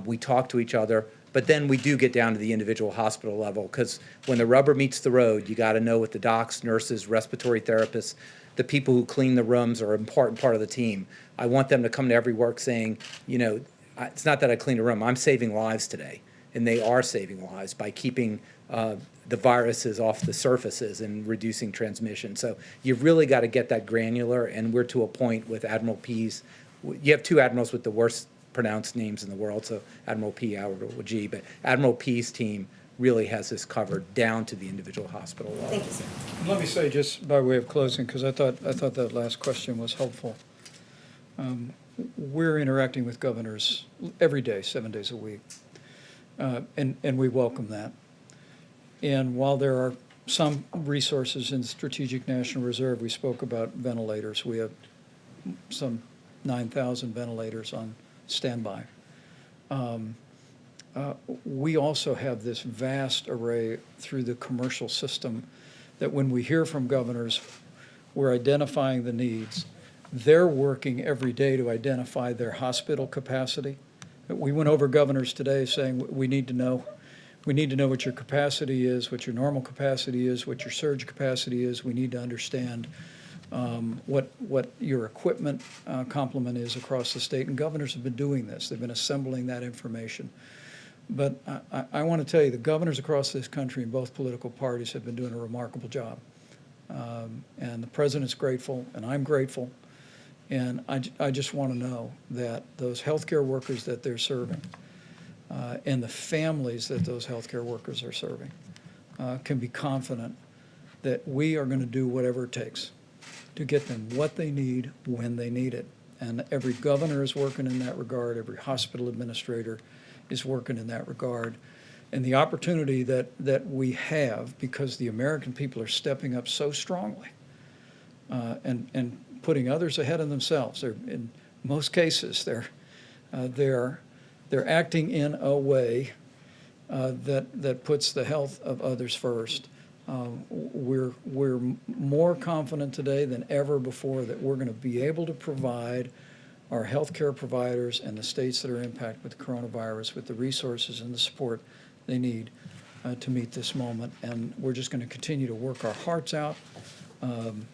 We talk to each other, but then we do get down to the individual hospital level because when the rubber meets the road, you got to know what the docs, nurses, respiratory therapists, the people who clean the rooms are an important part of the team. I want them to come to every work saying, it's not that I clean a room, I'm saving lives today. And they are saving lives by keeping the viruses off the surfaces and reducing transmission. So you've really got to get that granular, and we're to a point with Admiral P's. You have 2 admirals with the worst pronounced names in the world, so Admiral P, Admiral G, but Admiral P's team really has this covered down to the individual hospital level. Thank you, sir. Let me say, just by way of closing, because I thought that last question was helpful. We're interacting with governors every day, 7 days a week, and we welcome that. And while there are some resources in the Strategic National Reserve, we spoke about ventilators. We have some 9,000 ventilators on standby. We also have this vast array through the commercial system that when we hear from governors, we're identifying the needs. They're working every day to identify their hospital capacity. We went over governors today saying we need to know what your capacity is, what your normal capacity is, what your surge capacity is. We need to understand what your equipment complement is across the state. And governors have been doing this. They've been assembling that information. But I want to tell you, the governors across this country in both political parties have been doing a remarkable job. And the president's grateful, and I'm grateful. And I just want to know that those healthcare workers that they're serving and the families that those healthcare workers are serving can be confident that we are going to do whatever it takes to get them what they need when they need it. And every governor is working in that regard. Every hospital administrator is working in that regard. And the opportunity that we have, because the American people are stepping up so strongly and putting others ahead of themselves. In most cases, they're acting in a way that puts the health of others first. We're more confident today than ever before that we're going to be able to provide our healthcare providers and the states that are impacted with the coronavirus with the resources and the support they need to meet this moment. And we're just going to continue to work our hearts out and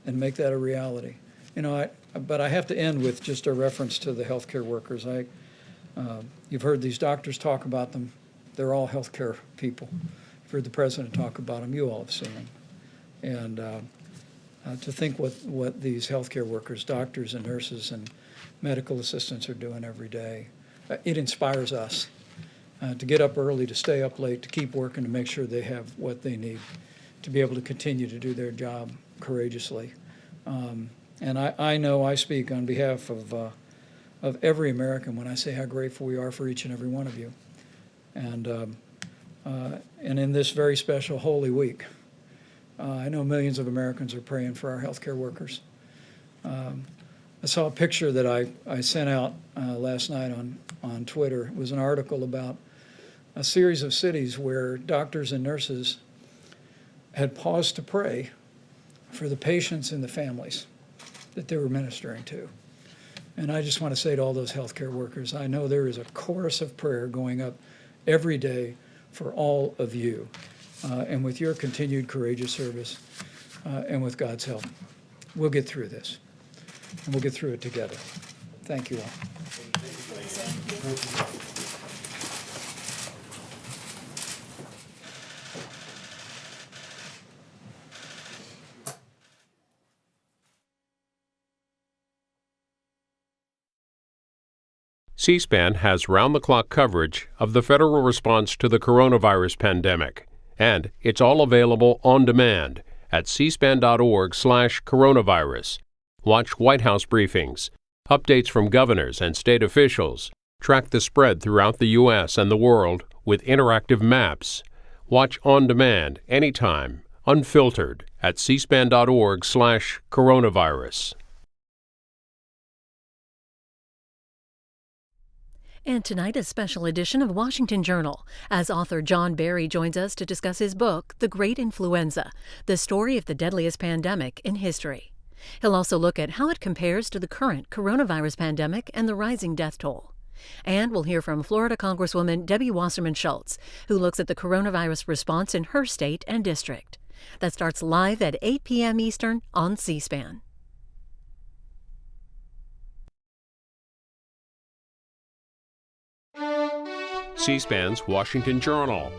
make that a reality. But I have to end with just a reference to the healthcare workers. You've heard these doctors talk about them. They're all healthcare people. You've heard the president talk about them. You all have seen them. And to think what these healthcare workers, doctors and nurses and medical assistants are doing every day, it inspires us to get up early, to stay up late, to keep working, to make sure they have what they need. to be able to continue to do their job courageously. And I know I speak on behalf of every American when I say how grateful we are for each and every one of you. And in this very special Holy Week, I know millions of Americans are praying for our healthcare workers. I saw a picture that I sent out last night on Twitter. It was an article about a series of cities where doctors and nurses had paused to pray for the patients and the families that they were ministering to. And I just want to say to all those healthcare workers, I know there is a chorus of prayer going up every day for all of you. And with your continued courageous service and with God's help, we'll get through this. And we'll get through it together. Thank you all. C-SPAN has round-the-clock coverage of the federal response to the coronavirus pandemic, and it's all available on demand at cspan.org/coronavirus. Watch White House briefings, updates from governors and state officials, track the spread throughout the U.S. and the world with interactive maps. Watch on demand, anytime, unfiltered at cspan.org/coronavirus. And tonight, a special edition of Washington Journal, as author John Barry joins us to discuss his book, The Great Influenza, the story of the deadliest pandemic in history. He'll also look at how it compares to the current coronavirus pandemic and the rising death toll. And we'll hear from Florida Congresswoman Debbie Wasserman Schultz, who looks at the coronavirus response in her state and district. That starts live at 8 p.m. Eastern on C-SPAN. C-SPAN's Washington Journal,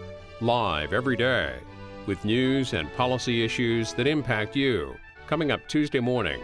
live every day, with news and policy issues that impact you. Coming up Tuesday morning